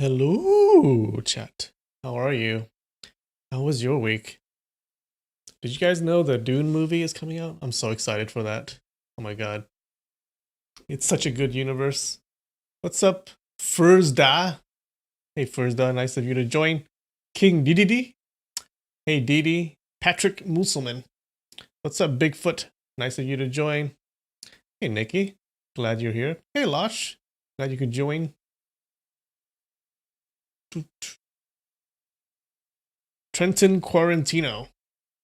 Hello, chat. How are you? How was your week? Did you guys know the Dune movie is coming out? I'm so excited for that. Oh my god. It's such a good universe. What's up, Furzda? Hey, Furzda, nice of you to join. King Didi. Hey, Didi. Patrick Musselman. What's up, Bigfoot? Nice of you to join. Hey, Nikki. Glad you're here. Hey, Losh. Glad you could join. Trenton Quarantino.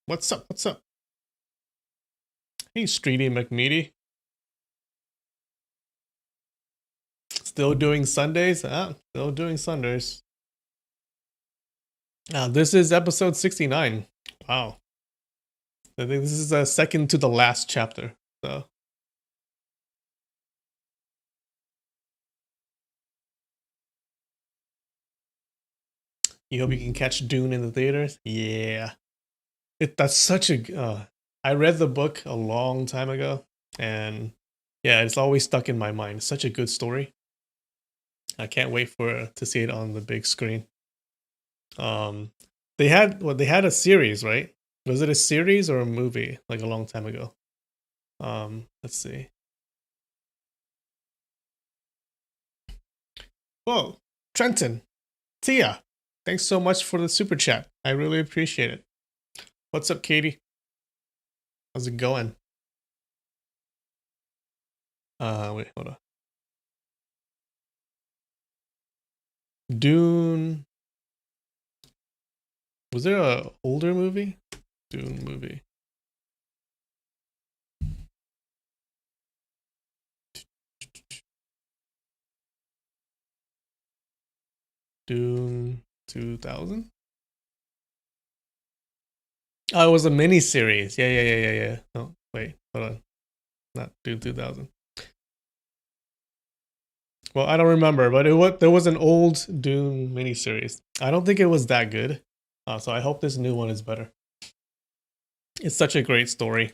What's up? What's up? Hey, Streety McMeady. Still doing Sundays? Still doing Sundays. This is episode 69. Wow. I think this is a second to the last chapter. So you hope you can catch Dune in the theaters? Yeah. That's such a I read the book a long time ago, and yeah, it's always stuck in my mind. It's such a good story. I can't wait to see it on the big screen. They had a series, right? Was it a series or a movie like a long time ago? Let's see. Whoa, Trenton, Tia, thanks so much for the super chat. I really appreciate it. What's up, Katie? How's it going? Wait, hold on. Dune. Was there a older movie? Dune movie. Dune 2000? Oh, it was a mini series. Yeah. Oh, wait, hold on. Not Dune 2000. Well, I don't remember, but there was an old Dune miniseries. I don't think it was that good, so I hope this new one is better. It's such a great story.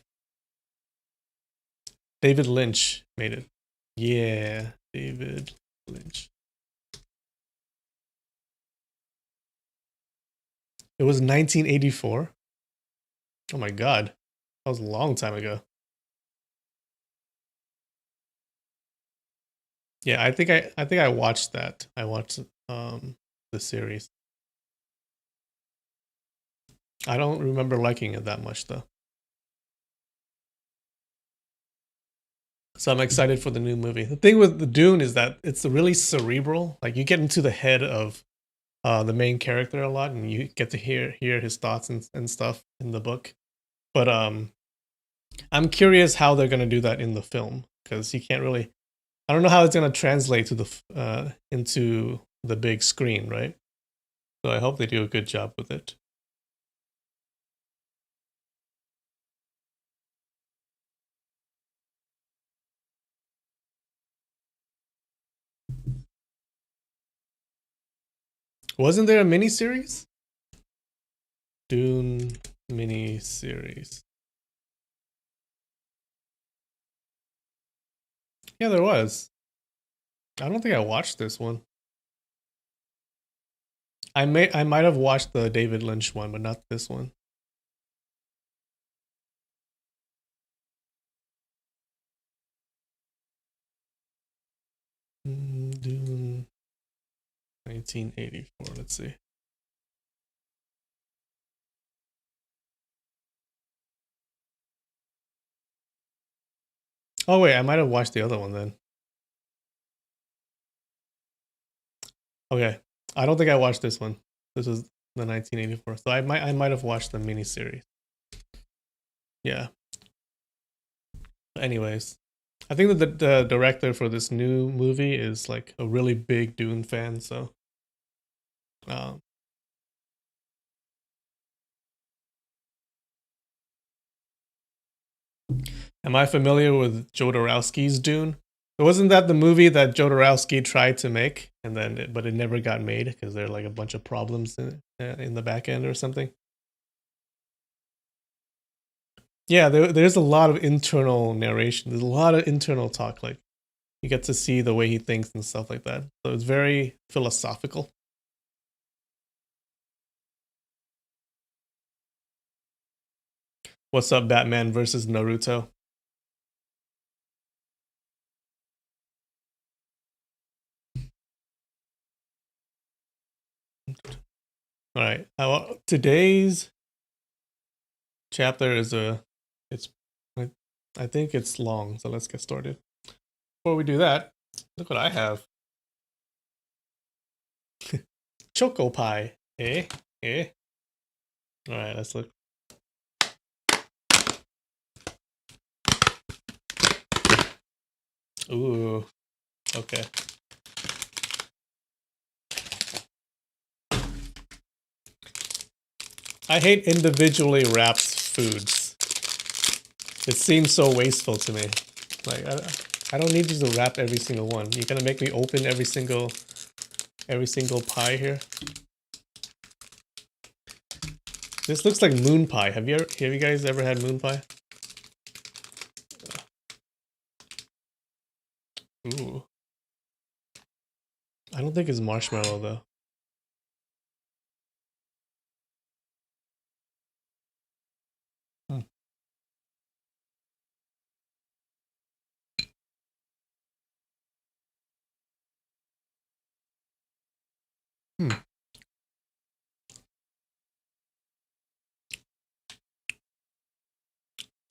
David Lynch made it. Yeah, David Lynch. It was 1984. Oh my god, that was a long time ago. Yeah, I think I watched that. I watched the series. I don't remember liking it that much though. So I'm excited for the new movie. The thing with the Dune is that it's really cerebral. Like you get into the head of the main character a lot, and you get to hear his thoughts and stuff in the book. But I'm curious how they're gonna do that in the film because you can't really. I don't know how it's gonna translate to the into the big screen, right? So I hope they do a good job with it. Wasn't there a mini series? Dune mini series. Yeah, there was. I don't think I watched this one. I might have watched the David Lynch one, but not this one. Dune 1984. Let's see. Oh wait, I might have watched the other one then. Okay, I don't think I watched this one. This was the 1984, so I might have watched the miniseries. Yeah. But anyways, I think that the director for this new movie is like a really big Dune fan. So, um, am I familiar with Jodorowsky's Dune? Wasn't that the movie that Jodorowsky tried to make, and then but it never got made because there are like a bunch of problems in the back end or something? Yeah, there's a lot of internal narration. There's a lot of internal talk. Like You get to see the way he thinks and stuff like that. So it's very philosophical. What's up, Batman versus Naruto? All right. Today's chapter is I think it's long, so let's get started. Before we do that, look what I have. Choco pie. Eh? All right, let's look. Ooh. Okay. I hate individually wrapped foods. It seems so wasteful to me. Like I don't need you to wrap every single one. You're gonna make me open every single pie here. This looks like moon pie. Have you guys ever had moon pie? Ooh. I don't think it's marshmallow though.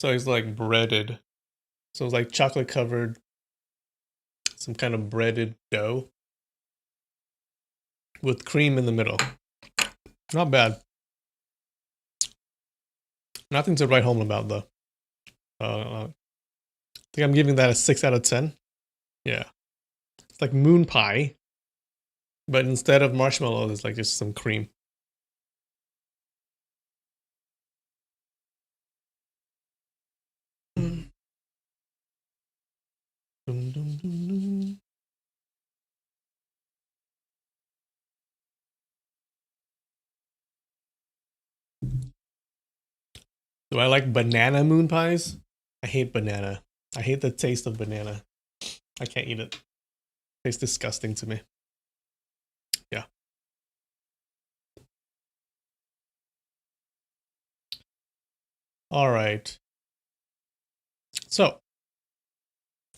So it's like breaded. So it's like chocolate covered, some kind of breaded dough with cream in the middle. Not bad. Nothing to write home about though. I think I'm giving that a 6 out of 10. Yeah. It's like moon pie, but instead of marshmallow, there's like just some cream. Do I like banana moon pies? I hate banana. I hate the taste of banana. I can't eat it. It tastes disgusting to me. Yeah. All right. So,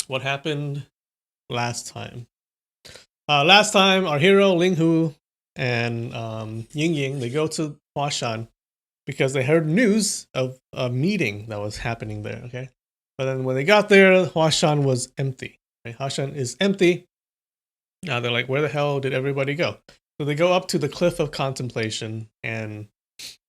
what happened last time? Last time, our hero Ling Hu and Ying Ying, they go to Huashan because they heard news of a meeting that was happening there. Okay, but then when they got there, Huashan was empty. Right? Huashan is empty. Now they're like, where the hell did everybody go? So they go up to the cliff of contemplation and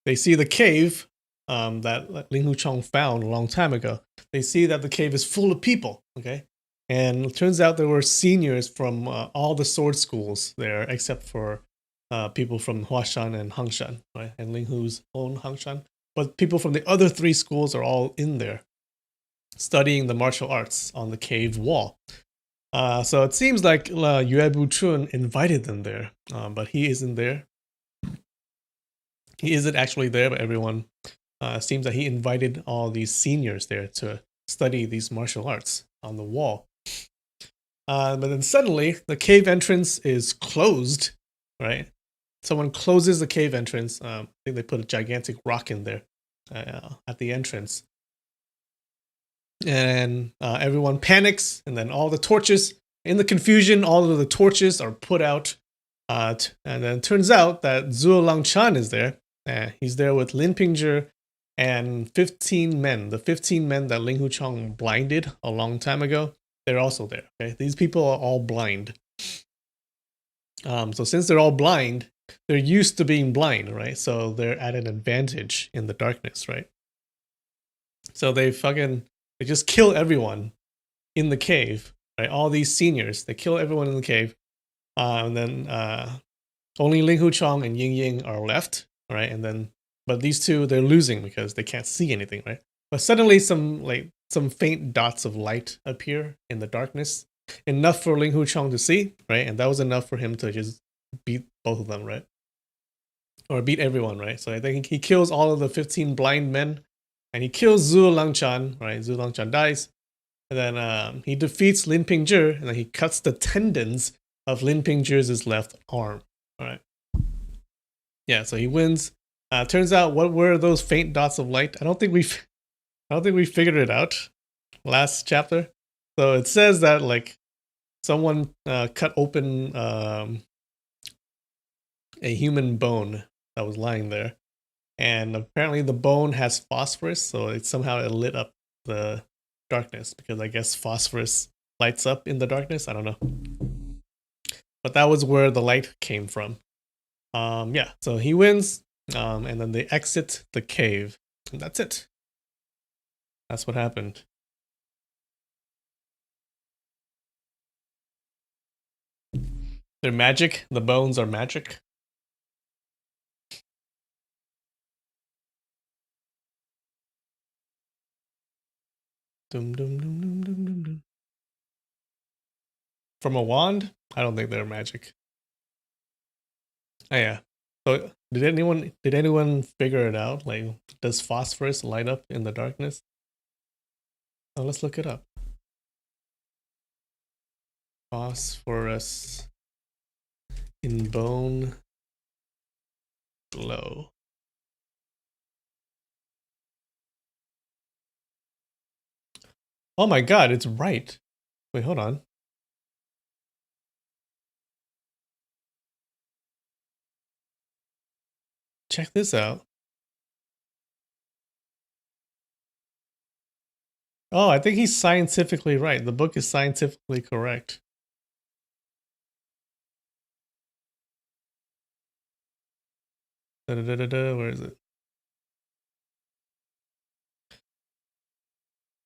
they see the cave that Ling Hu Chong found a long time ago. They see that the cave is full of people. Okay, and it turns out there were seniors from all the sword schools there, except for people from Huashan and Hangshan, right? And Ling Hu's own Hangshan. But people from the other 3 schools are all in there, studying the martial arts on the cave wall. So it seems like Yue Buchun invited them there, but he isn't there. He isn't actually there, but everyone seems that he invited all these seniors there to study these martial arts on the wall. But then suddenly, the cave entrance is closed, right? Someone closes the cave entrance. I think they put a gigantic rock in there at the entrance. And everyone panics, and then all the torches, in the confusion, all of the torches are put out. And then it turns out that Zhuo Langchan is there. He's there with Lin Pingzhi and 15 men. The 15 men that Ling Hu Chong blinded a long time ago, they're also there. Okay, these people are all blind. So since they're all blind, they're used to being blind, right? So they're at an advantage in the darkness, right? So they just kill everyone in the cave, right? All these seniors, they kill everyone in the cave. And then only Ling Hu Chong and Ying Ying are left, right? And then, but these two, they're losing because they can't see anything, right? But suddenly some faint dots of light appear in the darkness, enough for Ling Hu Chong to see, right? And that was enough for him to just beat both of them, right? Or beat everyone, right? So I think he kills all of the 15 blind men, and he kills Zhuo Langchan, right? Zhuo Langchan dies, And then he defeats Lin Pingzhi, and then he cuts the tendons of Lin Pingzhi's left arm. All right. Yeah, so he wins. Turns out, what were those faint dots of light? I don't think we figured it out last chapter. So it says that like someone cut open a human bone that was lying there, and apparently the bone has phosphorus, so it somehow lit up the darkness, because I guess phosphorus lights up in the darkness. I don't know, but that was where the light came from. Yeah, so he wins, and then they exit the cave, and that's it. That's what happened. They're magic. The bones are magic. Dum, dum, dum, dum, dum, dum, dum. From a wand? I don't think they're magic. Oh yeah. So did anyone figure it out? Like, does phosphorus light up in the darkness? Oh, let's look it up. Phosphorus in bone glow. Oh my god, it's right. Wait, hold on. Check this out. Oh, I think he's scientifically right. The book is scientifically correct. Where is it?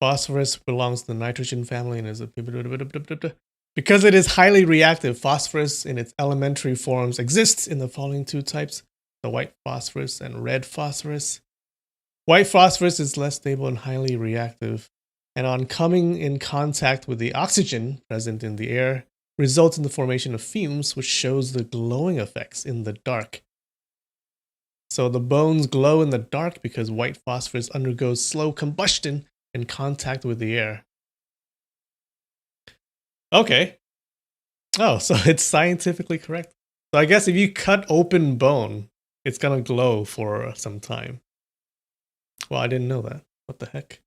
Phosphorus belongs to the nitrogen family and is a... Because it is highly reactive, phosphorus in its elementary forms exists in the following two types: the white phosphorus and red phosphorus. White phosphorus is less stable and highly reactive, and on coming in contact with the oxygen present in the air, results in the formation of fumes, which shows the glowing effects in the dark. So the bones glow in the dark because white phosphorus undergoes slow combustion in contact with the air. Okay. Oh, so it's scientifically correct. So I guess if you cut open bone, it's gonna glow for some time. Well, I didn't know that. What the heck?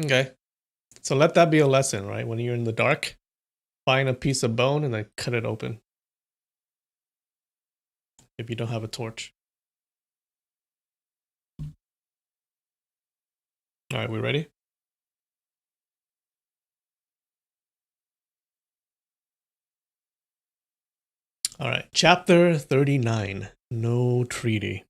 Okay. So let that be a lesson, right? When you're in the dark, find a piece of bone and then cut it open. If you don't have a torch. All right, we ready? All right, chapter 39, No Treaty.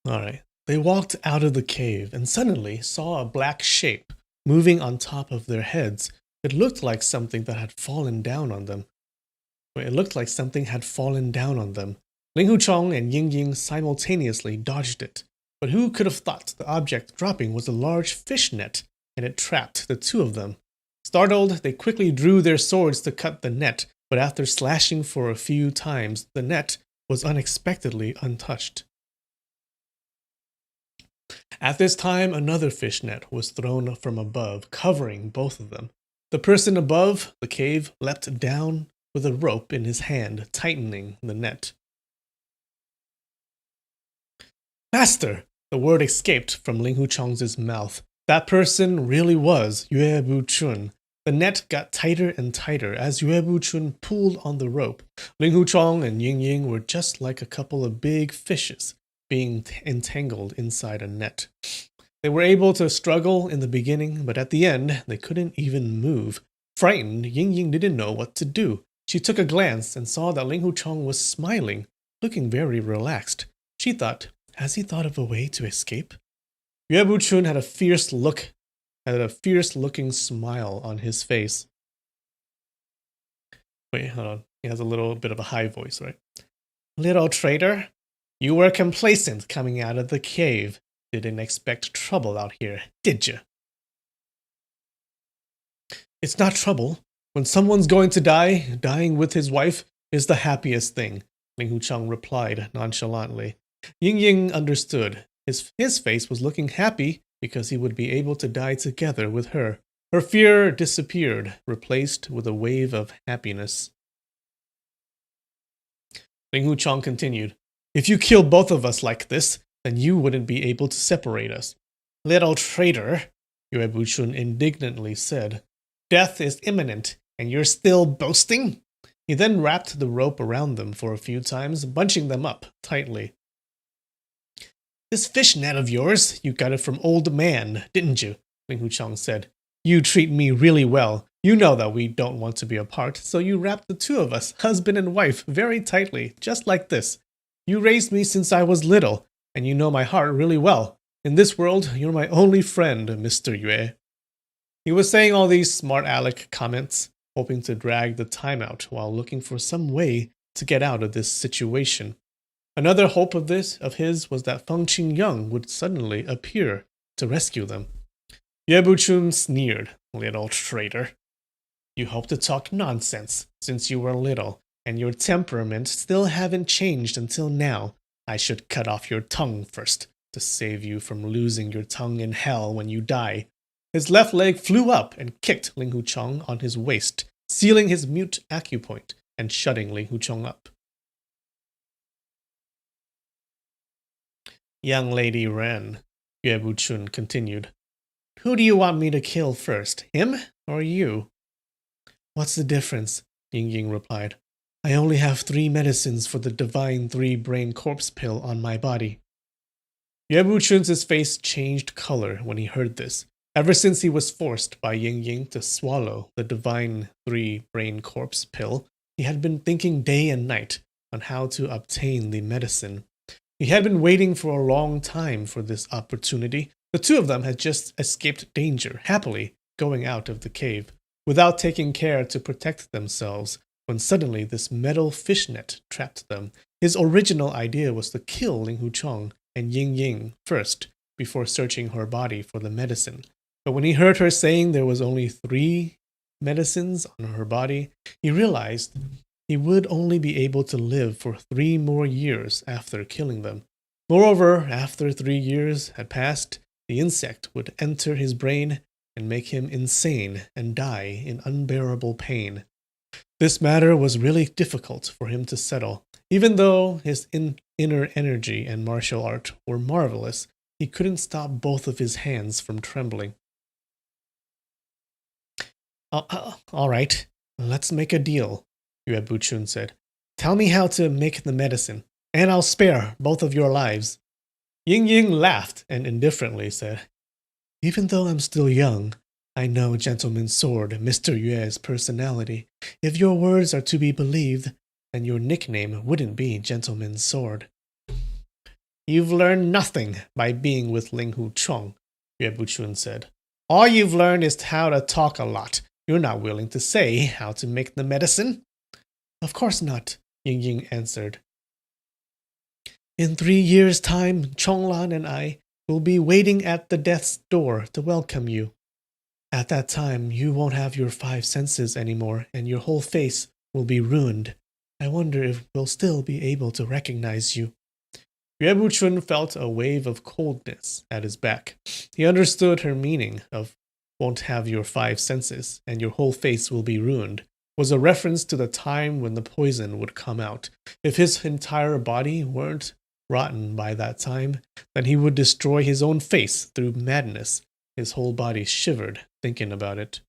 All right. They walked out of the cave and suddenly saw a black shape moving on top of their heads. It looked like something that had fallen down on them. It looked like something had fallen down on them. Ling Huchong and Ying Ying simultaneously dodged it. But who could have thought the object dropping was a large fish net, and it trapped the two of them. Startled, they quickly drew their swords to cut the net, but after slashing for a few times, the net was unexpectedly untouched. At this time, another fish net was thrown from above, covering both of them. The person above the cave leapt down with a rope in his hand, tightening the net. Master! The word escaped from Ling Huchong's mouth. That person really was Yue Bu-chun. The net got tighter and tighter as Yue Bu-chun pulled on the rope. Ling Huchong and Ying Ying were just like a couple of big fishes being entangled inside a net. They were able to struggle in the beginning, but at the end, they couldn't even move. Frightened, Ying Ying didn't know what to do. She took a glance and saw that Ling Huchong was smiling, looking very relaxed. She thought, has he thought of a way to escape? Yue Bu-chun had a fierce-looking smile on his face. Wait, hold on. He has a little bit of a high voice, right? Little traitor, you were complacent coming out of the cave. Didn't expect trouble out here, did you? It's not trouble. When someone's going to die, dying with his wife is the happiest thing, Ling Hucheng replied nonchalantly. Ying Ying understood. His face was looking happy because he would be able to die together with her. Her fear disappeared, replaced with a wave of happiness. Ling Hucheng continued, If you kill both of us like this, then you wouldn't be able to separate us. Little traitor, Yue Buchun indignantly said. Death is imminent, and you're still boasting? He then wrapped the rope around them for a few times, bunching them up tightly. This fishnet of yours, you got it from old man, didn't you? Ling Hucheng said. You treat me really well. You know that we don't want to be apart, so you wrapped the two of us, husband and wife, very tightly, just like this. You raised me since I was little, and you know my heart really well. In this world, you're my only friend, Mr. Yue. He was saying all these smart aleck comments, hoping to drag the time out while looking for some way to get out of this situation. Another hope of his was that Feng Qingyang would suddenly appear to rescue them. Ye Buchun sneered, Little traitor. You hope to talk nonsense since you were little, and your temperament still haven't changed until now. I should cut off your tongue first, to save you from losing your tongue in hell when you die. His left leg flew up and kicked Ling Hucheng on his waist, sealing his mute acupoint and shutting Ling Hucheng up. Young Lady Ren, Yue Buchun continued. Who do you want me to kill first, him or you? What's the difference? Ying Ying replied. I only have 3 medicines for the divine 3-brain corpse pill on my body. Yue Buchun's face changed color when he heard this. Ever since he was forced by Ying Ying to swallow the divine 3-brain corpse pill, he had been thinking day and night on how to obtain the medicine. He had been waiting for a long time for this opportunity. The two of them had just escaped danger, happily going out of the cave, without taking care to protect themselves, when suddenly this metal fishnet trapped them. His original idea was to kill Ling Hucheng and Ying Ying first, before searching her body for the medicine. But when he heard her saying there was only 3 medicines on her body, he realized he would only be able to live for 3 more years after killing them. Moreover, after 3 years had passed, the insect would enter his brain and make him insane and die in unbearable pain. This matter was really difficult for him to settle. Even though his inner energy and martial art were marvelous, he couldn't stop both of his hands from trembling. All right, let's make a deal, Yue Buchun said. Tell me how to make the medicine, and I'll spare both of your lives. Ying Ying laughed and indifferently said, Even though I'm still young, I know Gentleman's Sword, Mr. Yue's personality. If your words are to be believed, then your nickname wouldn't be Gentleman's Sword. You've learned nothing by being with Ling Hucheng, Yue Buchun said. All you've learned is how to talk a lot. You're not willing to say how to make the medicine. Of course not, Ying Ying answered. In 3 years' time, Chonglan and I will be waiting at the death's door to welcome you. At that time, you won't have your 5 senses anymore, and your whole face will be ruined. I wonder if we'll still be able to recognize you. Yue Buchun felt a wave of coldness at his back. He understood her meaning of won't have your 5 senses, and your whole face will be ruined, was a reference to the time when the poison would come out. If his entire body weren't rotten by that time, then he would destroy his own face through madness. His whole body shivered thinking about it.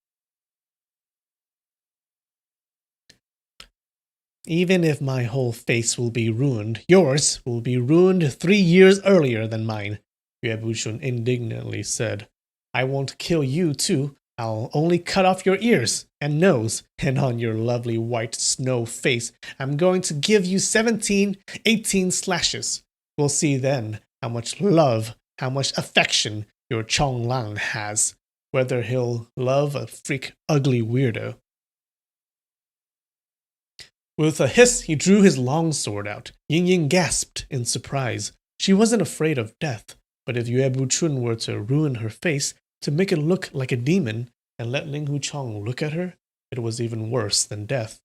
Even if my whole face will be ruined, yours will be ruined 3 years earlier than mine, Yue Buchun indignantly said. I won't kill you too. I'll only cut off your ears and nose, and on your lovely white snow face, I'm going to give you 18 slashes. We'll see then how much love, how much affection your Chonglang has, whether he'll love a freak ugly weirdo. With a hiss, he drew his long sword out. Ying Ying gasped in surprise. She wasn't afraid of death, but if Yue Buchun were to ruin her face, to make it look like a demon, and let Ling Huchang look at her, it was even worse than death.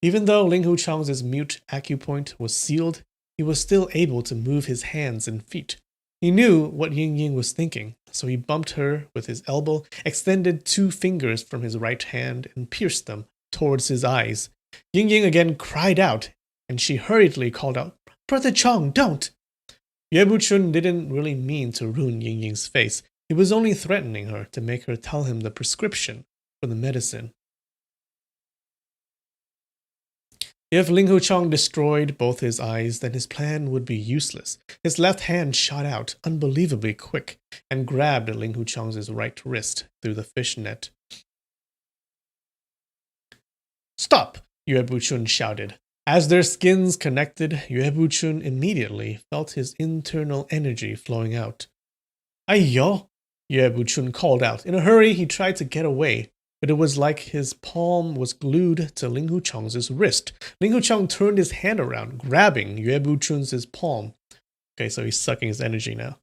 Even though Ling Huchang's mute acupoint was sealed, he was still able to move his hands and feet. He knew what Ying Ying was thinking, so he bumped her with his elbow, extended 2 fingers from his right hand, and pierced them towards his eyes. Ying Ying again cried out, and she hurriedly called out, "Brother Chong, don't!" Yue Buchun didn't really mean to ruin Ying Ying's face. He was only threatening her to make her tell him the prescription for the medicine. If Ling Huchang destroyed both his eyes, then his plan would be useless. His left hand shot out, unbelievably quick, and grabbed Ling Huchang's right wrist through the fishnet. "Stop!" Yue Buchun shouted. As their skins connected, Yue Buchun immediately felt his internal energy flowing out. "Aiyo!" Yue Buchun called out. In a hurry, he tried to get away, but it was like his palm was glued to Ling Huchang's wrist. Ling Huchang turned his hand around, grabbing Yue Buchun's palm. Okay, so he's sucking his energy now.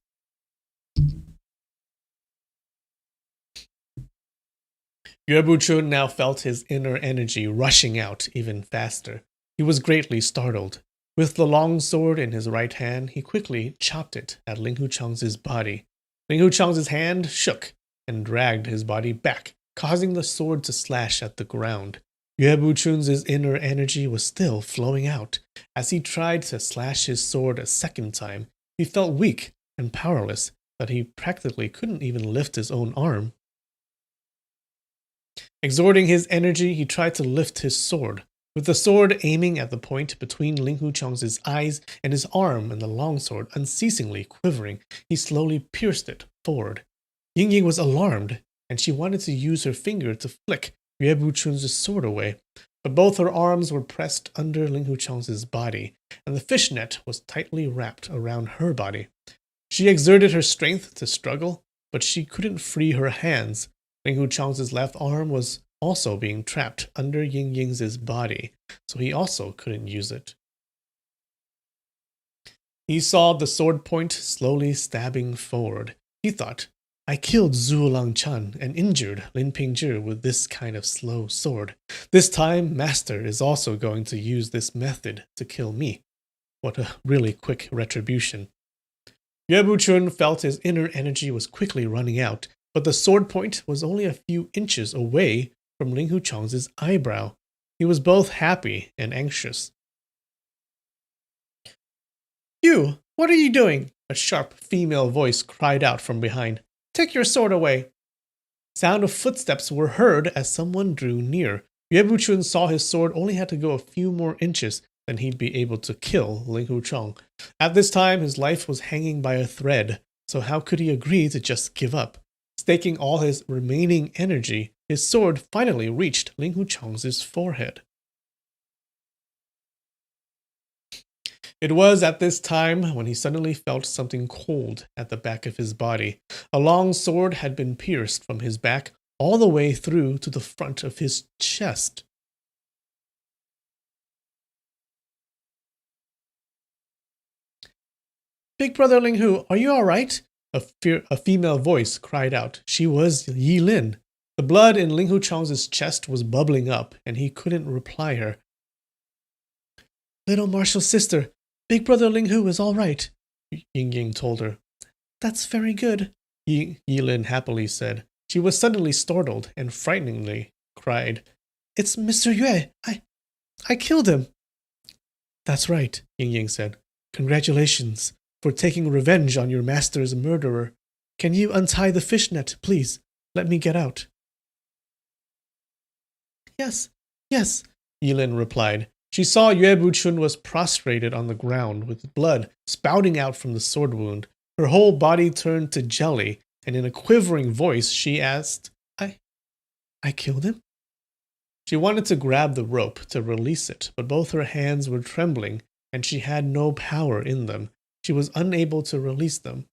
Yue Buchun now felt his inner energy rushing out even faster. He was greatly startled. With the long sword in his right hand, he quickly chopped it at Ling Huchang's body. Ling Huchang's hand shook and dragged his body back, causing the sword to slash at the ground. Yue Buchun's inner energy was still flowing out. As he tried to slash his sword a second time, he felt weak and powerless, that he practically couldn't even lift his own arm. Exerting his energy, he tried to lift his sword. With the sword aiming at the point between Ling Huchang's eyes and his arm and the longsword unceasingly quivering, he slowly pierced it forward. Ying Ying was alarmed, and she wanted to use her finger to flick Yue Buchun's sword away, but both her arms were pressed under Ling Huchang's body, and the fishnet was tightly wrapped around her body. She exerted her strength to struggle, but she couldn't free her hands. Ling Huchang's left arm was also being trapped under Ying Ying's body, so he also couldn't use it. He saw the sword point slowly stabbing forward. He thought, "I killed Zhu Langchan and injured Lin Pingzhi with this kind of slow sword. This time, Master is also going to use this method to kill me. What a really quick retribution." Yue Buchun felt his inner energy was quickly running out, but the sword point was only a few inches away from Ling Huchang's eyebrow. He was both happy and anxious. "You! What are you doing?" A sharp female voice cried out from behind. "Take your sword away!" Sound of footsteps were heard as someone drew near. Yue Buchun saw his sword only had to go a few more inches, then he'd be able to kill Ling Huchang. At this time, his life was hanging by a thread, so how could he agree to just give up? Staking all his remaining energy, his sword finally reached Ling Huchang's forehead. It was at this time when he suddenly felt something cold at the back of his body. A long sword had been pierced from his back all the way through to the front of his chest. "Big Brother Ling Hu, are you all right?" A female voice cried out. She was Yi Lin. The blood in Ling Huchang's chest was bubbling up, and he couldn't reply her. "Little Marshal's sister, Big Brother Ling Hu is all right," Ying Ying told her. "That's very good," Yi Lin happily said. She was suddenly startled and frighteningly cried, "It's Mr. Yue! I killed him!" "That's right," Ying Ying said. "Congratulations for taking revenge on your master's murderer. Can you untie the fishnet, please? Let me get out." Yes, Yilin replied. She saw Yue Buchun was prostrated on the ground with blood spouting out from the sword wound. Her whole body turned to jelly, and in a quivering voice she asked, I killed him?" She wanted to grab the rope to release it, but both her hands were trembling, and she had no power in them. She was unable to release them.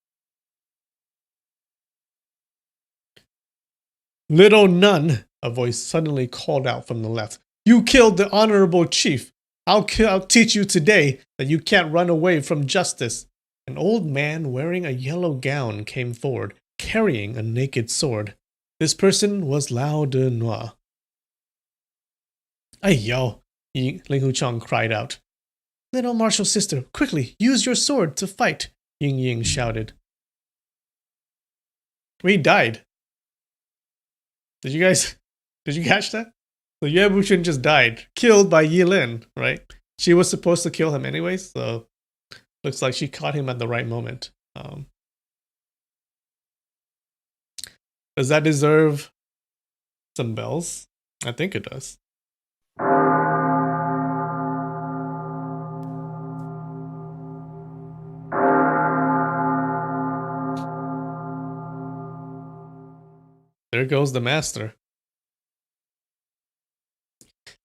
"Little nun," a voice suddenly called out from the left. "You killed the honorable chief. I'll teach you today that you can't run away from justice. An old man wearing a yellow gown came forward, carrying a naked sword. This person was Lao de Noir. Ay yo, Ling Huchang cried out. Little martial sister, quickly, use your sword to fight, Ying Ying shouted. We died. Did you catch that? So Yue Buchun just died, killed by Yi Lin, right? She was supposed to kill him anyways, so looks like she caught him at the right moment. Does that deserve some bells? I think it does. There goes the master.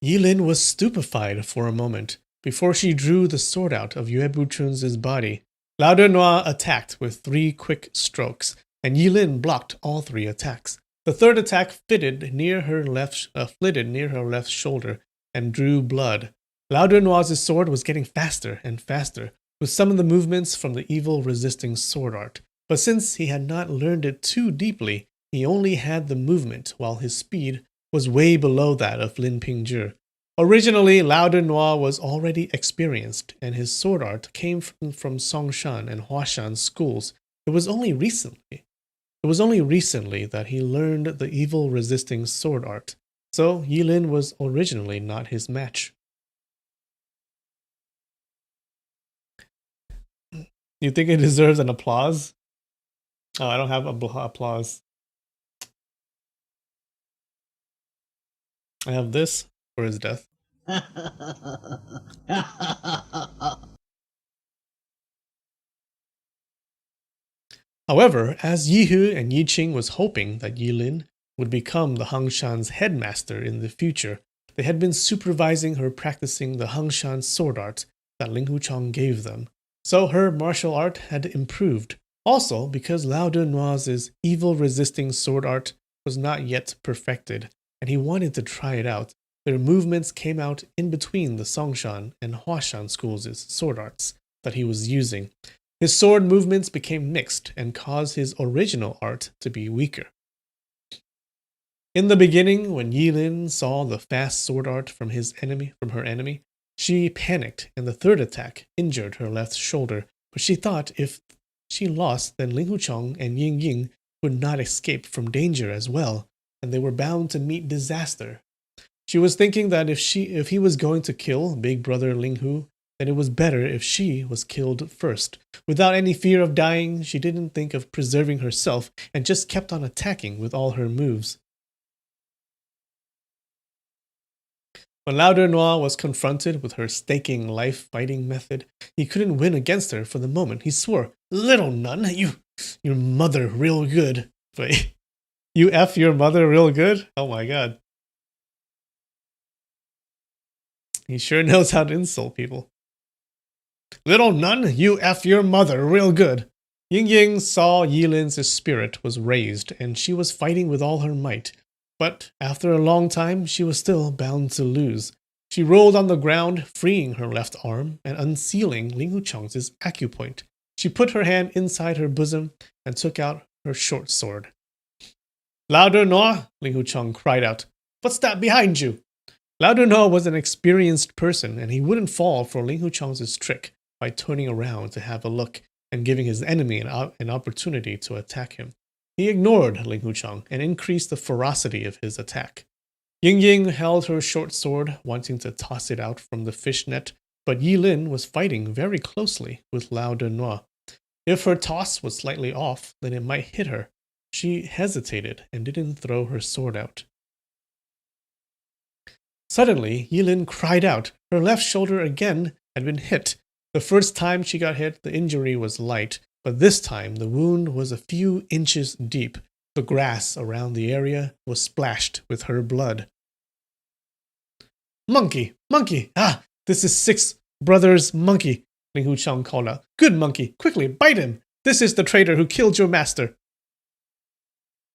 Yilin was stupefied for a moment before she drew the sword out of Yue Buchun's body. Lao de Noir attacked with 3 quick strokes, and Yilin blocked all 3 attacks. The third attack flitted near her left shoulder and drew blood. Lao de Noir's sword was getting faster and faster, with some of the movements from the evil resisting sword art. But since he had not learned it too deeply, he only had the movement, while his speed was way below that of Lin Pingzhi. Originally, Lao de Noir was already experienced, and his sword art came from Songshan and Huashan schools. It was only recently that he learned the evil resisting sword art, so Yilin was originally not his match. You think it deserves an applause? Oh, I don't have applause. I have this for his death. However, as Yihu and Yiqing was hoping that Yilin would become the Hangshan's headmaster in the future, they had been supervising her practicing the Hangshan sword art that Ling Huchang gave them. So her martial art had improved. Also, because Lao de Noir's evil resisting sword art was not yet perfected, and he wanted to try it out, their movements came out in between the Songshan and Huashan schools' sword arts that he was using. His sword movements became mixed and caused his original art to be weaker. In the beginning, when Yilin saw the fast sword art from her enemy, she panicked, and the third attack injured her left shoulder. But she thought if she lost, then Ling Huchang and Ying Ying would not escape from danger as well, and they were bound to meet disaster. She was thinking that if he was going to kill Big Brother Ling Hu, then it was better if she was killed first. Without any fear of dying, she didn't think of preserving herself and just kept on attacking with all her moves. When Lao de Noir was confronted with her staking life fighting method, he couldn't win against her for the moment. He swore, "Little nun, your mother real good." Wait, you F your mother real good? Oh my god. He sure knows how to insult people. Little nun, you F your mother real good. Ying Ying saw Yilin's spirit was raised, and she was fighting with all her might. But after a long time, she was still bound to lose. She rolled on the ground, freeing her left arm and unsealing Ling Huchang's acupoint. She put her hand inside her bosom and took out her short sword. Lao de Noir, Ling Huchang cried out. What's that behind you? Lao de Noir was an experienced person, and he wouldn't fall for Ling Huchang's trick by turning around to have a look and giving his enemy an opportunity to attack him. He ignored Ling Huchang and increased the ferocity of his attack. Ying Ying held her short sword, wanting to toss it out from the fish net, but Yilin was fighting very closely with Lao de Noir. If her toss was slightly off, then it might hit her. She hesitated and didn't throw her sword out. Suddenly, Yilin cried out. Her left shoulder again had been hit. The first time she got hit, the injury was light, but this time the wound was a few inches deep. The grass around the area was splashed with her blood. Monkey! Monkey! Ah! This is Six Brothers Monkey! Ling Huchang called out. Good monkey! Quickly, bite him! This is the traitor who killed your master!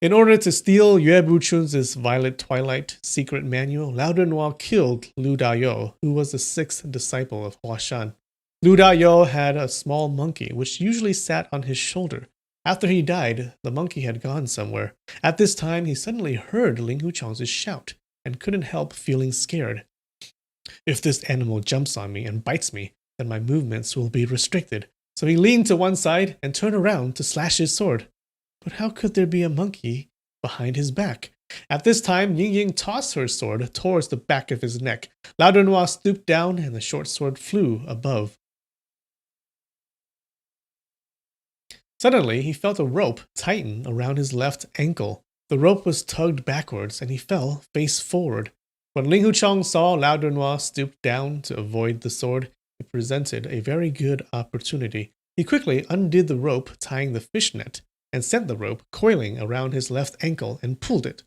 In order to steal Yue Buchun's Violet Twilight secret manual, Lao Dunhua killed Lu Dayou, who was the sixth disciple of Huashan. Lu Dayou had a small monkey, which usually sat on his shoulder. After he died, the monkey had gone somewhere. At this time, he suddenly heard Ling Huchang's shout and couldn't help feeling scared. If this animal jumps on me and bites me, then my movements will be restricted. So he leaned to one side and turned around to slash his sword. But how could there be a monkey behind his back? At this time, Ying Ying tossed her sword towards the back of his neck. Lao Dunhua stooped down and the short sword flew above. Suddenly, he felt a rope tighten around his left ankle. The rope was tugged backwards and he fell face forward. When Ling Huchang saw Lao Dunhua stoop down to avoid the sword, it presented a very good opportunity. He quickly undid the rope tying the fishnet and sent the rope coiling around his left ankle and pulled it.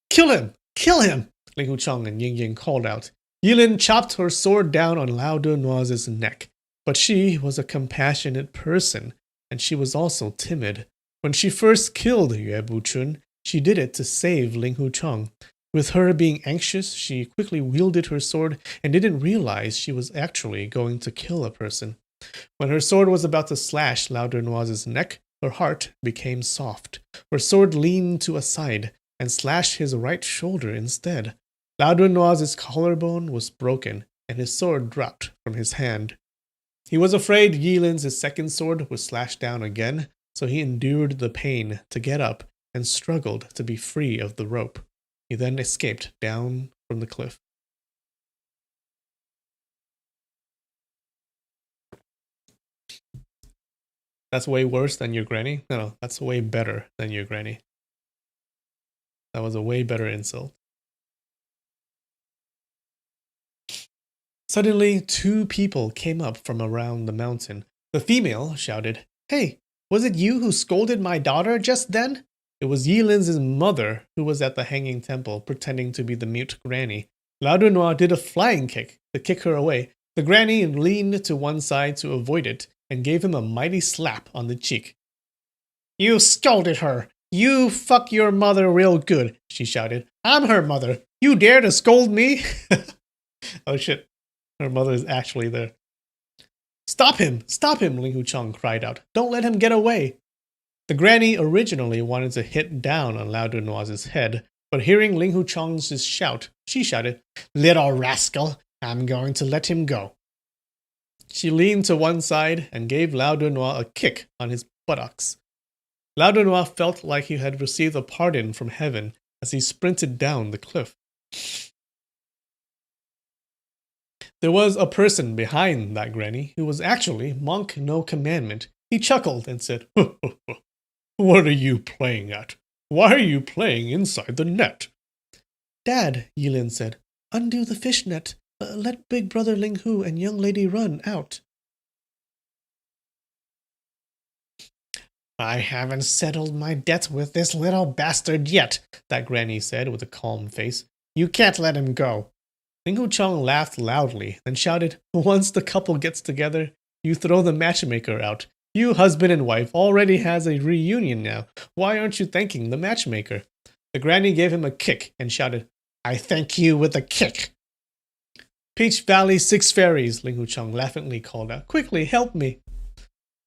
"Kill him! Kill him!" Ling Huchang and Ying Ying called out. Yilin chopped her sword down on Lao Dunhua's neck, but she was a compassionate person, and she was also timid. When she first killed Yue Buchun, she did it to save Ling Huchang. With her being anxious, she quickly wielded her sword and didn't realize she was actually going to kill a person. When her sword was about to slash Lao Dunhua's neck, her heart became soft. Her sword leaned to a side and slashed his right shoulder instead. Lao Dunhua's collarbone was broken and his sword dropped from his hand. He was afraid Yilin's second sword would slash down again, so he endured the pain to get up and struggled to be free of the rope. He then escaped down from the cliff. That's way worse than your granny? No, that's way better than your granny. That was a way better insult. Suddenly, two people came up from around the mountain. The female shouted, "Hey, was it you who scolded my daughter just then?" It was Yilin's mother who was at the hanging temple, pretending to be the mute granny. Lao Dunhua did a flying kick to kick her away. The granny leaned to one side to avoid it and gave him a mighty slap on the cheek. "You scolded her! You fuck your mother real good," she shouted. "I'm her mother. You dare to scold me?" Oh shit, her mother is actually there. "Stop him! Stop him!" Ling Huchang cried out. "Don't let him get away!" The granny originally wanted to hit down on Lao Dunhua's head, but hearing Ling Huchang's shout, she shouted, "Little rascal, I'm going to let him go." She leaned to one side and gave Lao Dunhua a kick on his buttocks. Lao Dunhua felt like he had received a pardon from heaven as he sprinted down the cliff. There was a person behind that granny who was actually Monk No Commandment. He chuckled and said, "What are you playing at? Why are you playing inside the net?" "Dad," Yilin said, "undo the fishnet. Let Big Brother Ling Hu and young lady run out." "I haven't settled my debt with this little bastard yet," that granny said with a calm face. "You can't let him go." Ling Huchang laughed loudly, then shouted, "Once the couple gets together, you throw the matchmaker out. You, husband and wife, already has a reunion now. Why aren't you thanking the matchmaker?" The granny gave him a kick and shouted, "I thank you with a kick." "Peach Valley 6 fairies," Ling Huchang laughingly called out. "Quickly, help me."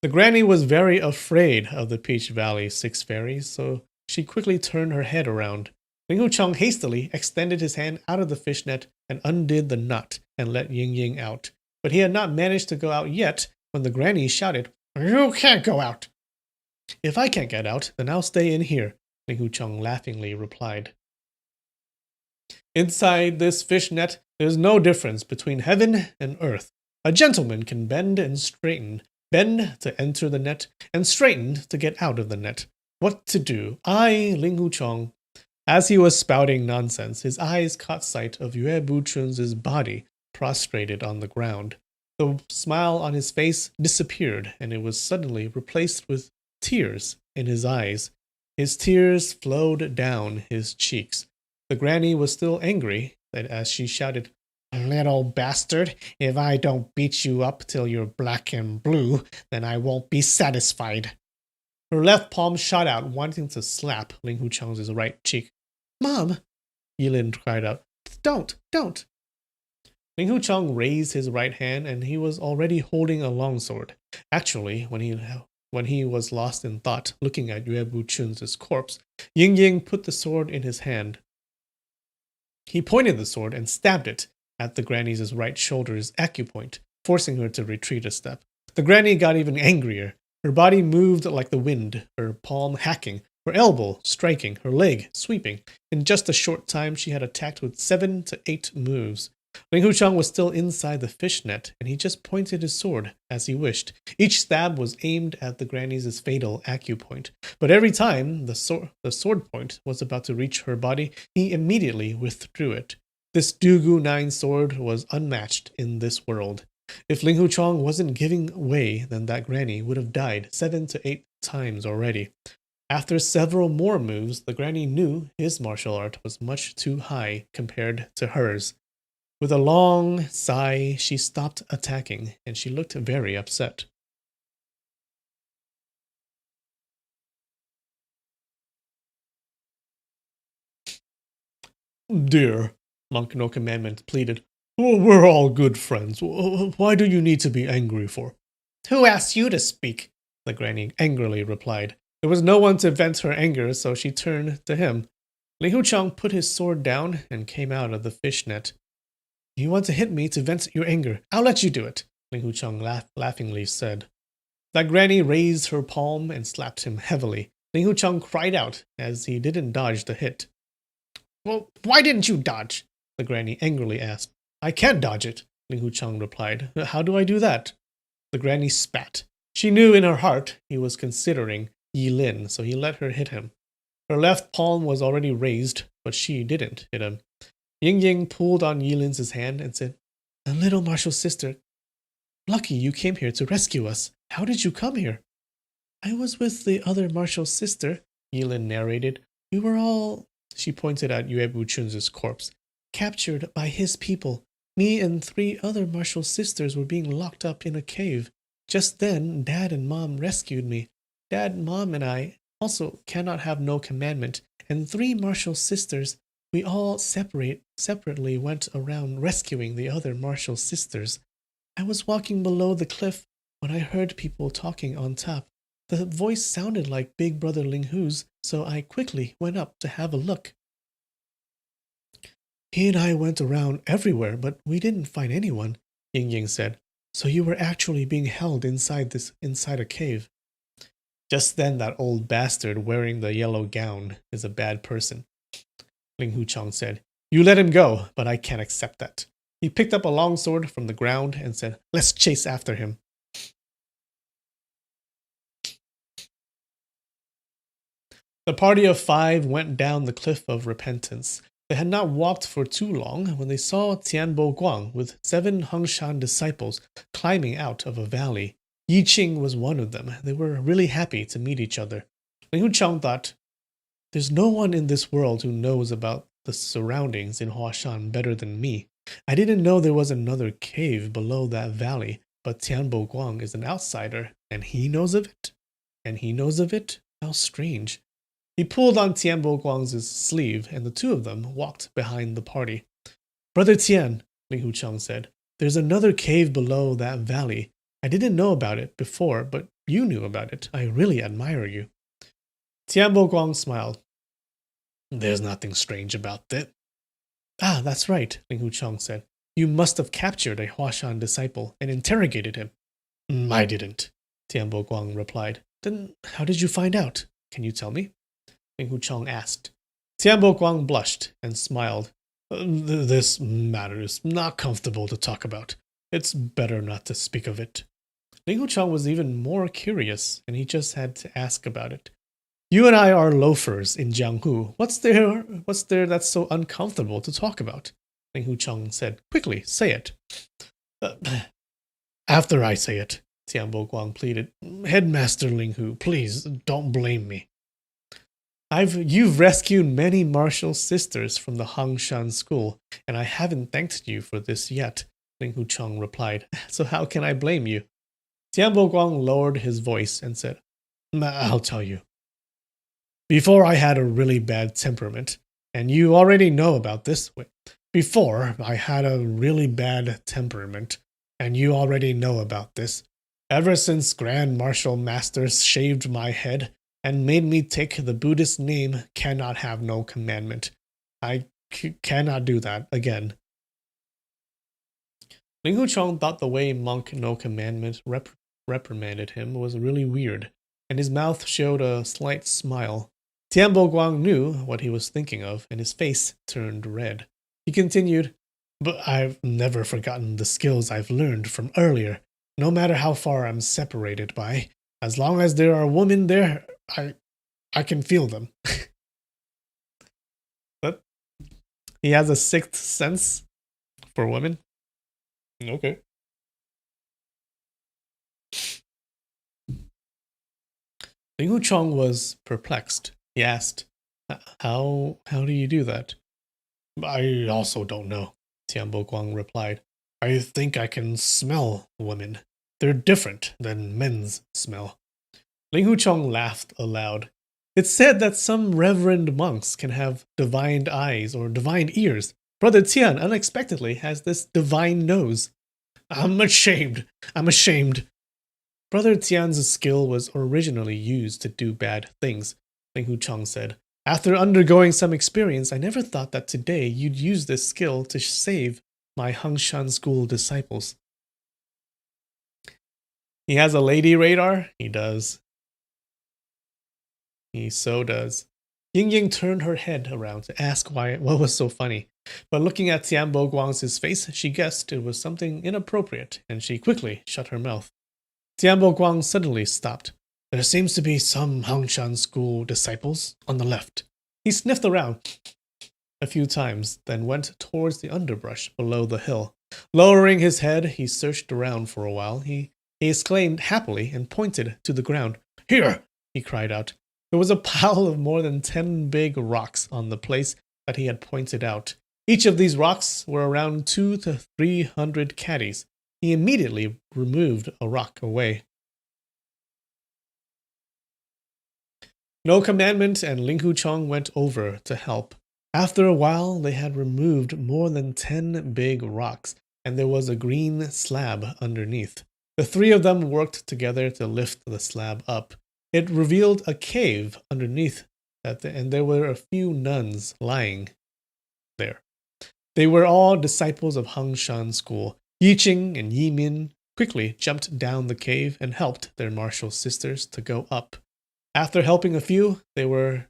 The granny was very afraid of the Peach Valley 6 fairies, so she quickly turned her head around. Ling Huchang hastily extended his hand out of the fishnet and undid the knot and let Ying Ying out. But he had not managed to go out yet when the granny shouted, "You can't go out." "If I can't get out, then I'll stay in here," Ling Huchang laughingly replied. Inside this fishnet, there's no difference between heaven and earth. A gentleman can bend and straighten, bend to enter the net, and straighten to get out of the net. What to do? I, Ling Huchang. As he was spouting nonsense, his eyes caught sight of Yue Buchun's body prostrated on the ground. The smile on his face disappeared, and it was suddenly replaced with tears in his eyes. His tears flowed down his cheeks. The granny was still angry as she shouted, "Little bastard, if I don't beat you up till you're black and blue, then I won't be satisfied." Her left palm shot out, wanting to slap Ling Huchang's right cheek. Mom! Yilin cried out. Don't! Ling Huchang raised his right hand, and he was already holding a longsword. Actually, when he was lost in thought, looking at Yue Buchun's corpse, Ying Ying put the sword in his hand. He pointed the sword and stabbed it at the granny's right shoulder's acupoint, forcing her to retreat a step. The granny got even angrier. Her body moved like the wind, her palm hacking, her elbow striking, her leg sweeping. In just a short time, she had attacked with 7 to 8 moves. Ling Huchang was still inside the fish net, and he just pointed his sword as he wished. Each stab was aimed at the granny's fatal acupoint, but every time the sword point was about to reach her body, he immediately withdrew it. This Dugu 9 sword was unmatched in this world. If Ling Huchang wasn't giving way, then that granny would have died 7 to 8 times already. After several more moves, the granny knew his martial art was much too high compared to hers. With a long sigh, she stopped attacking, and she looked very upset. Dear, Monk No Commandment pleaded, we're all good friends. Why do you need to be angry for? Who asked you to speak? The granny angrily replied. There was no one to vent her anger, so she turned to him. Ling Huchang put his sword down and came out of the fish net. You want to hit me to vent your anger? I'll let you do it, Ling Huchang laughingly said. That granny raised her palm and slapped him heavily. Ling Huchang cried out as he didn't dodge the hit. Well, why didn't you dodge? The granny angrily asked. I can't dodge it, Ling Huchang replied. How do I do that? The granny spat. She knew in her heart he was considering Yilin, so he let her hit him. Her left palm was already raised, but she didn't hit him. Ying Ying pulled on Yilin's hand and said, A little martial sister, lucky you came here to rescue us. How did you come here? I was with the other martial sister, Yilin narrated. We were all, she pointed at Yue Buchun's corpse, captured by his people. Me and 3 other martial sisters were being locked up in a cave. Just then, Dad and Mom rescued me. Dad, Mom, and I also cannot have no commandment, and 3 martial sisters. We all separately went around rescuing the other martial sisters. I was walking below the cliff when I heard people talking on top. The voice sounded like Big Brother Ling Hu's, so I quickly went up to have a look. He and I went around everywhere, but we didn't find anyone, Ying Ying said. So you were actually being held inside a cave. Just then that old bastard wearing the yellow gown is a bad person, Ling Huchang said. You let him go, but I can't accept that. He picked up a long sword from the ground and said, Let's chase after him. The party of 5 went down the cliff of repentance. They had not walked for too long when they saw Tianbo Guang with 7 Hongshan disciples climbing out of a valley. Yi Qing was one of them. They were really happy to meet each other. Ling Huchang thought, There's no one in this world who knows about the surroundings in Huashan better than me. I didn't know there was another cave below that valley, but Tianbo Guang is an outsider, and he knows of it? How strange. He pulled on Tianbo Guang's sleeve, and the 2 of them walked behind the party. Brother Tian, Ling Huchang said, there's another cave below that valley. I didn't know about it before, but you knew about it. I really admire you. Tianbo Guang smiled. There's nothing strange about that. Ah, that's right, Ling Huchang said. You must have captured a Huashan disciple and interrogated him. I didn't, Tianbo Guang replied. Then how did you find out? Can you tell me? Ling Huchang asked. Tianbo Guang blushed and smiled. This matter is not comfortable to talk about. It's better not to speak of it. Ling Huchang was even more curious, and he just had to ask about it. You and I are loafers in Jianghu. What's there that's so uncomfortable to talk about? Ling Huchang said. Quickly, say it. After I say it, Tianbo Guang pleaded. Headmaster Ling Hu, please don't blame me. You've rescued many martial sisters from the Hongshan school, and I haven't thanked you for this yet, Ling Huchang replied. So how can I blame you? Tianbo Guang lowered his voice and said, I'll tell you. Before I had a really bad temperament, and you already know about this. Before I had a really bad temperament, and you already know about this. Ever since Grand Martial Masters shaved my head and made me take the Buddhist name, cannot have no commandment. I cannot do that again. Ling Huchong thought the way monk no commandment reprimanded him was really weird, and his mouth showed a slight smile. Tianbo Guang knew what he was thinking of, and his face turned red. He continued, "But I've never forgotten the skills I've learned from earlier, no matter how far I'm separated by. As long as there are women there, I can feel them." But he has a sixth sense for women. Okay. Ling Huchong was perplexed. He asked, How do you do that?" "I also don't know," Tianbo Guang replied. "I think I can smell women. They're different than men's smell." Ling Huchong laughed aloud. "It's said that some reverend monks can have divine eyes or divine ears. Brother Tian unexpectedly has this divine nose." I'm ashamed. Brother Tian's skill was originally used to do bad things, Ling Huchong said. "After undergoing some experience, I never thought that today you'd use this skill to save my Hangshan school disciples." He has a lady radar? He does. He so does. Ying Ying turned her head around to ask what was so funny. But looking at Tianbo Guang's face, she guessed it was something inappropriate, and she quickly shut her mouth. Tianbo Guang suddenly stopped. "There seems to be some Hangshan school disciples on the left." He sniffed around a few times, then went towards the underbrush below the hill. Lowering his head, he searched around for a while. He exclaimed happily and pointed to the ground. "Here!" he cried out. There was a pile of more than 10 big rocks on the place that he had pointed out. Each of these rocks were around 200 to 300 caddies. He immediately removed a rock away. No Commandment and Ling Huchong went over to help. After a while, they had removed more than 10 big rocks, and there was a green slab underneath. The three of them worked together to lift the slab up. It revealed a cave underneath, and there were a few nuns lying there. They were all disciples of Hangshan School. Yiqing and Yimin quickly jumped down the cave and helped their martial sisters to go up. After helping a few, there were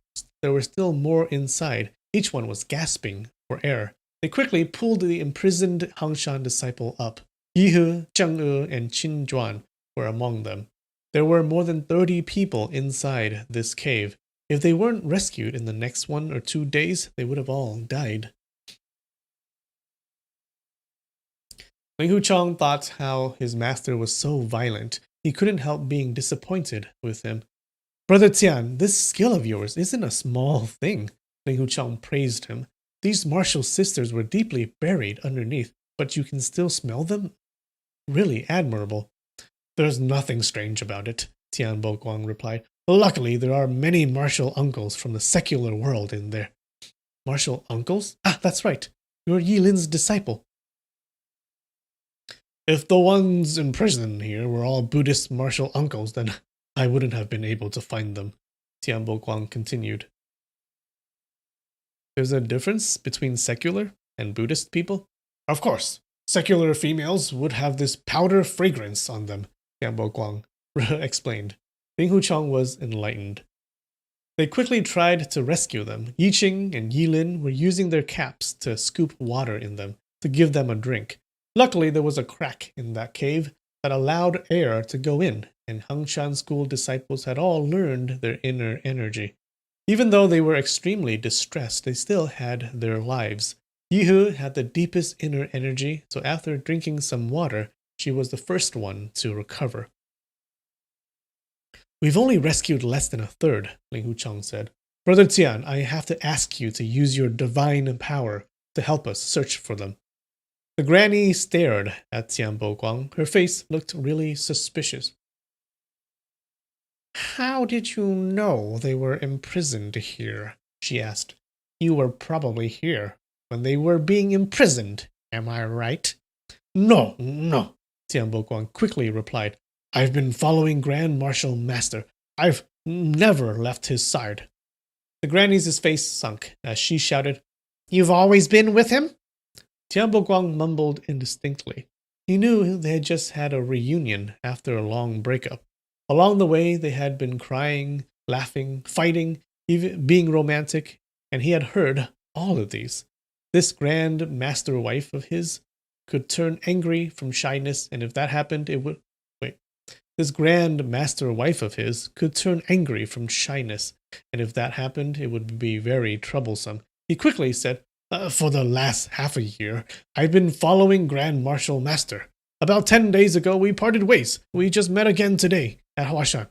still more inside. Each one was gasping for air. They quickly pulled the imprisoned Hangshan disciple up. Yihe, Zheng E, and Qin Zhuan were among them. There were more than 30 people inside this cave. If they weren't rescued in the next 1 or 2 days, they would have all died. Ling Huchong thought how his master was so violent. He couldn't help being disappointed with him. "Brother Tian, this skill of yours isn't a small thing." Ling Huchong praised him. "These martial sisters were deeply buried underneath, but you can still smell them? Really admirable." "There's nothing strange about it," Tianbo Guang replied. "Luckily, there are many martial uncles from the secular world in there." "Martial uncles? Ah, that's right. You're Yilin's disciple." "If the ones in prison here were all Buddhist martial uncles, then I wouldn't have been able to find them," Tianbo Guang continued. "There's a difference between secular and Buddhist people?" "Of course. Secular females would have this powder fragrance on them," Tianbo Guang explained. Ling Huchong was enlightened. They quickly tried to rescue them. Yiqing and Yilin were using their caps to scoop water in them to give them a drink. Luckily, there was a crack in that cave that allowed air to go in, and Hangshan school disciples had all learned their inner energy. Even though they were extremely distressed, they still had their lives. Yihe had the deepest inner energy, so after drinking some water, she was the first one to recover. "We've only rescued less than a third," Ling Huchong said. "Brother Tian, I have to ask you to use your divine power to help us search for them." The granny stared at Tianbo Guang. Her face looked really suspicious. how did you know they were imprisoned here? She asked. You were probably here when they were being imprisoned, am I right? No, no, Tianbo Guang quickly replied. I've been following Grand Marshal Master. I've never left his side. The granny's face sunk as she shouted, You've always been with him? Tianbo Guang mumbled indistinctly. He knew they had just had a reunion after a long breakup. Along the way, they had been crying, laughing, fighting, even being romantic, and he had heard all of these. This grand master wife of his could turn angry from shyness, and if that happened, it would... Wait. This grand master wife of his could turn angry from shyness, and if that happened, it would be very troublesome. He quickly said, For the last half a year, I've been following Grand Marshal Master. About 10 days ago, we parted ways. We just met again today at Huashan.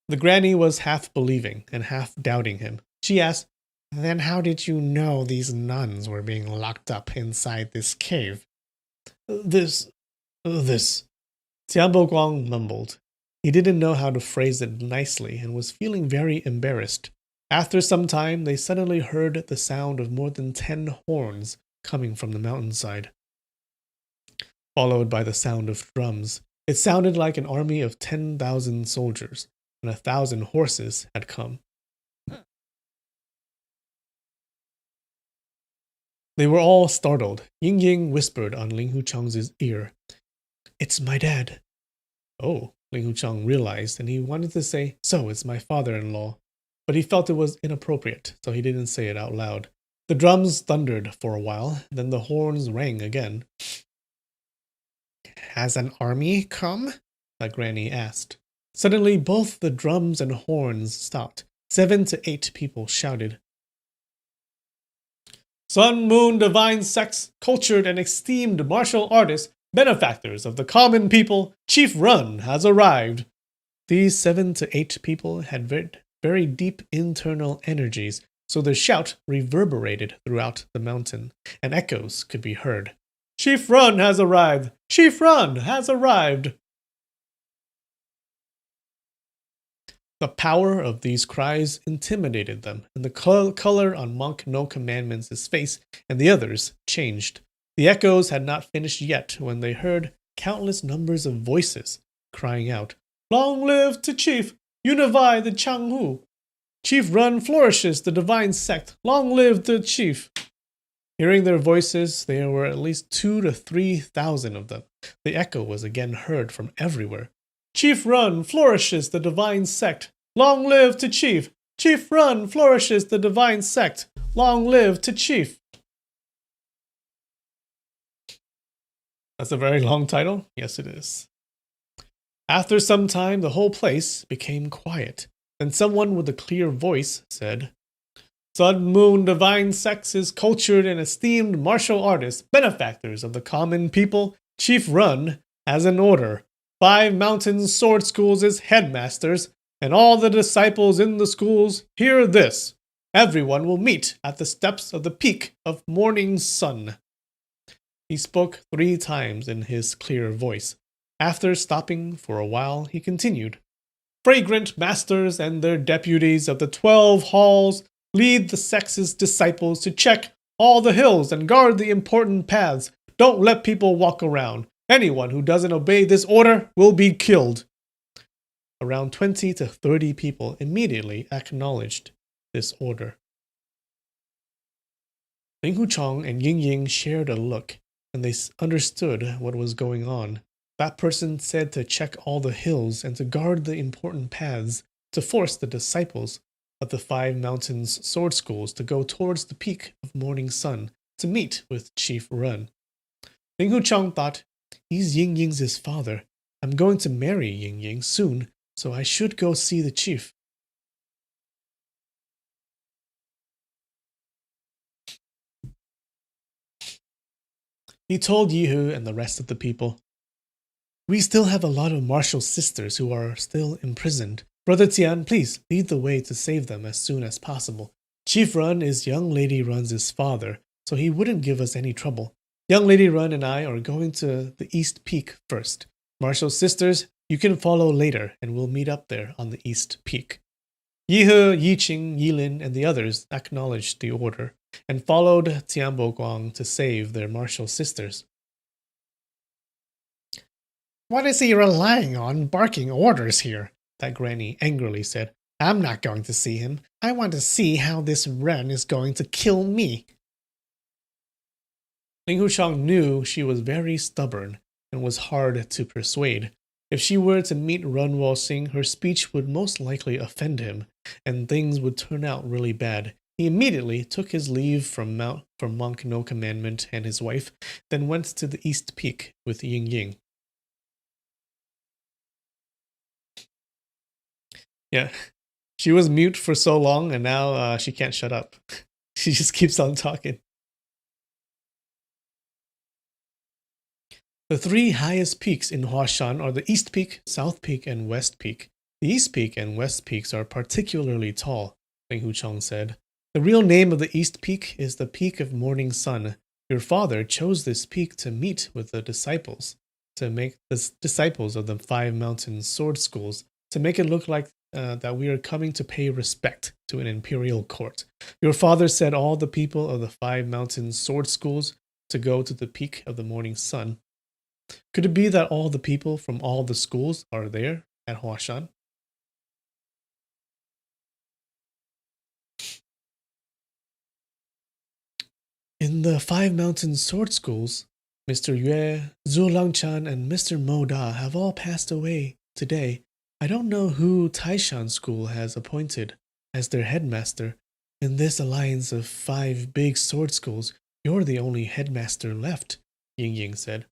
The granny was half believing and half doubting him. She asked, Then how did you know these nuns were being locked up inside this cave? This. Tianbo Guang mumbled. He didn't know how to phrase it nicely and was feeling very embarrassed. After some time, they suddenly heard the sound of more than 10 horns coming from the mountainside, followed by the sound of drums. It sounded like an army of 10,000 soldiers, and 1,000 horses had come. They were all startled. Ying Ying whispered on Ling Hucheng's ear, It's my dad. Oh, Ling Hucheng realized, and he wanted to say, So it's my father-in-law. But he felt it was inappropriate, so he didn't say it out loud. The drums thundered for a while, then the horns rang again. Has an army come? The granny asked. Suddenly, both the drums and horns stopped. 7 to 8 people shouted. Sun, moon, divine sex, cultured and esteemed martial artists, benefactors of the common people, Chief Run has arrived. These 7 to 8 people had very deep internal energies, so their shout reverberated throughout the mountain, and echoes could be heard. Chief Run has arrived! Chief Run has arrived! The power of these cries intimidated them, and the color on Monk No Commandments' face and the others changed. The echoes had not finished yet when they heard countless numbers of voices crying out, Long live to Chief! Unify the Changhu! Chief Run flourishes the divine sect! Long live the Chief! Hearing their voices, there were at least 2,000 to 3,000 of them. The echo was again heard from everywhere. Chief Run flourishes the divine sect! Long live to Chief! Chief Run flourishes the divine sect! Long live to Chief! That's a very long title? Yes, it is. After some time, the whole place became quiet. Then someone with a clear voice said, Sun, moon, divine sex is cultured and esteemed martial artists, benefactors of the common people. Chief Run has an order. 5 mountain sword schools as headmasters, and all the disciples in the schools hear this. Everyone will meet at the steps of the peak of morning sun. He spoke 3 times in his clear voice. After stopping for a while, he continued. Fragrant masters and their deputies of the 12 halls lead the sex's disciples to check all the hills and guard the important paths. Don't let people walk around. Anyone who doesn't obey this order will be killed. Around 20 to 30 people immediately acknowledged this order. Ling Hucheng and Ying Ying shared a look, and they understood what was going on. That person said to check all the hills and to guard the important paths, to force the disciples of the 5 mountains sword schools to go towards the peak of morning sun to meet with Chief Run. Ling Hucheng thought, He's Ying Ying's father. I'm going to marry Ying Ying soon, so I should go see the chief. He told Yihu and the rest of the people, We still have a lot of martial sisters who are still imprisoned. Brother Tian, please lead the way to save them as soon as possible. Chief Run is Young Lady Run's father, so he wouldn't give us any trouble. Young Lady Run and I are going to the East Peak first. Martial sisters, You can follow later, and we'll meet up there on the East Peak. Yi He, Yi Qing, Yi Lin, and the others acknowledged the order and followed Tianbo Guang to save their martial sisters. What is he relying on barking orders here? That granny angrily said. I'm not going to see him. I want to see how this Ren is going to kill me. Ling Huchang knew she was very stubborn and was hard to persuade. If she were to meet Run Wo Sing, her speech would most likely offend him, and things would turn out really bad. He immediately took his leave from Monk No Commandment and his wife, then went to the East Peak with Ying Ying. Yeah, she was mute for so long, and now she can't shut up. She just keeps on talking. The three highest peaks in Huashan are the East Peak, South Peak, and West Peak. The East Peak and West Peaks are particularly tall, Ling Huchang said. The real name of the East Peak is the Peak of Morning Sun. Your father chose this peak to meet with the disciples, to make the disciples of the 5 mountain sword schools, to make it look like that we are coming to pay respect to an imperial court. Your father said all the people of the 5 mountain sword schools to go to the Peak of the Morning Sun. Could it be that all the people from all the schools are there at Huashan? In the 5 mountain sword schools, Mr. Yue, Zhu Langchan, and Mr. Mo Da have all passed away today. I don't know who Taishan School has appointed as their headmaster. In this alliance of 5 big sword schools, you're the only headmaster left, Ying Ying said.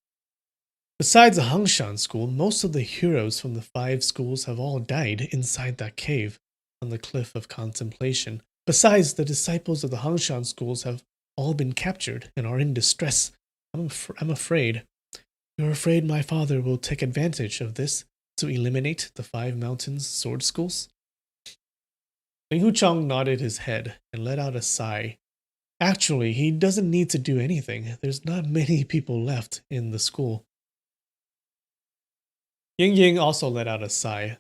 Besides the Hangshan School, most of the heroes from the 5 schools have all died inside that cave on the Cliff of Contemplation. Besides, the disciples of the Hangshan schools have all been captured and are in distress. I'm afraid. You're afraid my father will take advantage of this to eliminate the 5 mountains sword schools? Ling Huchang nodded his head and let out a sigh. Actually, he doesn't need to do anything. There's not many people left in the school. Ying Ying also let out a sigh.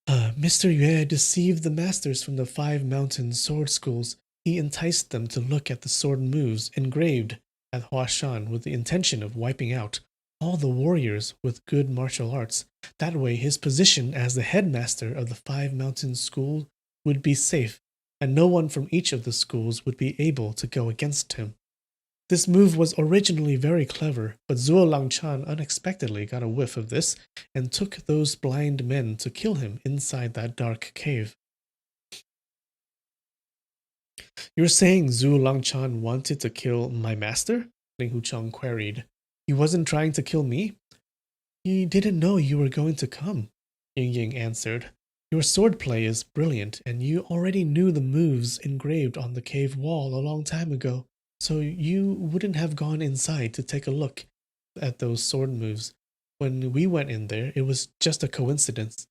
Mr. Yue deceived the masters from the 5 mountain sword schools. He enticed them to look at the sword moves engraved at Huashan with the intention of wiping out all the warriors with good martial arts. That way, his position as the headmaster of the 5 mountain school would be safe, and no one from each of the schools would be able to go against him. This move was originally very clever, but Zhuo Langchan unexpectedly got a whiff of this and took those blind men to kill him inside that dark cave. You're saying Zhu Langchan wanted to kill my master? Ling Huchang queried. He wasn't trying to kill me? He didn't know you were going to come, Ying Ying answered. Your swordplay is brilliant, and you already knew the moves engraved on the cave wall a long time ago. So you wouldn't have gone inside to take a look at those sword moves. When we went in there, it was just a coincidence.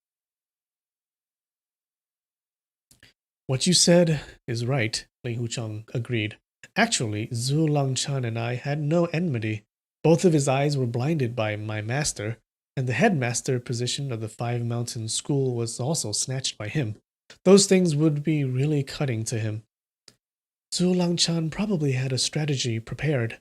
What you said is right, Ling Huchang agreed. Actually, Zhu Langchan and I had no enmity. Both of his eyes were blinded by my master, and the headmaster position of the 5 mountain school was also snatched by him. Those things would be really cutting to him. Zhu Langchan probably had a strategy prepared,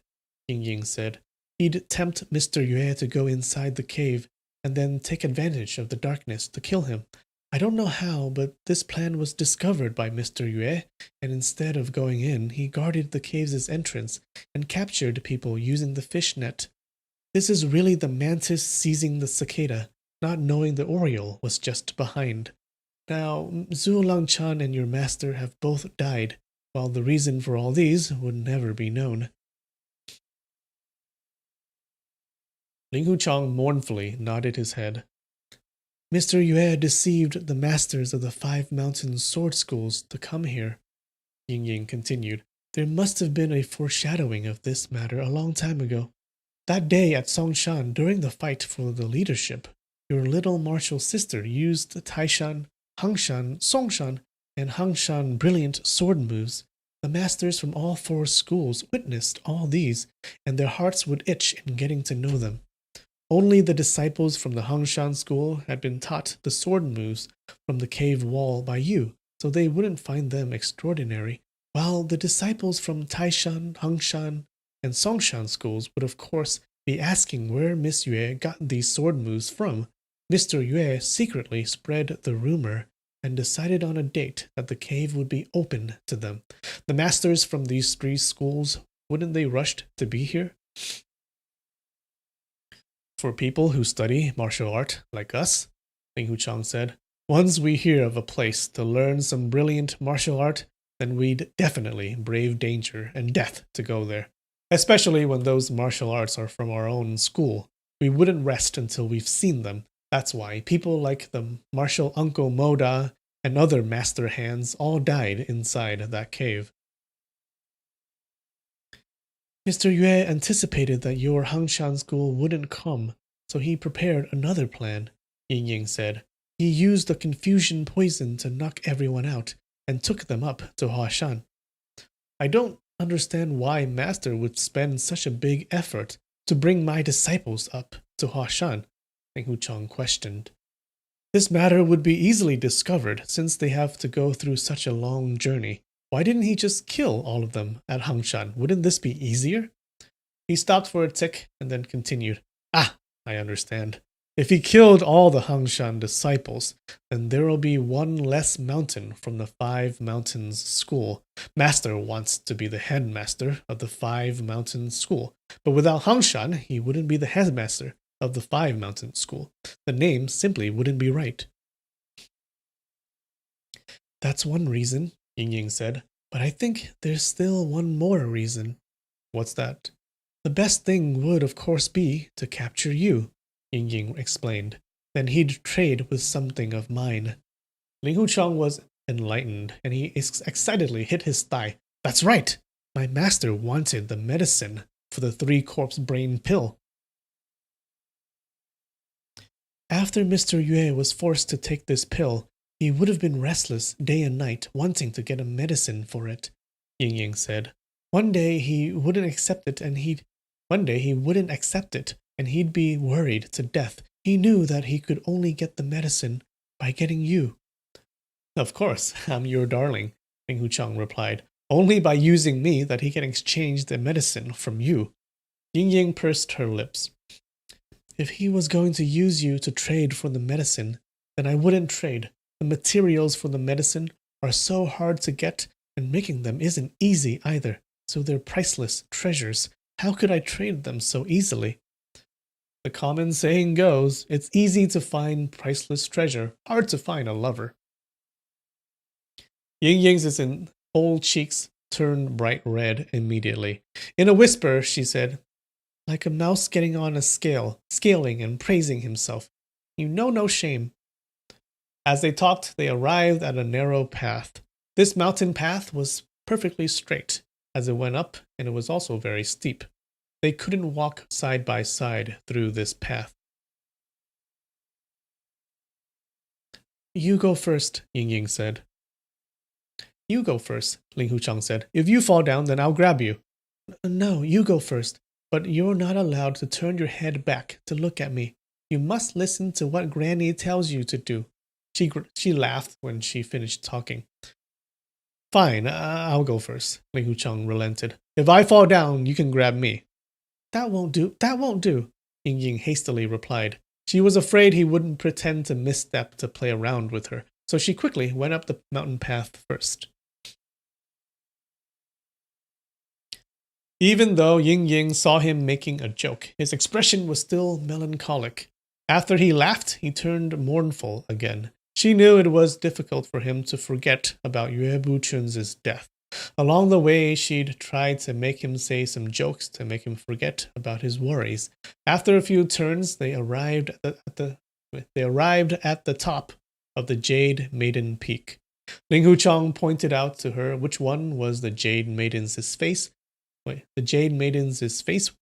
Ying Ying said. He'd tempt Mr. Yue to go inside the cave and then take advantage of the darkness to kill him. I don't know how, but this plan was discovered by Mr. Yue, and instead of going in, he guarded the cave's entrance and captured people using the fish net. This is really the mantis seizing the cicada, not knowing the oriole was just behind. Now, Zhu Langchan and your master have both died, while the reason for all these would never be known. Ling Huchang mournfully nodded his head. Mr. Yue deceived the masters of the 5 mountain sword schools to come here, Ying Ying continued. There must have been a foreshadowing of this matter a long time ago. That day at Songshan, during the fight for the leadership, your little martial sister used Taishan, Hangshan, Songshan, and Hangshan brilliant sword moves. The masters from all 4 schools witnessed all these, and their hearts would itch in getting to know them. Only the disciples from the Hangshan school had been taught the sword moves from the cave wall by you, so they wouldn't find them extraordinary, while the disciples from Taishan, Hangshan, and Songshan schools would of course be asking where Miss Yue got these sword moves from. Mr. Yue secretly spread the rumor and decided on a date that the cave would be open to them. The masters from these three schools, wouldn't they rushed to be here? For people who study martial art like us, Ling Huchang said, once we hear of a place to learn some brilliant martial art, then we'd definitely brave danger and death to go there. Especially when those martial arts are from our own school. We wouldn't rest until we've seen them. That's why people like the martial uncle Moda and other master hands all died inside that cave. Mr. Yue anticipated that your Hangshan school wouldn't come, so he prepared another plan, Ying Ying said. He used the confusion poison to knock everyone out and took them up to Huashan. I don't understand why Master would spend such a big effort to bring my disciples up to Huashan, Ling Huchang questioned. This matter would be easily discovered since they have to go through such a long journey. Why didn't he just kill all of them at Hangshan? Wouldn't this be easier? He stopped for a tick and then continued. Ah, I understand. If he killed all the Hangshan disciples, then there will be one less mountain from the Five Mountains School. Master wants to be the headmaster of the Five Mountains School, but without Hangshan, he wouldn't be the headmaster of the Five Mountains School. The name simply wouldn't be right. That's one reason, Ying Ying said, but I think there's still one more reason. What's that? The best thing would, of course, be to capture you, Ying Ying explained. Then he'd trade with something of mine. Ling Huchang was enlightened, and he excitedly hit his thigh. That's right! My master wanted the medicine for the three-corpse brain pill. After Mr. Yue was forced to take this pill, he would have been restless day and night, wanting to get a medicine for it, Ying Ying said. One day he wouldn't accept it, and he'd be worried to death. He knew that he could only get the medicine by getting you. Of course, I'm your darling, Ling Huchang replied. Only by using me that he can exchange the medicine from you. Ying Ying pursed her lips. If he was going to use you to trade for the medicine, then I wouldn't trade. The materials for the medicine are so hard to get, and making them isn't easy either, so they're priceless treasures. How could I trade them so easily? The common saying goes, it's easy to find priceless treasure, hard to find a lover. Ying Ying's whole cheeks turned bright red immediately. In a whisper, she said, like a mouse getting on a scale, scaling and praising himself. You know no shame. As they talked, they arrived at a narrow path. This mountain path was perfectly straight as it went up, and it was also very steep. They couldn't walk side by side through this path. You go first, Ying Ying said. You go first, Ling Huchang said. If you fall down, then I'll grab you. No, you go first. But you're not allowed to turn your head back to look at me. You must listen to what Granny tells you to do. She laughed when she finished talking. Fine, I'll go first, Ling Huchang relented. If I fall down, you can grab me. That won't do, Ying Ying hastily replied. She was afraid he wouldn't pretend to misstep to play around with her, so she quickly went up the mountain path first. Even though Ying Ying saw him making a joke, his expression was still melancholic. After he laughed, he turned mournful again. She knew it was difficult for him to forget about Yue Buchun's death. Along the way, she'd tried to make him say some jokes to make him forget about his worries. After a few turns, they arrived at the top of the Jade Maiden Peak. Ling Huchang pointed out to her which one was the Jade Maiden's face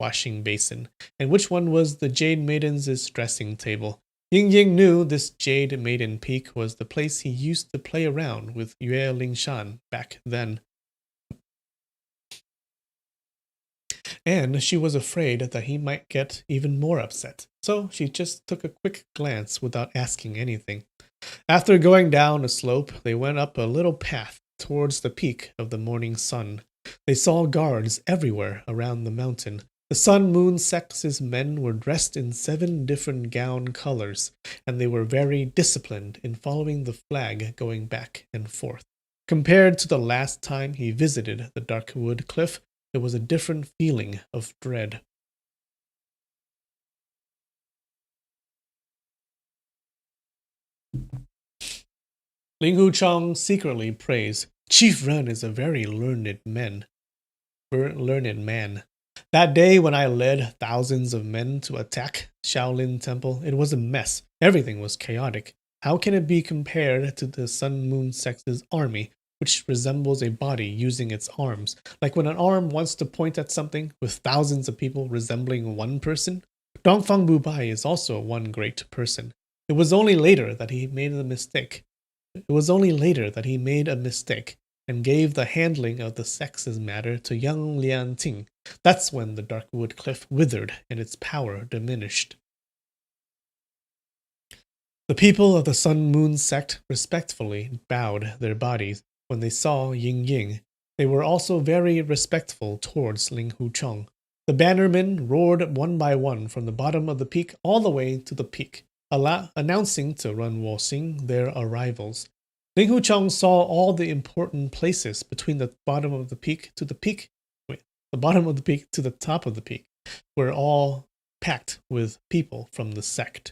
washing basin, and which one was the Jade Maiden's dressing table. Ying Ying knew this Jade Maiden Peak was the place he used to play around with Yue Lingshan back then. and she was afraid that he might get even more upset. So she just took a quick glance without asking anything. After going down a slope, they went up a little path towards the peak of the morning sun. They saw guards everywhere around the mountain. The Sun Moon Sex's men were dressed in 7 different gown colors, and they were very disciplined in following the flag going back and forth. Compared to the last time he visited the Darkwood Cliff, there was a different feeling of dread. Ling Huchong secretly prays, Chief Ren is a very learned man. That day when I led thousands of men to attack Shaolin Temple, it was a mess. Everything was chaotic. How can it be compared to the Sun Moon Sex's army, which resembles a body using its arms? Like when an arm wants to point at something with thousands of people resembling one person? Dongfang Bubai is also one great person. It was only later that he made a mistake. And gave the handling of the sexes matter to young Lian Ting. That's when the Darkwood Cliff withered and its power diminished. The people of the Sun Moon sect respectfully bowed their bodies when they saw Ying Ying. They were also very respectful towards Ling Huchong. The bannermen roared one by one from the bottom of the peak all the way to the peak, announcing to Run Wo-sing their arrivals. Ling Huchong saw all the important places between the bottom of the peak to the peak. The bottom of the peak to the top of the peak were all packed with people from the sect.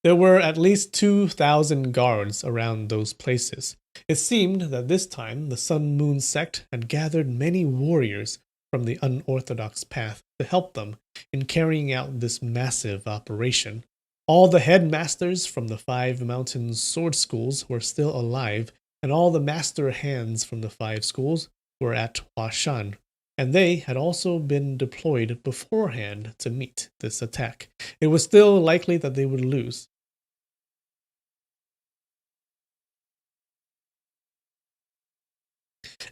There were at least 2,000 guards around those places. It seemed that this time the Sun Moon sect had gathered many warriors from the unorthodox path to help them in carrying out this massive operation. All the headmasters from the 5 mountain sword schools were still alive, and all the master hands from the 5 schools were at Huashan, and they had also been deployed beforehand to meet this attack. It was still likely that they would lose.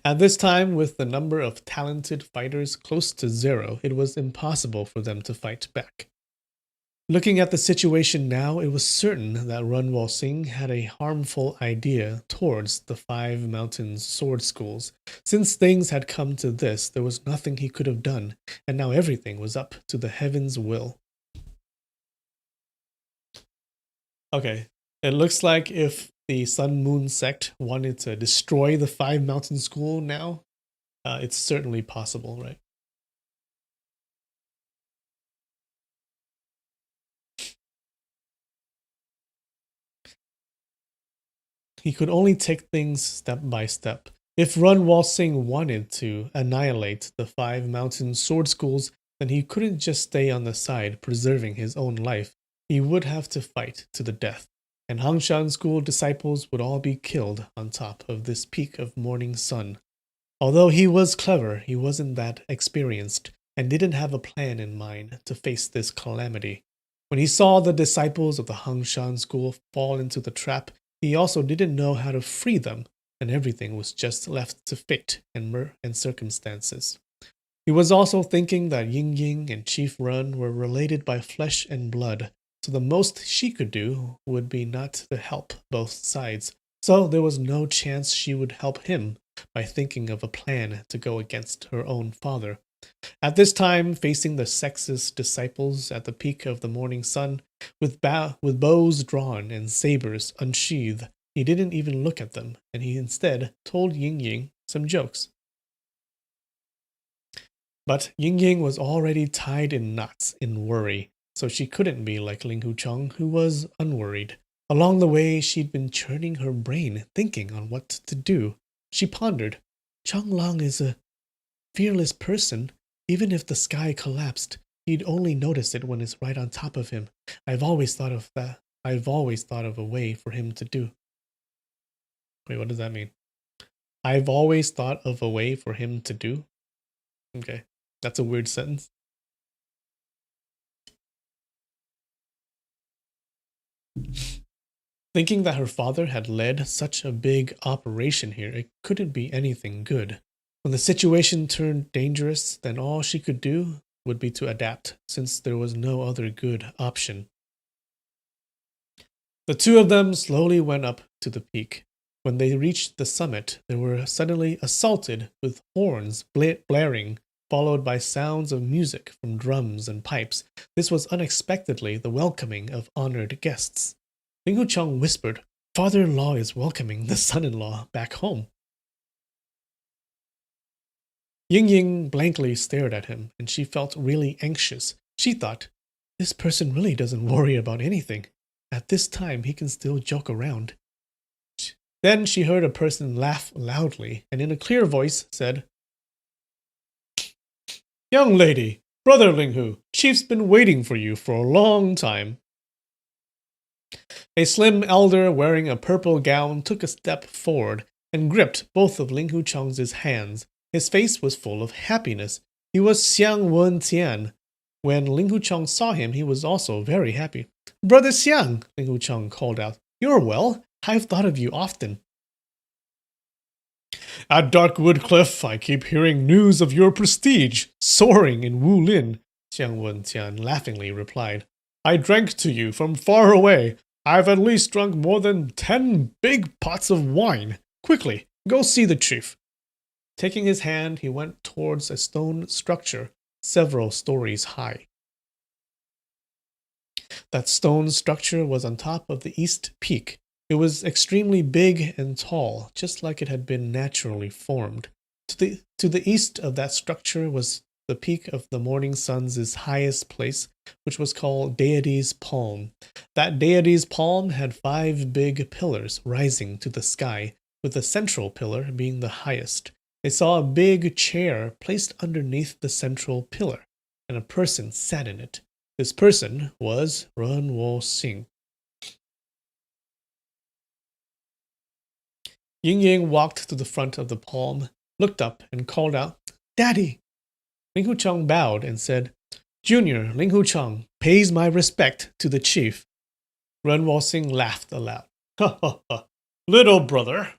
At this time, with the number of talented fighters close to 0, it was impossible for them to fight back. Looking at the situation now, it was certain that Run Wo-sing had a harmful idea towards the 5 mountain sword schools. Since things had come to this, there was nothing he could have done, and now everything was up to the heavens' will. Okay, it looks like if the Sun Moon sect wanted to destroy the 5 mountain school now, it's certainly possible, right? He could only take things step by step. If Run Wo-sing wanted to annihilate the 5 mountain sword schools, then he couldn't just stay on the side preserving his own life. He would have to fight to the death, and Hangshan school disciples would all be killed on top of this peak of morning sun. Although he was clever, he wasn't that experienced and didn't have a plan in mind to face this calamity. When he saw the disciples of the Hangshan school fall into the trap, he also didn't know how to free them, and everything was just left to fate and circumstances. He was also thinking that Ying Ying and Chief Run were related by flesh and blood, so the most she could do would be not to help both sides. So there was no chance she would help him by thinking of a plan to go against her own father. At this time, facing the sexist disciples at the peak of the morning sun, with bows drawn and sabers unsheathed, he didn't even look at them, and he instead told Ying Ying some jokes. But Ying Ying was already tied in knots in worry, so she couldn't be like Ling Huchong, who was unworried. Along the way, she'd been churning her brain, thinking on what to do. She pondered, Chang Lang is a fearless person. Even if the sky collapsed, he'd only notice it when it's right on top of him. I've always thought of that. I've always thought of a way for him to do. Wait, what does that mean? I've always thought of a way for him to do? Okay, that's a weird sentence. Thinking that her father had led such a big operation here, it couldn't be anything good. When the situation turned dangerous, then all she could do would be to adapt, since there was no other good option. The two of them slowly went up to the peak. When they reached the summit, they were suddenly assaulted with horns blaring, followed by sounds of music from drums and pipes. This was unexpectedly the welcoming of honored guests. Ling Hucheng whispered, "Father-in-law is welcoming the son-in-law back home." Ying Ying blankly stared at him, and she felt really anxious. She thought, this person really doesn't worry about anything. At this time, he can still joke around. Then she heard a person laugh loudly, and in a clear voice said, "Young lady, Brother Linghu, Chief's been waiting for you for a long time." A slim elder wearing a purple gown took a step forward and gripped both of Ling Hucheng's hands. His face was full of happiness. He was Xiang Wen-tian. When Ling Hucheng saw him, he was also very happy. "Brother Xiang," Ling Hucheng called out, "you're well. I've thought of you often." "At Darkwood Cliff, I keep hearing news of your prestige soaring in Wulin," Xiang Wen-tian laughingly replied. "I drank to you from far away. I've at least drunk more than 10 big pots of wine. Quickly, go see the chief." Taking his hand, he went towards a stone structure several stories high. That stone structure was on top of the east peak. It was extremely big and tall, just like it had been naturally formed. To the east of that structure was the peak of the morning sun's highest place, which was called Deity's Palm. That Deity's Palm had 5 big pillars rising to the sky, with the central pillar being the highest. They saw a big chair placed underneath the central pillar, and a person sat in it. This person was Ren Wo-sing. Ying Ying walked to the front of the palm, looked up, and called out, "Daddy!" Ling Hucheng bowed and said, "Junior Ling Hucheng pays my respect to the chief." Ren Wo-sing laughed aloud. "Ha ha ha! Little brother,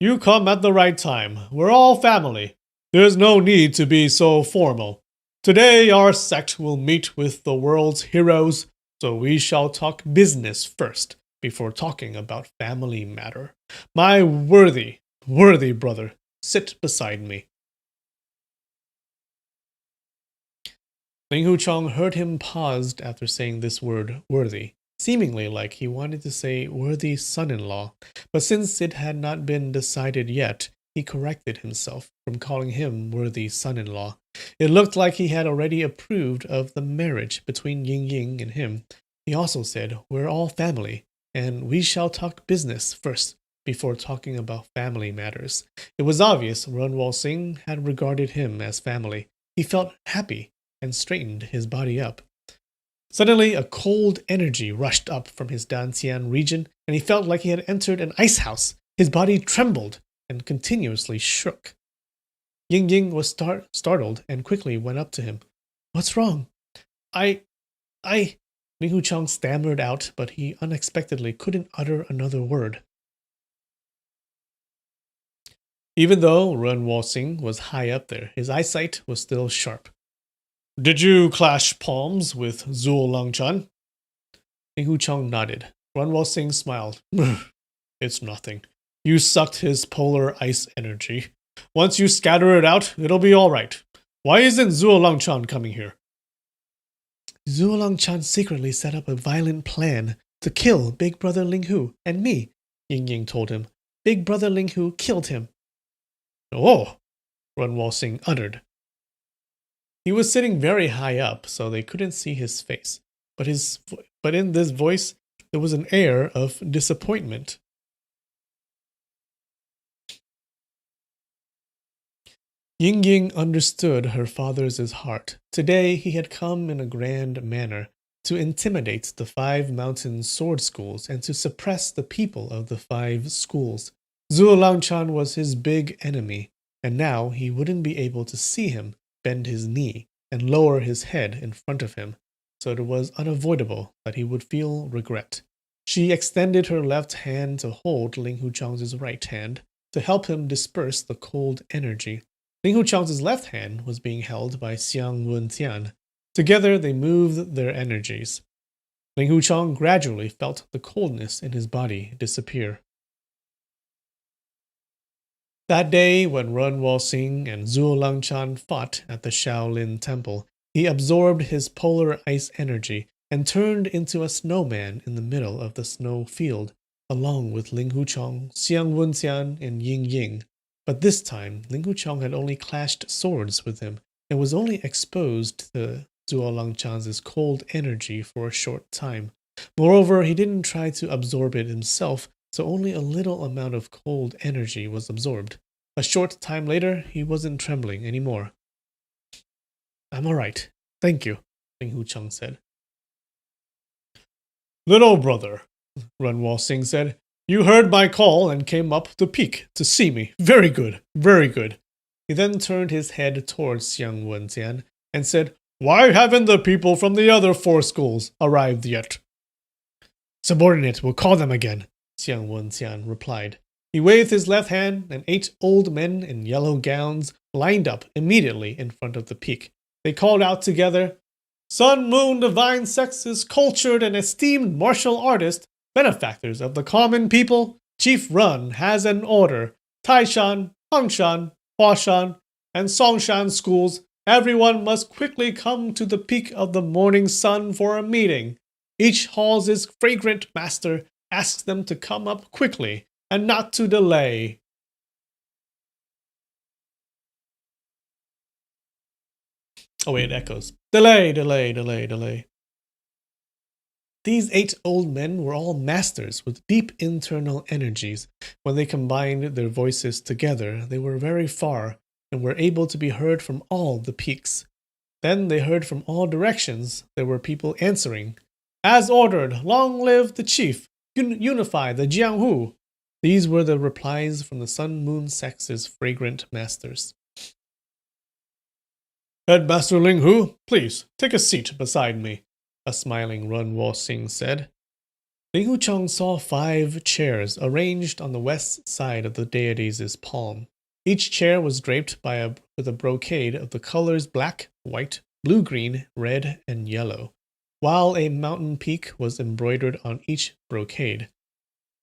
you come at the right time. We're all family. There's no need to be so formal. Today our sect will meet with the world's heroes, so we shall talk business first before talking about family matter. My worthy brother, sit beside me." Ling Hucheng heard him paused after saying this word worthy, seemingly like he wanted to say worthy son-in-law, but since it had not been decided yet, he corrected himself from calling him worthy son-in-law. It looked like he had already approved of the marriage between Ying Ying and him. He also said, "We're all family, and we shall talk business first before talking about family matters." It was obvious Ren Wo-sing had regarded him as family. He felt happy and straightened his body up. Suddenly, a cold energy rushed up from his Dantian region, and he felt like he had entered an ice house. His body trembled and continuously shook. Ying Ying was startled and quickly went up to him. "What's wrong?" I... Ling Hucheng stammered out, but he unexpectedly couldn't utter another word. Even though Ren Wo-sing was high up there, his eyesight was still sharp. "Did you clash palms with Zhuo Langchan?" Ling Hucheng nodded. Ren Wo-sing smiled. "It's nothing. You sucked his polar ice energy. Once you scatter it out, it'll be all right. Why isn't Zhuo Langchan coming here?" "Zhuo Langchan secretly set up a violent plan to kill Big Brother Linghu and me," Ying Ying told him. "Big Brother Linghu killed him." "Oh," Ren Wo-sing uttered. He was sitting very high up, so they couldn't see his face. But in this voice, there was an air of disappointment. Ying Ying understood her father's heart. Today he had come in a grand manner to intimidate the 5 mountain sword schools and to suppress the people of the 5 schools. Zhuo Langchan was his big enemy, and now he wouldn't be able to see him bend his knee and lower his head in front of him, so it was unavoidable that he would feel regret. She extended her left hand to hold Ling Hucheng's right hand to help him disperse the cold energy. Ling Huchang's left hand was being held by Xiang Wentian. Together they moved their energies. Ling Huchang gradually felt the coldness in his body disappear. That day, when Run Wo-sing and Zhuo Langchan fought at the Shaolin Temple, he absorbed his polar ice energy and turned into a snowman in the middle of the snow field, along with Ling Huchang, Xiang Wentian, and Ying Ying. But this time, Ling Huchang had only clashed swords with him and was only exposed to Zhuo Langchan's cold energy for a short time. Moreover, he didn't try to absorb it himself, so only a little amount of cold energy was absorbed. A short time later, he wasn't trembling anymore. I'm all right. Thank you, Ling Huchang said. Little brother, Run Wo-sing said, you heard my call and came up the peak to see me. Very good, very good. He then turned his head towards Xiang Wentian and said, why haven't the people from the other 4 schools arrived yet? Subordinate will call them again, Xiang Wentian replied. He waved his left hand, and 8 old men in yellow gowns lined up immediately in front of the peak. They called out together, Sun Moon Divine Sex's cultured and esteemed martial artist, benefactors of the common people, Chief Run has an order. Taishan, Hangshan, Huashan, and Songshan schools, everyone must quickly come to the peak of the morning sun for a meeting. Each hall's fragrant master asks them to come up quickly and not to delay. Oh wait, it echoes. Delay, delay, delay, delay. These 8 old men were all masters with deep internal energies. When they combined their voices together, they were very far and were able to be heard from all the peaks. Then they heard from all directions. There were people answering. As ordered, long live the chief. Unify the Jianghu. These were the replies from the Sun Moon Sex's fragrant masters. Headmaster Ling Hu, please take a seat beside me, a smiling Run Wo-sing said. Ling Huchang saw 5 chairs arranged on the west side of the deity's palm. Each chair was draped with a brocade of the colors black, white, blue-green, red, and yellow, while a mountain peak was embroidered on each brocade.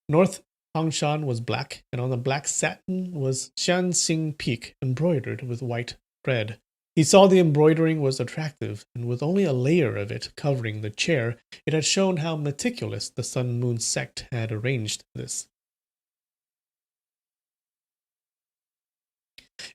North Hangshan was black, and on the black satin was Xianxing Peak embroidered with white thread. He saw the embroidering was attractive, and with only a layer of it covering the chair, it had shown how meticulous the Sun Moon sect had arranged this.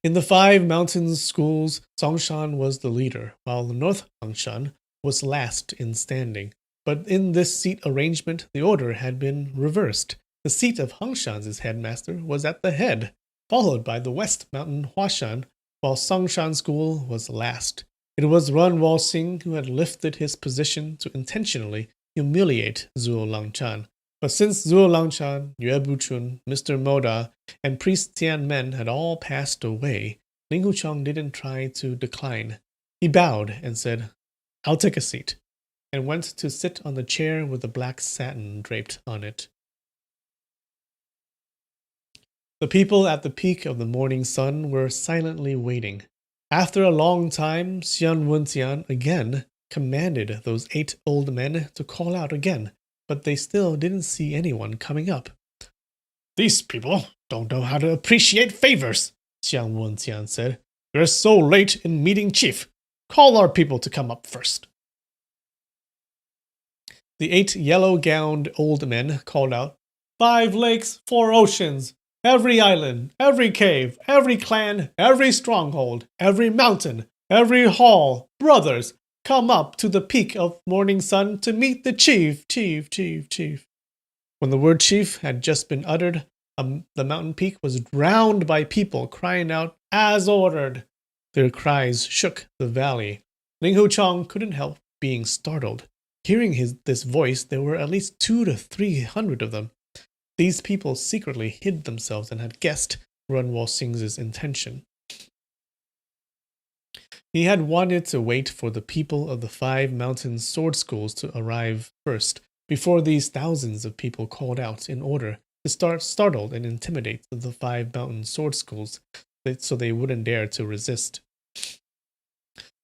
In the 5 mountain schools, Songshan was the leader, while the North Hangshan was last in standing. But in this seat arrangement, the order had been reversed. The seat of Hangshan's headmaster was at the head, followed by the West Mountain Huashan, while Songshan School was last. It was Run Wo-sing who had lifted his position to intentionally humiliate Zhuo Langchan. But since Zhuo Langchan, Yue Buchun, Mr. Moda, and Priest Tian Men had all passed away, Ling Huchang didn't try to decline. He bowed and said, I'll take a seat, and went to sit on the chair with the black satin draped on it. The people at the peak of the morning sun were silently waiting. After a long time, Xian Wentian again commanded those 8 old men to call out again, but they still didn't see anyone coming up. These people don't know how to appreciate favors, Xiang Wentian said. They're so late in meeting chief. Call our people to come up first. The 8 yellow-gowned old men called out, 5 lakes, 4 oceans, every island, every cave, every clan, every stronghold, every mountain, every hall, brothers, come up to the peak of morning sun to meet the chief. When the word chief had just been uttered, the mountain peak was drowned by people crying out, as ordered. Their cries shook the valley. Ling Huchang couldn't help being startled. Hearing this voice, there were at least 200 to 300 of them. These people secretly hid themselves and had guessed Run Wo-sing's intention. He had wanted to wait for the people of the 5 mountain sword schools to arrive first, before these thousands of people called out in order to startle and intimidate the 5 mountain sword schools. so they wouldn't dare to resist.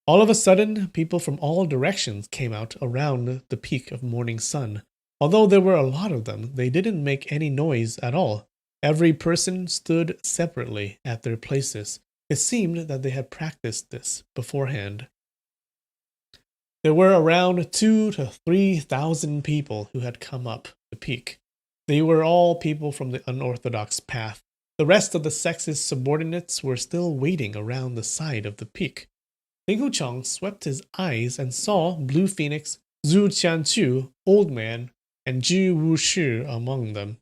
All of a sudden, people from all directions came out around the peak of morning sun. Although there were a lot of them, they didn't make any noise at all. Every person stood separately at their places. It seemed that they had practiced this beforehand. There were around 2,000 to 3,000 people who had come up the peak. They were all people from the unorthodox path. The rest of the sex's subordinates were still waiting around the side of the peak. Ling Hucheng swept his eyes and saw Blue Phoenix, Zhu Qianchu, Old Man, and Ji Wushi among them.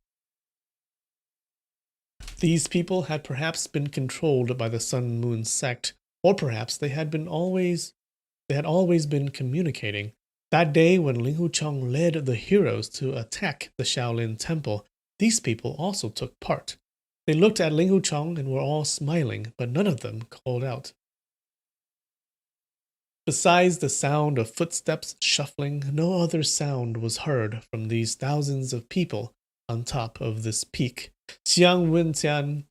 These people had perhaps been controlled by the Sun Moon sect, or perhaps they had always been communicating. That day when Ling Hucheng led the heroes to attack the Shaolin Temple, these people also took part. They looked at Ling Hucheng and were all smiling, but none of them called out. Besides the sound of footsteps shuffling, no other sound was heard from these thousands of people on top of this peak. Xiang Wentian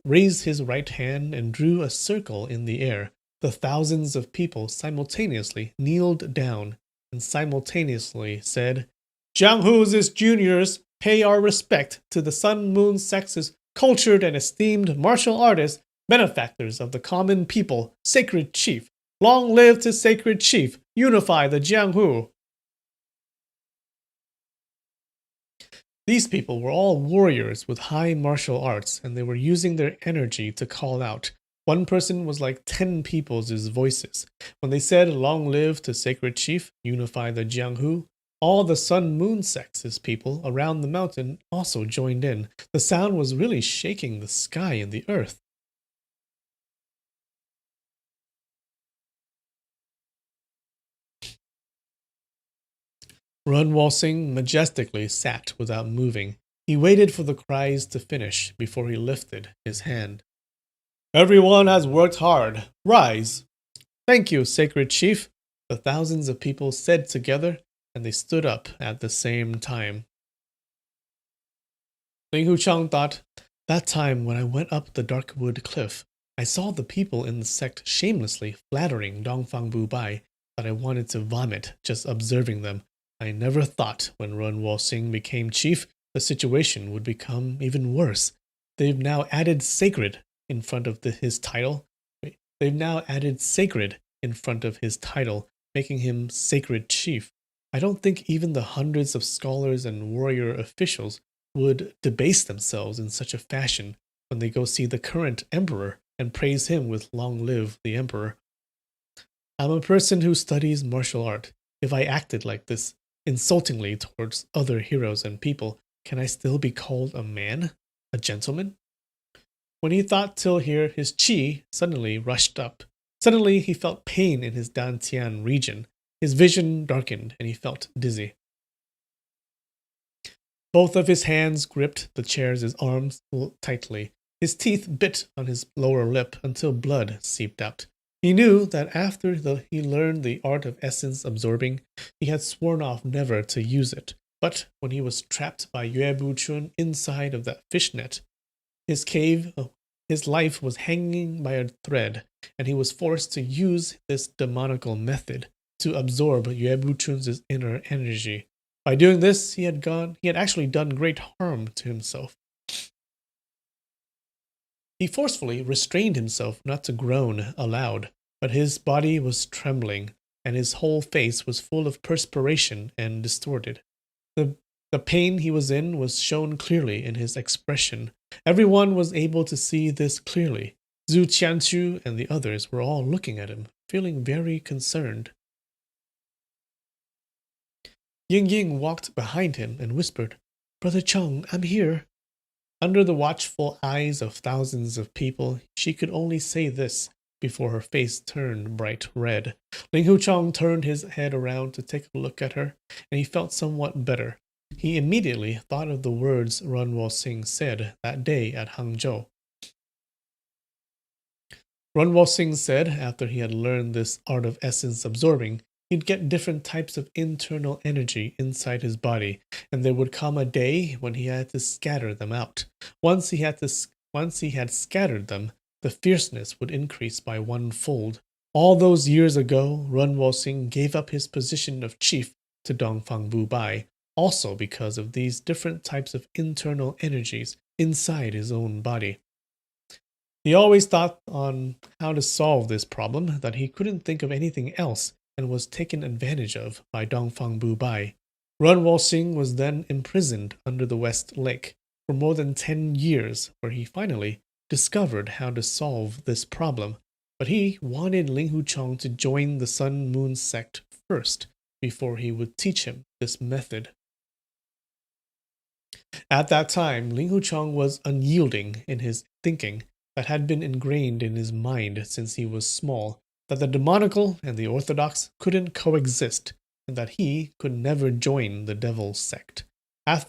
raised his right hand and drew a circle in the air. The thousands of people simultaneously kneeled down and simultaneously said, "Jiang Hu's juniors pay our respect to the Sun Moon Sex's cultured and esteemed martial artists, benefactors of the common people, sacred chief. Long live to sacred chief, unify the Jianghu." These people were all warriors with high martial arts, and they were using their energy to call out. One person was like 10 people's voices. When they said, "Long live to sacred chief, unify the Jianghu," all the Sun Moon Sex's people around the mountain also joined in. The sound was really shaking the sky and the earth. Run Walsing majestically sat without moving. He waited for the cries to finish before he lifted his hand. "Everyone has worked hard. Rise." "Thank you, sacred chief," the thousands of people said together, and they stood up at the same time. Ling Hucheng thought, "That time when I went up the dark wood cliff, I saw the people in the sect shamelessly flattering Dongfang Bubai that I wanted to vomit just observing them. I never thought when Run Walsing became chief, the situation would become even worse. They've now added sacred in front of his title. They've now added sacred in front of his title, making him sacred chief. I don't think even the hundreds of scholars and warrior officials would debase themselves in such a fashion when they go see the current emperor and praise him with 'Long live the emperor.' I'm a person who studies martial art. If I acted like this insultingly towards other heroes and people, can I still be called a man? A gentleman?" When he thought till here, his chi suddenly rushed up. Suddenly he felt pain in his dantian region. His vision darkened and he felt dizzy. Both of his hands gripped the chair's arms tightly. His teeth bit on his lower lip until blood seeped out. He knew that after he learned the art of essence absorbing, he had sworn off never to use it. But when he was trapped by Yue Buchun inside of that fishnet, his life was hanging by a thread, and he was forced to use this demonical method to absorb Yue Buchun's inner energy. By doing this, he had actually done great harm to himself. He forcefully restrained himself not to groan aloud, but his body was trembling, and his whole face was full of perspiration and distorted. The pain he was in was shown clearly in his expression. Everyone was able to see this clearly. Zhu Qianchu and the others were all looking at him, feeling very concerned. Ying Ying walked behind him and whispered, "Brother Cheng, I'm here." Under the watchful eyes of thousands of people, she could only say this before her face turned bright red. Ling Hucheng turned his head around to take a look at her, and he felt somewhat better. He immediately thought of the words Run Walsing said that day at Hangzhou. Run Walsing said after he had learned this art of essence absorbing, he'd get different types of internal energy inside his body, and there would come a day when he had to scatter them out. Once he had scattered them, the fierceness would increase by 1-fold. All those years ago, Runwo Singh gave up his position of chief to Dongfang Bubai, also because of these different types of internal energies inside his own body. He always thought on how to solve this problem that he couldn't think of anything else and was taken advantage of by Dongfang Bubai. Runwo Singh was then imprisoned under the West Lake for more than 10 years, where he finally discovered how to solve this problem. But he wanted Ling Huchong to join the Sun Moon sect first before he would teach him this method. At that time, Ling Huchong was unyielding in his thinking that had been ingrained in his mind since he was small, that the demonical and the orthodox couldn't coexist, and that he could never join the devil's sect.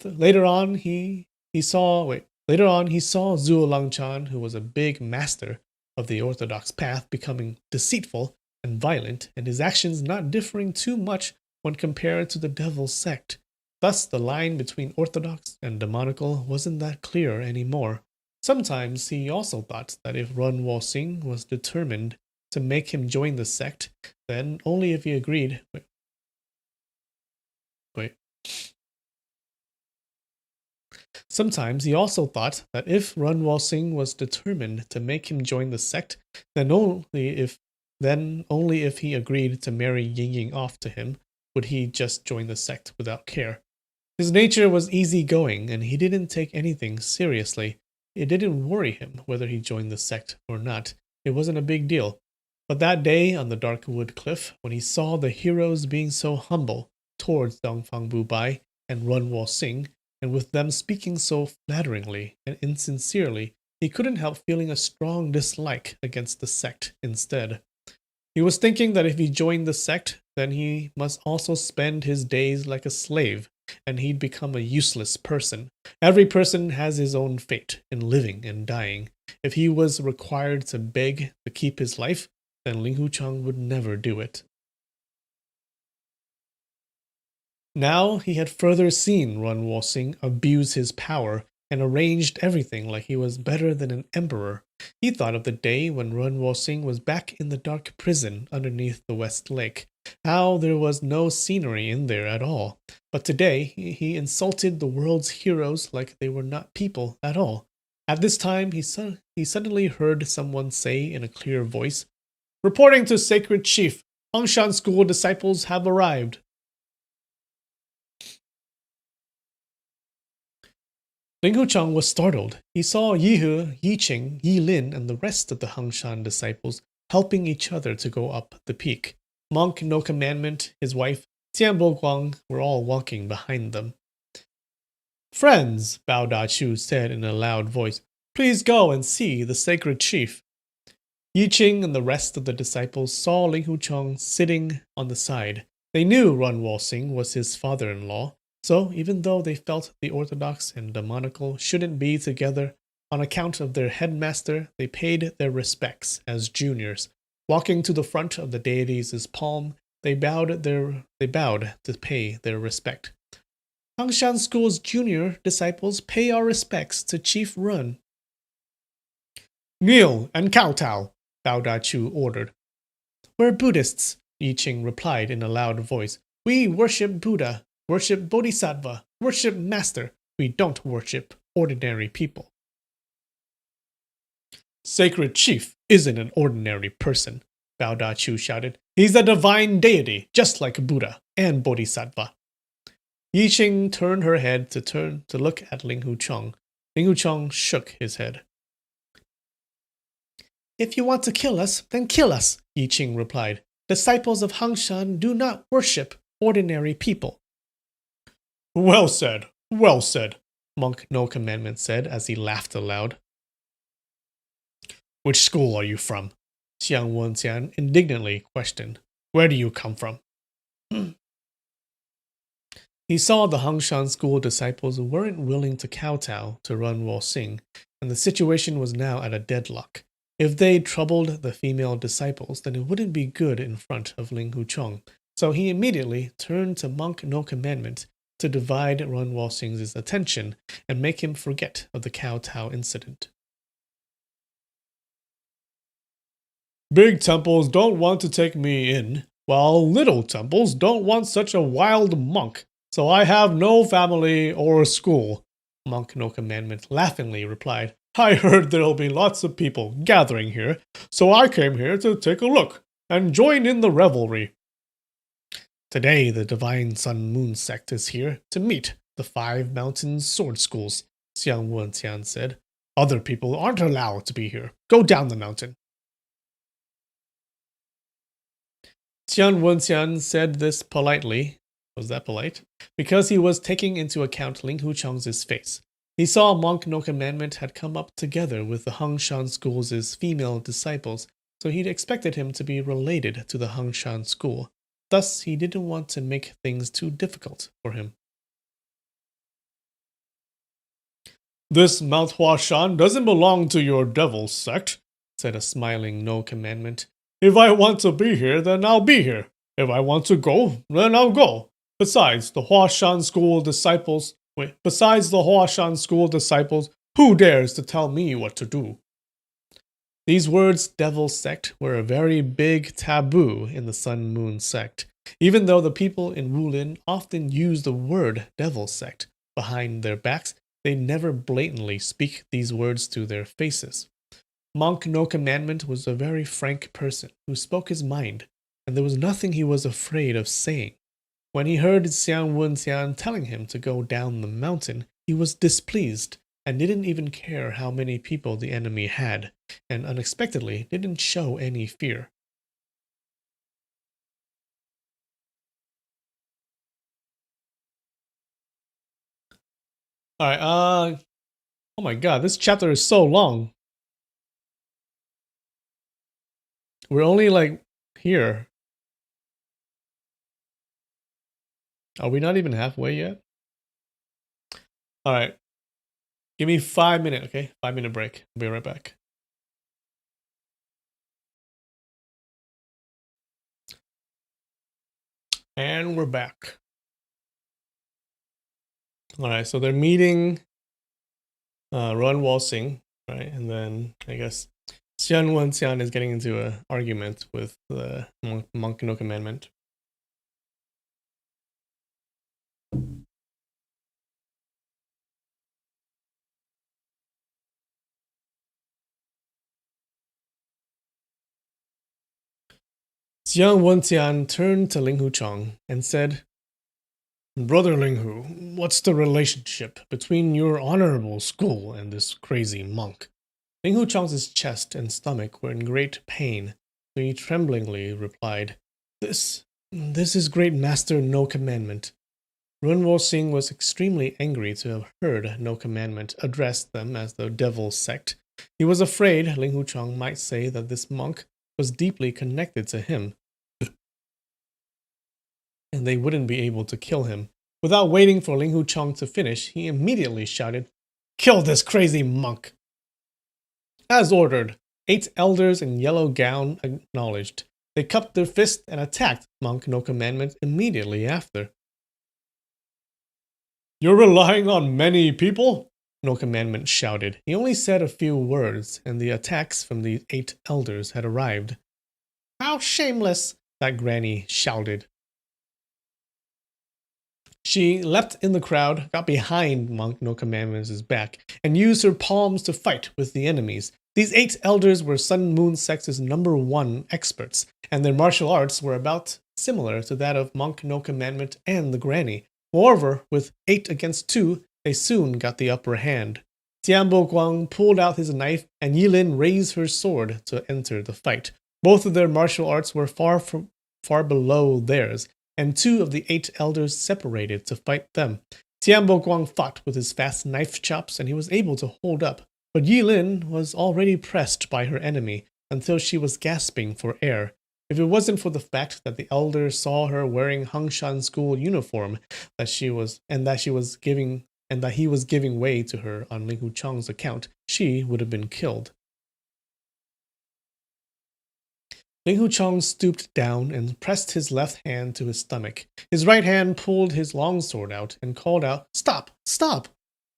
Later on, he saw Zhuo Langchan, who was a big master of the orthodox path, becoming deceitful and violent, and his actions not differing too much when compared to the devil's sect. Thus, the line between orthodox and demonical wasn't that clear anymore. Sometimes he also thought that if Runwo Singh was determined to make him join the sect, then only if he agreed. Sometimes he also thought that if Runwo Singh was determined to make him join the sect, then only if he agreed to marry Ying Ying off to him, would he just join the sect without care. His nature was easygoing, and he didn't take anything seriously. It didn't worry him whether he joined the sect or not. It wasn't a big deal. But that day on the dark wood cliff, when he saw the heroes being so humble towards Dongfang Bubai and Runwo Singh, and with them speaking so flatteringly and insincerely, he couldn't help feeling a strong dislike against the sect instead. He was thinking that if he joined the sect, then he must also spend his days like a slave, and he'd become a useless person. Every person has his own fate in living and dying. If he was required to beg to keep his life, then Ling Huchong would never do it. Now he had further seen Runwo Singh abuse his power and arranged everything like he was better than an emperor. He thought of the day when Runwo Singh was back in the dark prison underneath the West Lake, how there was no scenery in there at all. But today he insulted the world's heroes like they were not people at all. At this time he suddenly heard someone say in a clear voice, "Reporting to Sacred Chief, Hongshan School disciples have arrived." Ling Huchong was startled. He saw Yi He, Yi Qing, Yi Lin, and the rest of the Hongshan disciples helping each other to go up the peak. Monk No Commandment, his wife, Tian Bo Guang, were all walking behind them. "Friends," Bao Da Chu said in a loud voice, "please go and see the sacred chief." Yi Qing and the rest of the disciples saw Ling Huchong sitting on the side. They knew Runwo Singh was his father-in-law, so even though they felt the orthodox and demonical shouldn't be together, on account of their headmaster, they paid their respects as juniors. Walking to the front of the deities' palm, they bowed to pay their respect. "Hangshan School's junior disciples pay our respects to Chief Run." "Kneel and kowtow," Bao Da Chu ordered. "We're Buddhists," Yi Qing replied in a loud voice. "We worship Buddha, worship Bodhisattva, worship Master. We don't worship ordinary people." "Sacred Chief isn't an ordinary person," Bao Da Chu shouted. "He's a divine deity, just like Buddha and Bodhisattva." Yi Qing turned her head to look at Ling Huchong. Ling Huchong shook his head. "If you want to kill us, then kill us," Yi Qing replied. "Disciples of Hangshan do not worship ordinary people." Well said, Monk No Commandment said as he laughed aloud. "Which school are you from?" Xiang Wenqian indignantly questioned. "Where do you come from?" He saw the Hangshan School disciples weren't willing to kowtow to Runwo Singh, and the situation was now at a deadlock. If they troubled the female disciples, then it wouldn't be good in front of Ling Huchong. So he immediately turned to Monk No Commandment to divide Runwo Singh's attention and make him forget of the kowtow incident. Big temples don't want to take me in, while little temples don't want such a wild monk. So I have no family or school. Monk No Commandment laughingly replied, I heard there'll be lots of people gathering here, so I came here to take a look and join in the revelry. Today, the Divine Sun Moon sect is here to meet the 5 mountain sword schools, Xiang Wenqian said. Other people aren't allowed to be here. Go down the mountain. Xiang Wenqian said this politely. Was that polite? Because he was taking into account Ling Hucheng's face. He saw Monk No Commandment had come up together with the Hengshan School's female disciples, so he'd expected him to be related to the Hengshan School. Thus, he didn't want to make things too difficult for him. This Mount Huashan doesn't belong to your devil sect, said a smiling No Commandment. If I want to be here, then I'll be here. If I want to go, then I'll go. Besides the Huashan School disciples, who dares to tell me what to do? These words, devil sect, were a very big taboo in the Sun Moon sect, even though the people in Wulin often use the word devil sect behind their backs. They never blatantly speak these words to their faces. Monk No Commandment was a very frank person who spoke his mind, and there was nothing he was afraid of saying. When he heard Xiang Wenqian telling him to go down the mountain, he was displeased and didn't even care how many people the enemy had, and unexpectedly didn't show any fear. Alright, oh my god, this chapter is so long. We're only like here. Are we not even halfway yet? Alright. Give me 5 minutes, okay? 5-minute break. I'll be right back. And we're back. Alright, so they're meeting Ron Walsing, right? And then I guess Xian Wenxian is getting into an argument with the Monk No Commandment. Xiang Wenxian turned to Ling Hucheng and said, Brother Ling Hu, what's the relationship between your honorable school and this crazy monk? Ling Hucheng's chest and stomach were in great pain, so he tremblingly replied, This is Great Master No Commandment. Runwo Singh was extremely angry to have heard No Commandment address them as the devil sect. He was afraid Ling Hucheng might say that this monk was deeply connected to him, and they wouldn't be able to kill him. Without waiting for Ling Hucheng to finish, he immediately shouted, Kill this crazy monk! As ordered, 8 elders in yellow gown acknowledged. They cupped their fists and attacked Monk No Commandment immediately after. You're relying on many people? No Commandment shouted. He only said a few words, and the attacks from the 8 elders had arrived. How shameless! That granny shouted. She leapt in the crowd, got behind Monk No Commandment's back, and used her palms to fight with the enemies. These 8 elders were Sun Moon Sect's #1 experts, and their martial arts were about similar to that of Monk No Commandment and the granny. Moreover, with 8 against 2, they soon got the upper hand. Tianbo Guang pulled out his knife, and Yilin raised her sword to enter the fight. Both of their martial arts were far below theirs, and 2 of the 8 elders separated to fight them. Tianbo Guang fought with his fast knife chops, and he was able to hold up, but Yilin was already pressed by her enemy until she was gasping for air. If it wasn't for the fact that the elder saw her wearing Hengshan School uniform, that he was giving way to her on Ling Hucheng's account, she would have been killed. Ling Hucheng stooped down and pressed his left hand to his stomach. His right hand pulled his longsword out and called out, Stop! Stop!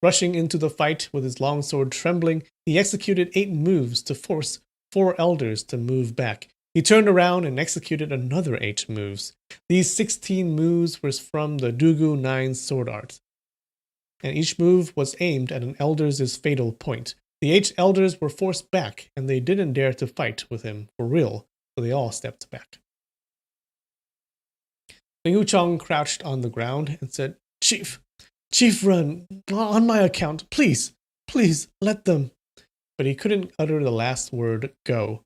Rushing into the fight with his longsword trembling, he executed 8 moves to force 4 elders to move back. He turned around and executed another 8 moves. These 16 moves were from the Dugu 9 sword art, and each move was aimed at an elder's fatal point. The 8 elders were forced back, and they didn't dare to fight with him for real, so they all stepped back. Ling Hucheng crouched on the ground and said, Chief, run, on my account, please, let them. But he couldn't utter the last word, go.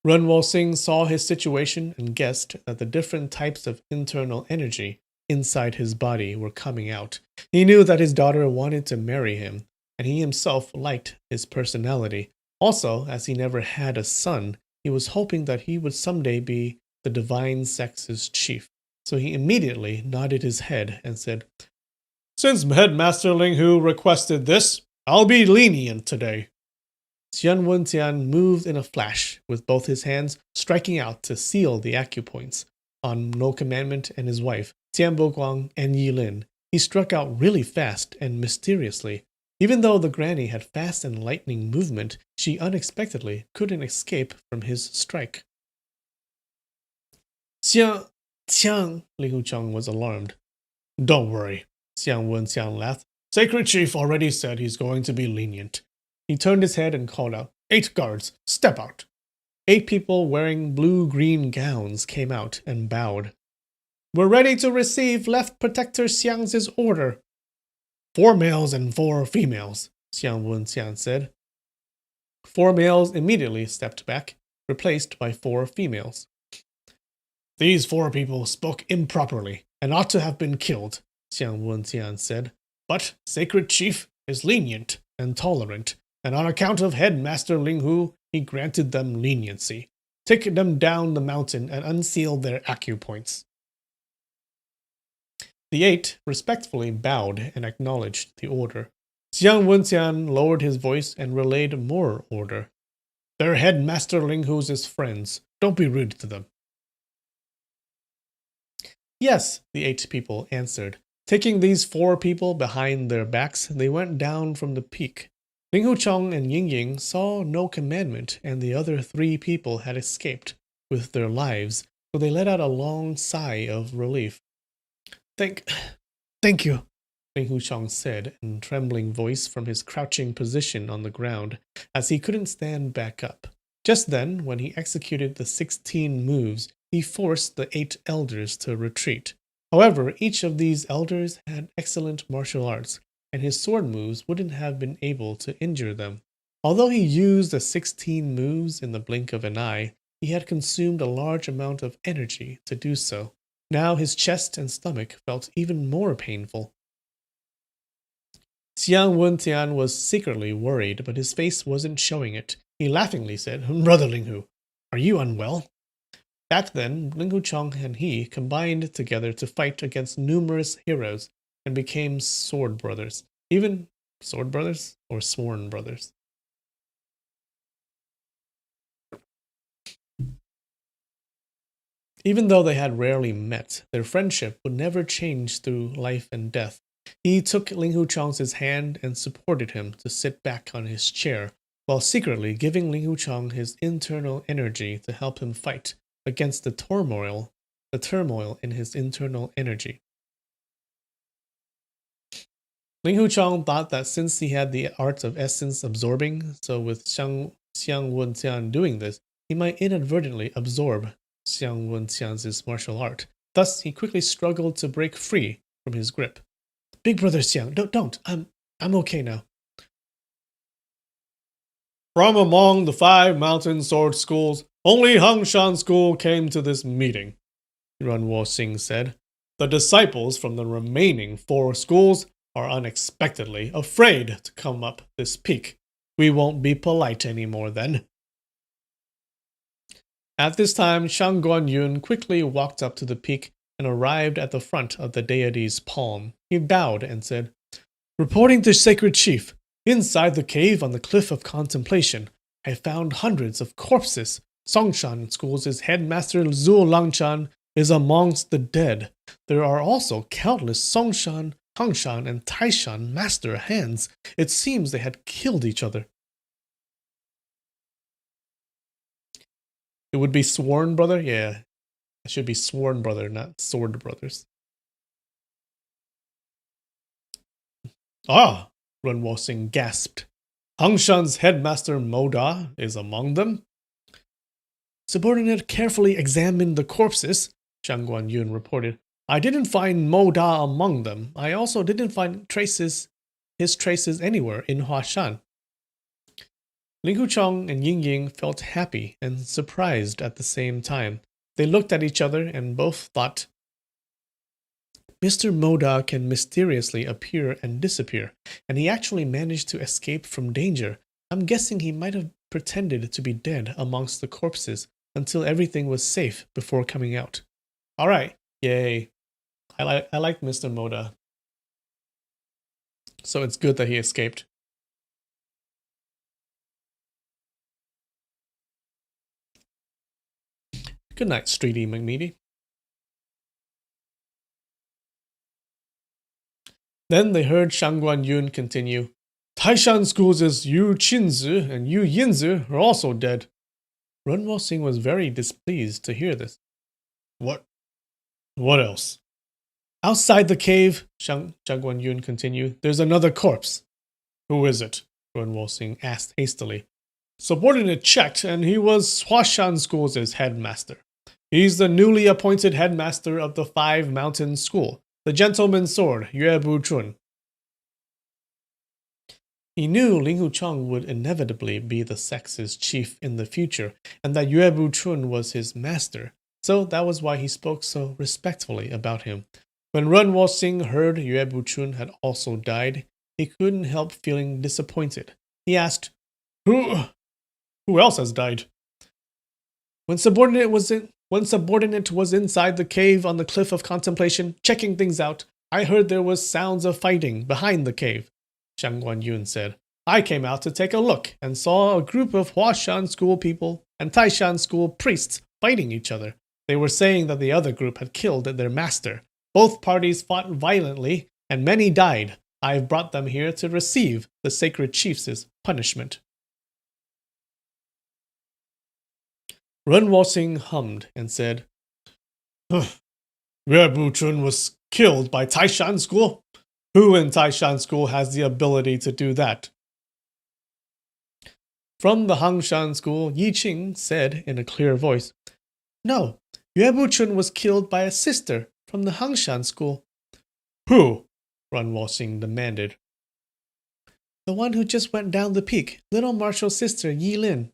Run Wo-sing saw his situation and guessed that the different types of internal energy inside his body were coming out. He knew that his daughter wanted to marry him, and he himself liked his personality. Also, as he never had a son, he was hoping that he would someday be the divine sex's chief. So he immediately nodded his head and said, Since Headmaster Ling Hu requested this, I'll be lenient today. Xian Wentian moved in a flash, with both his hands striking out to seal the acupoints on No Commandment and his wife, Tian Boguang and Yi Lin. He struck out really fast and mysteriously. Even though the granny had fast and lightning movement, she unexpectedly couldn't escape from his strike. Xiang, Ling Hucheng was alarmed. Don't worry, Xiang Wenxiang laughed. Sacred Chief already said he's going to be lenient. He turned his head and called out, 8 guards, step out. 8 people wearing blue-green gowns came out and bowed. We're ready to receive Left Protector Xiang's order. 4 males and 4 females, Xiang Wenxiang said. 4 males immediately stepped back, replaced by 4 females. These 4 people spoke improperly and ought to have been killed, Xiang Wenxiang said. But Sacred Chief is lenient and tolerant, and on account of Headmaster Ling Hu, he granted them leniency. Take them down the mountain and unseal their acupoints. The 8 respectfully bowed and acknowledged the order. Xiang Wenxian lowered his voice and relayed more order. They're Headmaster Ling Hu's friends. Don't be rude to them. Yes, the 8 people answered. Taking these 4 people behind their backs, they went down from the peak. Ling Hucheng and Ying Ying saw No Commandment, and the other 3 people had escaped with their lives, so they let out a long sigh of relief. Thank you, Ling Hucheng said in a trembling voice from his crouching position on the ground, as he couldn't stand back up. Just then, when he executed the 16 moves, he forced the 8 elders to retreat. However, each of these elders had excellent martial arts, and his sword moves wouldn't have been able to injure them. Although he used the 16 moves in the blink of an eye, he had consumed a large amount of energy to do so. Now his chest and stomach felt even more painful. Xiang Wentian was secretly worried, but his face wasn't showing it. He laughingly said, Brother Ling Hu, are you unwell? Back then, Ling Hucheng and he combined together to fight against numerous heroes and became sword brothers. Even sword brothers or sworn brothers. Even though they had rarely met, their friendship would never change through life and death. He took Ling Hucheng's hand and supported him to sit back on his chair, while secretly giving Ling Hucheng his internal energy to help him fight against the turmoil in his internal energy. Ling Hucheng thought that since he had the art of essence absorbing, so with Xiang Wenxian doing this, he might inadvertently absorb Xiang Wenxian's martial art. Thus, he quickly struggled to break free from his grip. Big brother Xiang, don't. I'm okay now. From among the 5 mountain sword schools, only Hangshan School came to this meeting, Run Wo-sing said. The disciples from the remaining 4 schools are unexpectedly afraid to come up this peak. We won't be polite anymore then. At this time, Shang Guanyun quickly walked up to the peak and arrived at the front of the deity's palm. He bowed and said, Reporting to Sacred Chief, inside the cave on the Cliff of Contemplation, I found hundreds of corpses. Songshan School's headmaster Zhu Langchan is amongst the dead. There are also countless Songshan, Hangshan, and Taishan master hands. It seems they had killed each other. It would be sworn brother? Yeah. It should be sworn brother, not sword brothers. Ah! Runwo Singh gasped. Hangshan's headmaster Moda is among them? Subordinate carefully examined the corpses, Zhang Guanyun reported. I didn't find Moda among them. I also didn't find his traces anywhere in Huashan. Ling Huchong and Ying Ying felt happy and surprised at the same time. They looked at each other and both thought, Mr. Moda can mysteriously appear and disappear, and he actually managed to escape from danger. I'm guessing he might have pretended to be dead amongst the corpses until everything was safe before coming out. Alright, yay. I like Mr. Moda. So it's good that he escaped. Good night, Streety McMeaty. Then they heard Shang Guanyun continue. Taishan Schools' Yu Qinzi and Yu Yinzi are also dead. Runwo Singh was very displeased to hear this. What else? Outside the cave, Shang Guanyun continued, there's another corpse. Who is it? Runwo Singh asked hastily. Subordinate checked, and he was Huashan School's headmaster. He's the newly appointed headmaster of the Five Mountain School, the gentleman's sword, Yue Bu Chun. He knew Ling Huchong would inevitably be the sex's chief in the future, and that Yue Bu Chun was his master, so that was why he spoke so respectfully about him. When Runwo Singh heard Yue Bu Chun had also died, he couldn't help feeling disappointed. He asked, Who else has died? When subordinate was inside the cave on the cliff of contemplation, checking things out, I heard there was sounds of fighting behind the cave, Shang Guanyun said. I came out to take a look and saw a group of Huashan School people and Taishan School priests fighting each other. They were saying that the other group had killed their master. Both parties fought violently, and many died. I have brought them here to receive the sacred chief's punishment. Runwo Singh hummed and said, Yue Bu Chun was killed by Taishan School? Who in Taishan School has the ability to do that? From the Hangshan School, Yi Qing said in a clear voice, No, Yue Bu Chun was killed by a sister from the Hangshan School. Who? Runwo Singh demanded. The one who just went down the peak, little martial sister Yi Lin.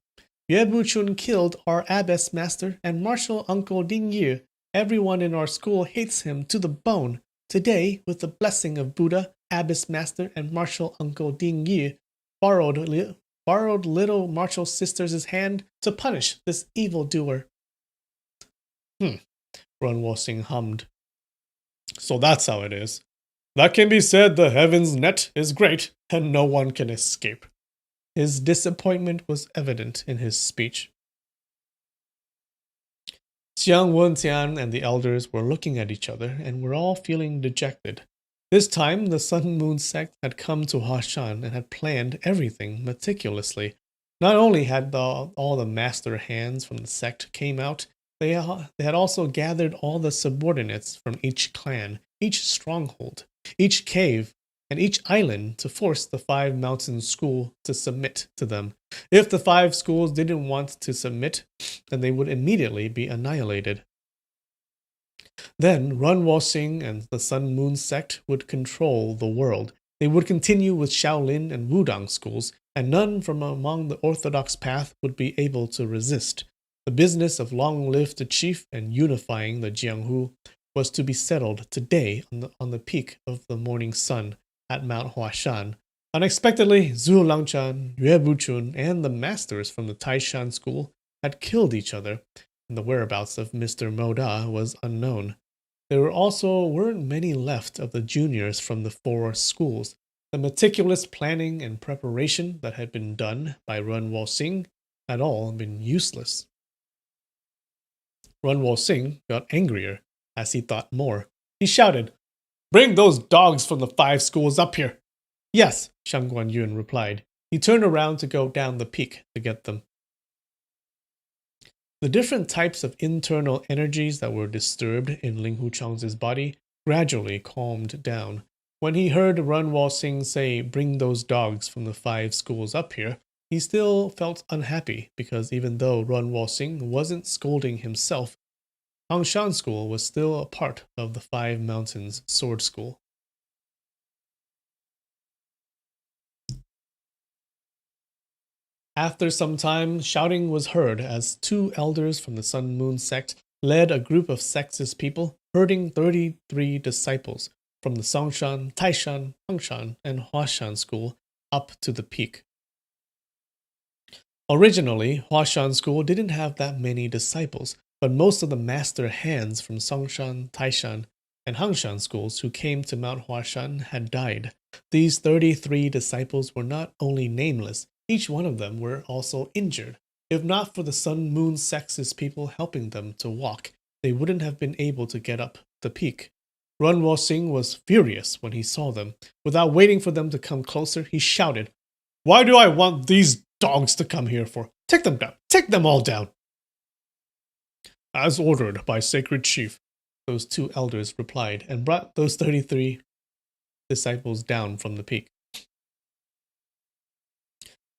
Yue Bu Chun killed our abbess master and martial uncle Ding Yu. Everyone in our school hates him to the bone. Today, with the blessing of Buddha, abbess master and martial uncle Ding Yu borrowed little martial sister's hand to punish this evildoer. Runwo Singh hummed. So that's how it is. That can be said the heaven's net is great, and no one can escape. His disappointment was evident in his speech. Xiang Wentian and the elders were looking at each other and were all feeling dejected. This time, the Sun Moon sect had come to Huashan and had planned everything meticulously. Not only had all the master hands from the sect came out, they had also gathered all the subordinates from each clan, each stronghold, each cave, and each island to force the Five Mountain School to submit to them. If the 5 schools didn't want to submit, then they would immediately be annihilated. Then Runwo Singh and the Sun Moon sect would control the world. They would continue with Shaolin and Wudang schools, and none from among the orthodox path would be able to resist. The business of long live the chief and unifying the Jianghu was to be settled today on the peak of the morning sun at Mount Huashan. Unexpectedly, Zhu Langchan, Yue Bu Chun, and the masters from the Taishan school had killed each other, and the whereabouts of Mr. Moda was unknown. There weren't many left of the juniors from the 4 schools. The meticulous planning and preparation that had been done by Runwo Singh had all been useless. Runwo Singh got angrier as he thought more. He shouted, Bring those dogs from the 5 schools up here. Yes, Shang Guanyun replied. He turned around to go down the peak to get them. The different types of internal energies that were disturbed in Ling Huchang's body gradually calmed down. When he heard Runwal Singh say, "Bring those dogs from the 5 schools up here," he still felt unhappy because even though Runwal Singh wasn't scolding himself, Hangshan School was still a part of the 5 Mountains Sword School. After some time, shouting was heard as 2 elders from the Sun Moon sect led a group of sexist people herding 33 disciples from the Songshan, Taishan, Hangshan, and Huashan school up to the peak. Originally, Huashan school didn't have that many disciples, but most of the master hands from Songshan, Taishan, and Hangshan schools who came to Mount Huashan had died. These 33 disciples were not only nameless, each one of them were also injured. If not for the Sun Moon sexist people helping them to walk, they wouldn't have been able to get up the peak. Runwal Singh was furious when he saw them. Without waiting for them to come closer, he shouted, "Why do I want these dogs to come here for? Take them down! Take them all down!" "As ordered by Sacred Chief," those 2 elders replied, and brought those 33 disciples down from the peak.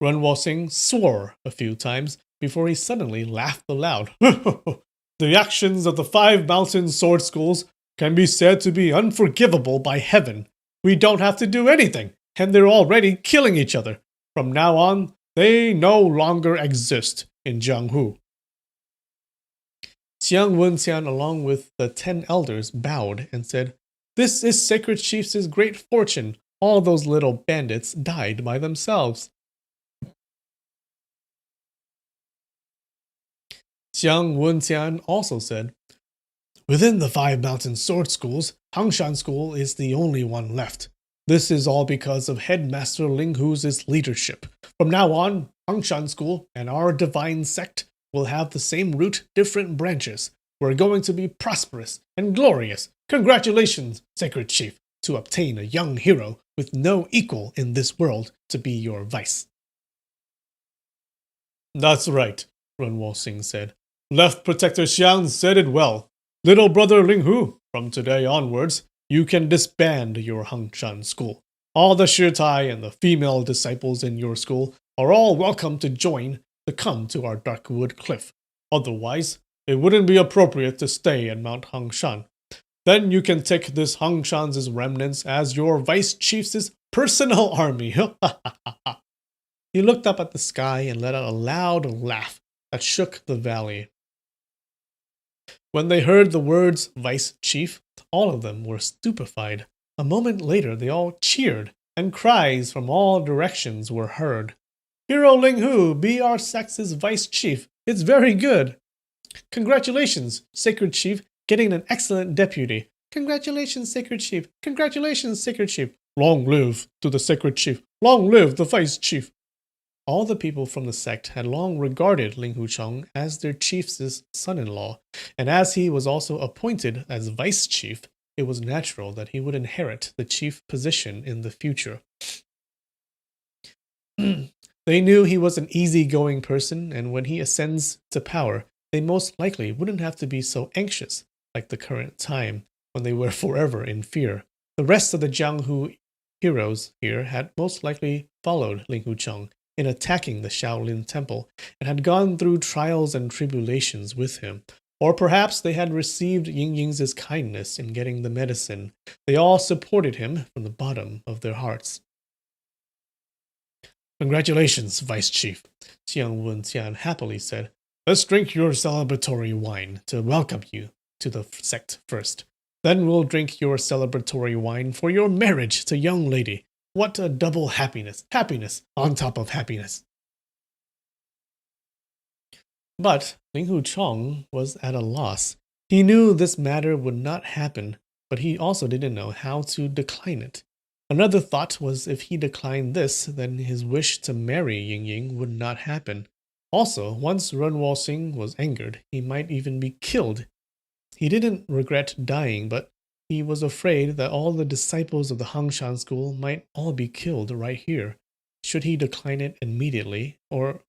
Runwal Singh swore a few times before he suddenly laughed aloud. "The actions of the 5 mountain sword schools can be said to be unforgivable by heaven. We don't have to do anything, and they're already killing each other. From now on, they no longer exist in Jianghu." Xiang Wenqian, along with the 10 elders, bowed and said, "This is Sacred Chief's great fortune. All those little bandits died by themselves." Xiang Wenqian also said, "Within the 5 mountain sword schools, Hangshan School is the only one left. This is all because of Headmaster Ling Hu's leadership. From now on, Hangshan School and our divine sect will have the same root, different branches. We're going to be prosperous and glorious. Congratulations, Sacred Chief, to obtain a young hero with no equal in this world to be your vice." "That's right," Runwal Singh said. "Left Protector Xiang said it well. Little brother Ling Hu, from today onwards, you can disband your Hangshan school. All the Shitai and the female disciples in your school are all welcome to come to our Darkwood Cliff. Otherwise, it wouldn't be appropriate to stay at Mount Hangshan. Then you can take this Hangshan's remnants as your vice chief's personal army." He looked up at the sky and let out a loud laugh that shook the valley. When they heard the words "Vice Chief," all of them were stupefied. A moment later, they all cheered, and cries from all directions were heard. "Hero Ling Hu, be our sect's Vice Chief. It's very good." "Congratulations, Sacred Chief, getting an excellent deputy." "Congratulations, Sacred Chief. Congratulations, Sacred Chief." "Long live to the Sacred Chief. Long live the Vice Chief." All the people from the sect had long regarded Ling Huchang as their chief's son-in-law, and as he was also appointed as vice chief, it was natural that he would inherit the chief position in the future. They knew he was an easygoing person, and when he ascends to power, they most likely wouldn't have to be so anxious like the current time, when they were forever in fear. The rest of the Jianghu heroes here had most likely followed Ling Huchang in attacking the Shaolin Temple, and had gone through trials and tribulations with him. Or perhaps they had received Ying Ying's kindness in getting the medicine. They all supported him from the bottom of their hearts. "Congratulations, Vice Chief," Xiang Wenqian happily said. "Let's drink your celebratory wine to welcome you to the sect first. Then we'll drink your celebratory wine for your marriage to young lady. What a double happiness! Happiness on top of happiness." But Ling Huchang was at a loss. He knew this matter would not happen, but he also didn't know how to decline it. Another thought was if he declined this, then his wish to marry Ying Ying would not happen. Also, once Runwal Singh was angered, he might even be killed. He didn't regret dying, but he was afraid that all the disciples of the Hangshan school might all be killed right here. Should he decline it immediately, or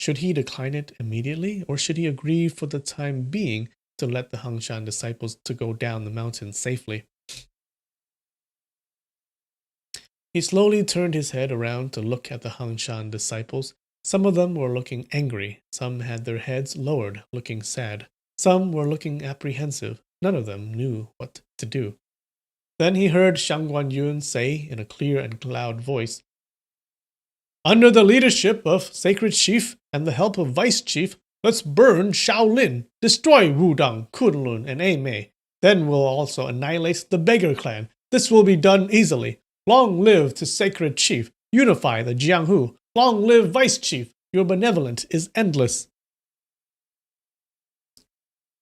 Should he decline it immediately, or should he agree for the time being to let the Hangshan disciples to go down the mountain safely? He slowly turned his head around to look at the Hangshan disciples. Some of them were looking angry, some had their heads lowered, looking sad. Some were looking apprehensive. None of them knew what to do. Then he heard Shang Guanyun say in a clear and loud voice, "Under the leadership of Sacred Chief and the help of Vice Chief, let's burn Shaolin, destroy Wudang, Kunlun, and Eimei. Then we'll also annihilate the Beggar Clan. This will be done easily. Long live to Sacred Chief. Unify the Jianghu. Long live Vice Chief. Your benevolence is endless."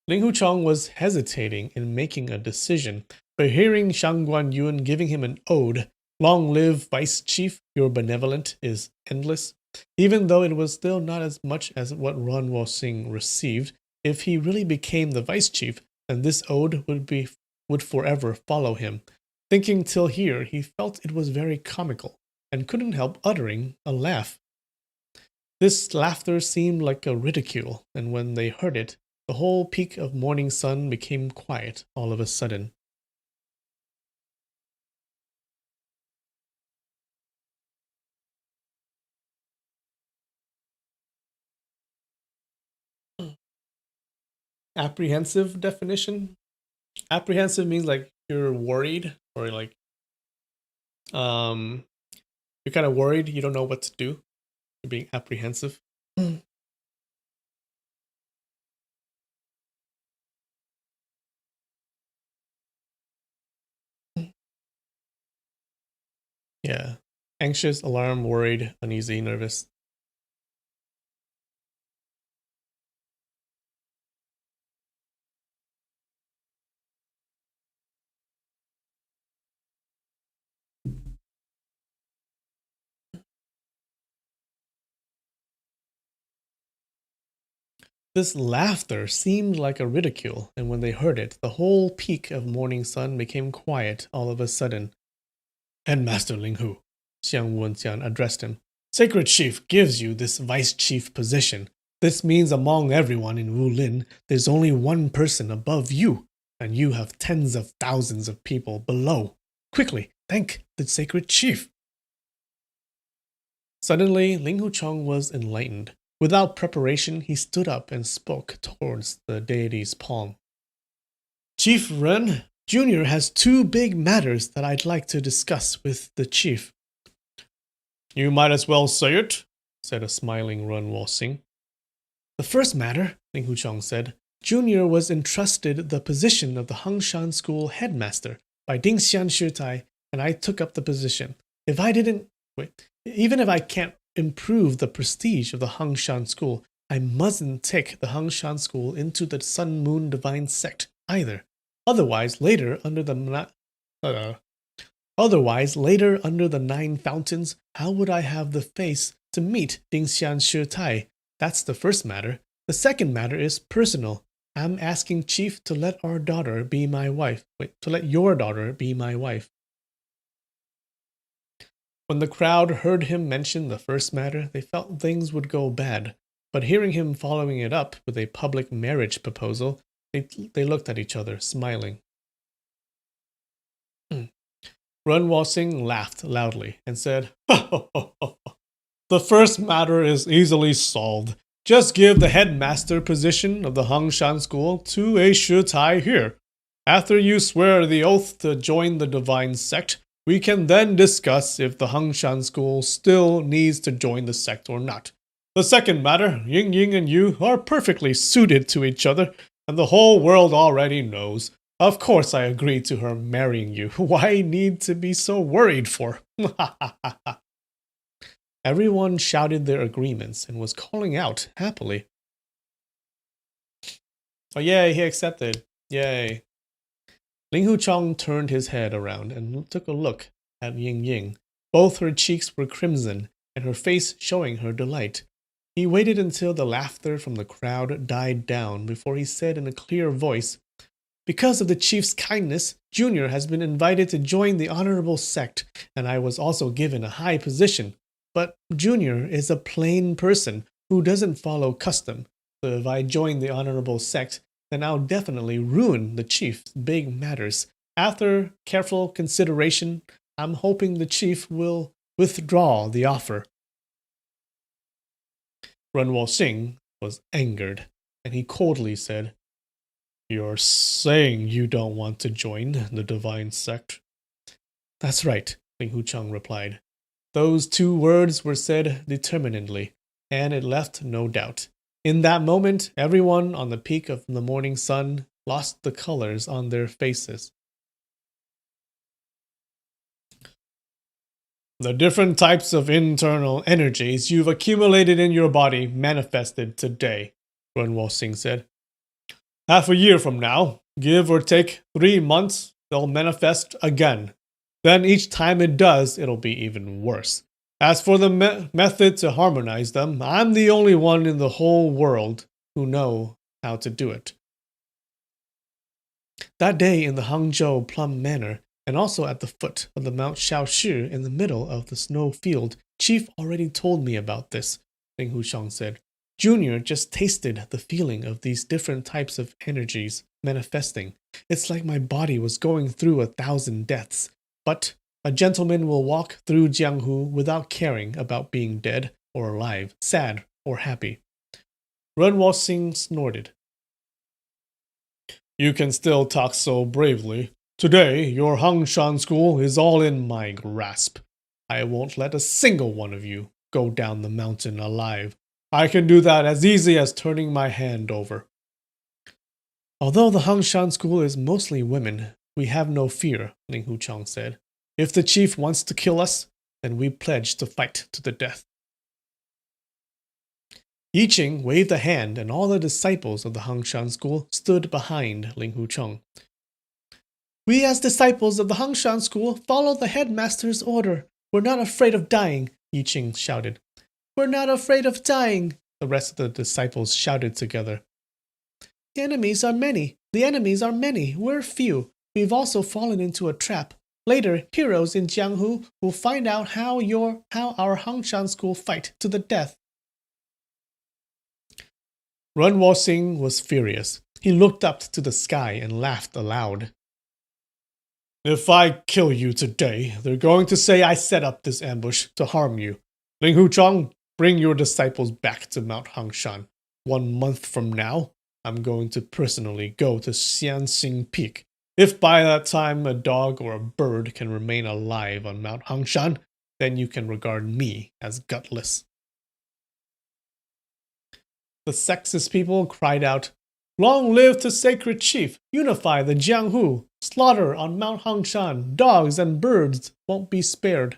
Ling Huchong was hesitating in making a decision, but hearing Shang Guanyun giving him an ode, "Long live Vice Chief, your benevolence is endless," even though it was still not as much as what Ran Wo-sing received, if he really became the Vice Chief, then this ode would forever follow him. Thinking till here, he felt it was very comical, and couldn't help uttering a laugh. This laughter seemed like a ridicule, and when they heard it, the whole peak of morning sun became quiet all of a sudden. Apprehensive definition? Apprehensive means like you're worried, or like um you're kind of worried, you don't know what to do. You're being apprehensive. Yeah. Anxious, alarmed, worried, uneasy, nervous. This laughter seemed like a ridicule, and when they heard it, the whole peak of morning sun became quiet all of a sudden. "Headmaster Ling Hu," Xiang Wenxian addressed him, "Sacred Chief gives you this Vice Chief position. This means among everyone in Wulin, there's only one person above you, and you have tens of thousands of people below. Quickly, thank the Sacred Chief." Suddenly, Ling Huchong was enlightened. Without preparation, he stood up and spoke towards the deity's palm. "Chief Ren, Junior has two big matters that I'd like to discuss with the chief." "You might as well say it," said a smiling Ren Wo-sing. "The first matter," Ling Huchong said, "Junior was entrusted the position of the Hangshan School headmaster by Dingxian Shitai, and I took up the position. Even if I can't improve the prestige of the Hangshan School, I mustn't take the Hangshan School into the Sun Moon Divine Sect either. Otherwise, later under the Nine Fountains, how would I have the face to meet Dingxian Shitai? That's the first matter. The second matter is personal. I'm asking Chief to let our daughter be my wife. To let your daughter be my wife." When the crowd heard him mention the first matter, they felt things would go bad. But hearing him following it up with a public marriage proposal, they looked at each other, smiling. Ren Wo-sing laughed loudly and said, "The first matter is easily solved. Just give the headmaster position of the Hangshan School to a Shitai here. After you swear the oath to join the divine sect, we can then discuss if the Hangshan School still needs to join the sect or not. The second matter, Ying Ying and you are perfectly suited to each other, and the whole world already knows. Of course I agreed to her marrying you. Why need to be so worried for?" Everyone shouted their agreements and was calling out happily. "Oh yay, he accepted. Yay." Ling Huchong turned his head around and took a look at Ying Ying. Both her cheeks were crimson, and her face showing her delight. He waited until the laughter from the crowd died down before he said in a clear voice, "Because of the chief's kindness, Junior has been invited to join the honorable sect, and I was also given a high position. But Junior is a plain person. who doesn't follow custom. So if I join the honorable sect, then I'll definitely ruin the chief's big matters. After careful consideration, I'm hoping the chief will withdraw the offer. Runwal Singh was angered, and he coldly said, "You're saying you don't want to join the divine sect?" "That's right," Ling Hucheng replied. Those two words were said determinedly, and it left no doubt. In that moment, everyone on the peak of the morning sun lost the colors on their faces. The different types of internal energies you've accumulated in your body manifested today, Runwal Singh said. Half a year from now, give or take 3 months, they'll manifest again. Then each time it does, it'll be even worse. As for the method to harmonize them, I'm the only one in the whole world who know how to do it. That day in the Hangzhou Plum Manor, and also at the foot of the Mount Shaoshi in the middle of the snow field, Chief already told me about this, Ling Hushang said. Junior just tasted the feeling of these different types of energies manifesting. It's like my body was going through 1,000 deaths. But a gentleman will walk through Jianghu without caring about being dead or alive, sad or happy. Runwal Singh snorted. You can still talk so bravely. Today, your Hangshan school is all in my grasp. I won't let a single one of you go down the mountain alive. I can do that as easy as turning my hand over. Although the Hangshan school is mostly women, we have no fear, Ling Huchang said. If the chief wants to kill us, then we pledge to fight to the death. Yi Qing waved a hand, and all the disciples of the Hangshan school stood behind Ling Hucheng. We as disciples of the Hangshan school follow the headmaster's order. We're not afraid of dying, Yi Qing shouted. We're not afraid of dying, the rest of the disciples shouted together. The enemies are many. We're few. We've also fallen into a trap. Later, heroes in Jianghu will find out how our Hangshan school fight to the death. Runwal Singh was furious. He looked up to the sky and laughed aloud. If I kill you today, they're going to say I set up this ambush to harm you. Ling Hucheng, bring your disciples back to Mount Hangshan. 1 month from now, I'm going to personally go to Xianxing Peak. If by that time a dog or a bird can remain alive on Mount Hangshan, then you can regard me as gutless. The sexist people cried out, Long live the sacred chief! Unify the Jianghu! Slaughter on Mount Hangshan! Dogs and birds won't be spared!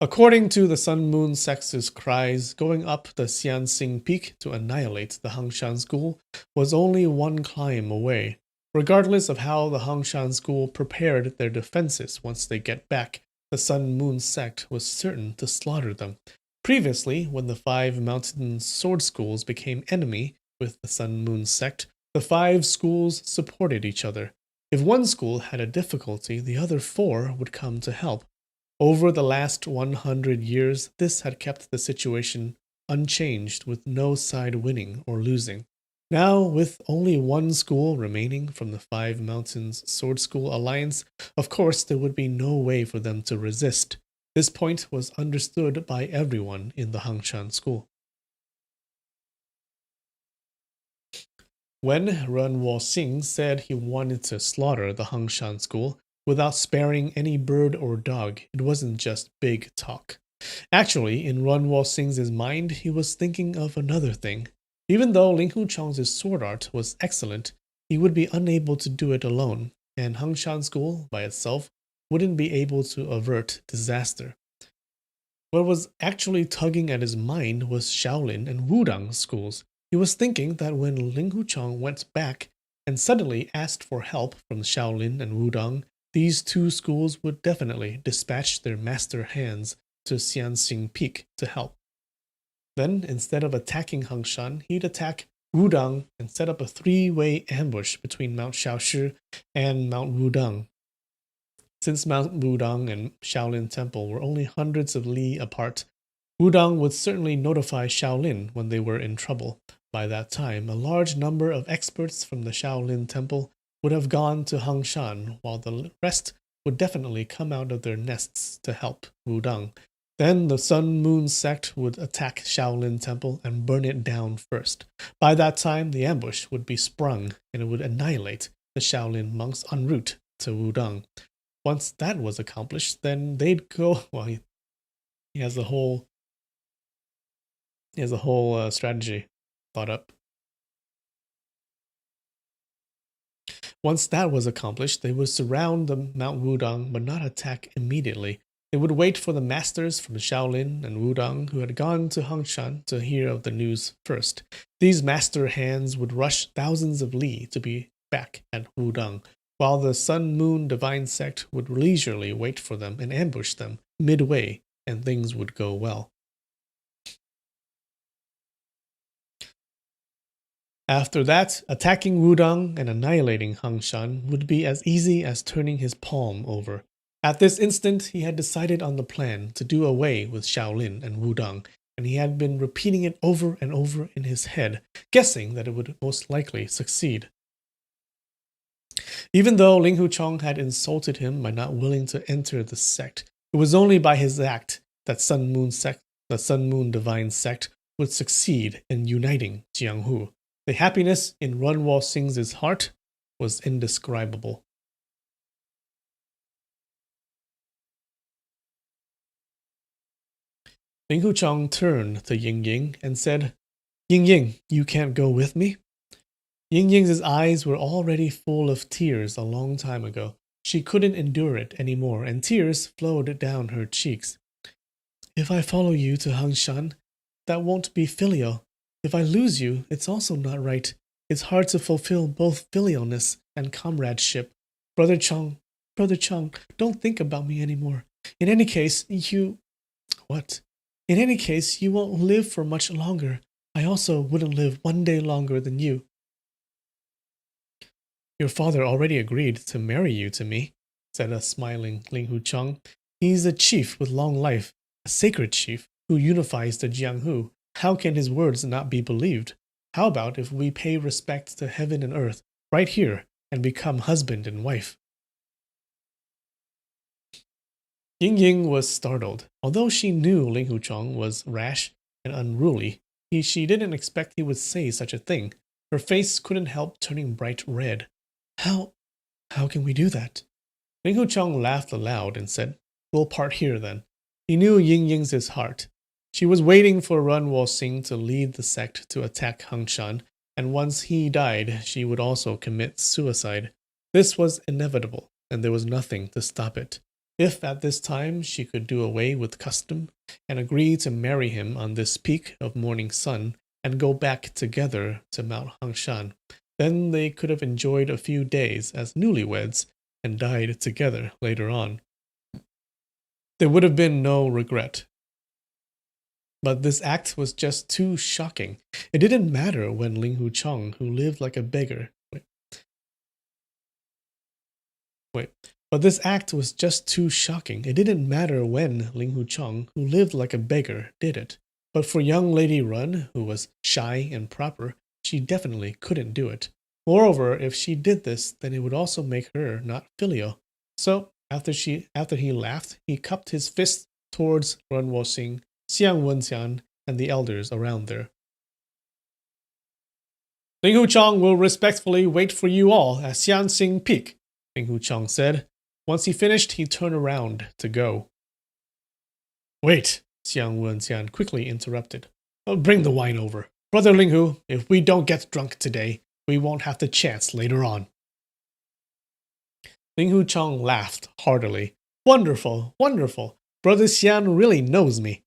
According to the Sun Moon sexist cries, going up the Xianxing Peak to annihilate the Hangshan school was only one climb away. Regardless of how the Hangshan school prepared their defenses once they get back, the Sun Moon sect was certain to slaughter them. Previously, when the 5 mountain sword schools became enemy with the Sun Moon sect, the 5 schools supported each other. If one school had a difficulty, the other 4 would come to help. Over the last 100 years, this had kept the situation unchanged, with no side winning or losing. Now, with only one school remaining from the 5 Mountains Sword School Alliance, of course there would be no way for them to resist. This point was understood by everyone in the Hangshan school. When Runwal Singh said he wanted to slaughter the Hangshan school without sparing any bird or dog, it wasn't just big talk. Actually, in Runwal Singh's mind, he was thinking of another thing. Even though Ling Hucheng's sword art was excellent, he would be unable to do it alone, and Hangshan school by itself wouldn't be able to avert disaster. What was actually tugging at his mind was Shaolin and Wudang schools. He was thinking that when Ling Hucheng went back and suddenly asked for help from Shaolin and Wudang, these 2 schools would definitely dispatch their master hands to Xianxing Peak to help. Then, instead of attacking Hangshan, he'd attack Wudang and set up a 3-way ambush between Mount Shaoshi and Mount Wudang. Since Mount Wudang and Shaolin Temple were only hundreds of li apart, Wudang would certainly notify Shaolin when they were in trouble. By that time, a large number of experts from the Shaolin Temple would have gone to Hangshan, while the rest would definitely come out of their nests to help Wudang. Then the Sun Moon sect would attack Shaolin Temple and burn it down first. By that time, the ambush would be sprung and it would annihilate the Shaolin monks en route to Wudang. Once that was accomplished, then they'd go. Well, he has a whole strategy thought up. Once that was accomplished, they would surround the Mount Wudang but not attack immediately. They would wait for the masters from Shaolin and Wudang who had gone to Hangshan to hear of the news first. These master hands would rush thousands of li to be back at Wudang, while the Sun Moon Divine Sect would leisurely wait for them and ambush them midway, and things would go well. After that, attacking Wudang and annihilating Hangshan would be as easy as turning his palm over. At this instant, he had decided on the plan to do away with Shaolin and Wudang, and he had been repeating it over and over in his head, guessing that it would most likely succeed. Even though Ling Huchong had insulted him by not willing to enter the sect, it was only by his act that the Sun Moon Divine Sect would succeed in uniting Jianghu. The happiness in Runwo Sing's heart was indescribable. Ling Huchong turned to Ying Ying and said, "Ying Ying, you can't go with me?" Ying Ying's eyes were already full of tears a long time ago. She couldn't endure it anymore, and tears flowed down her cheeks. "If I follow you to Hangshan, that won't be filial. If I lose you, it's also not right. It's hard to fulfill both filialness and comradeship. Brother Chong, don't think about me anymore. In any case, you... What? In any case, you won't live for much longer. I also wouldn't live one day longer than you." "Your father already agreed to marry you to me," said a smiling Ling Huchong. "He's a chief with long life, a sacred chief who unifies the Jianghu. How can his words not be believed? How about if we pay respect to heaven and earth right here and become husband and wife?" Ying Ying was startled. Although she knew Ling Huchong was rash and unruly, she didn't expect he would say such a thing. Her face couldn't help turning bright red. How can we do that?" Ling Huchong laughed aloud and said, "We'll part here then." He knew Ying Ying's heart. She was waiting for Runwo Sing to lead the sect to attack Hangshan, and once he died, she would also commit suicide. This was inevitable, and there was nothing to stop it. If at this time she could do away with custom and agree to marry him on this peak of morning sun and go back together to Mount Hangshan, then they could have enjoyed a few days as newlyweds and died together later on. There would have been no regret. But this act was just too shocking. It didn't matter when Ling Huchong, who lived like a beggar, But this act was just too shocking. It didn't matter when Ling Huchong, who lived like a beggar, did it. But for young Lady Run, who was shy and proper, she definitely couldn't do it. Moreover, if she did this, then it would also make her not filial. So, after he laughed, he cupped his fist towards Runwo Sing, Xiang Wenxian, and the elders around there. "Ling Huchong will respectfully wait for you all at Xianxing Peak," Ling Huchong said. Once he finished, he turned around to go. "Wait," Xiang Wenxian quickly interrupted. "Bring the wine over. Brother Linghu, if we don't get drunk today, we won't have the chance later on." Ling Huchong laughed heartily. "Wonderful, wonderful. Brother Xian really knows me."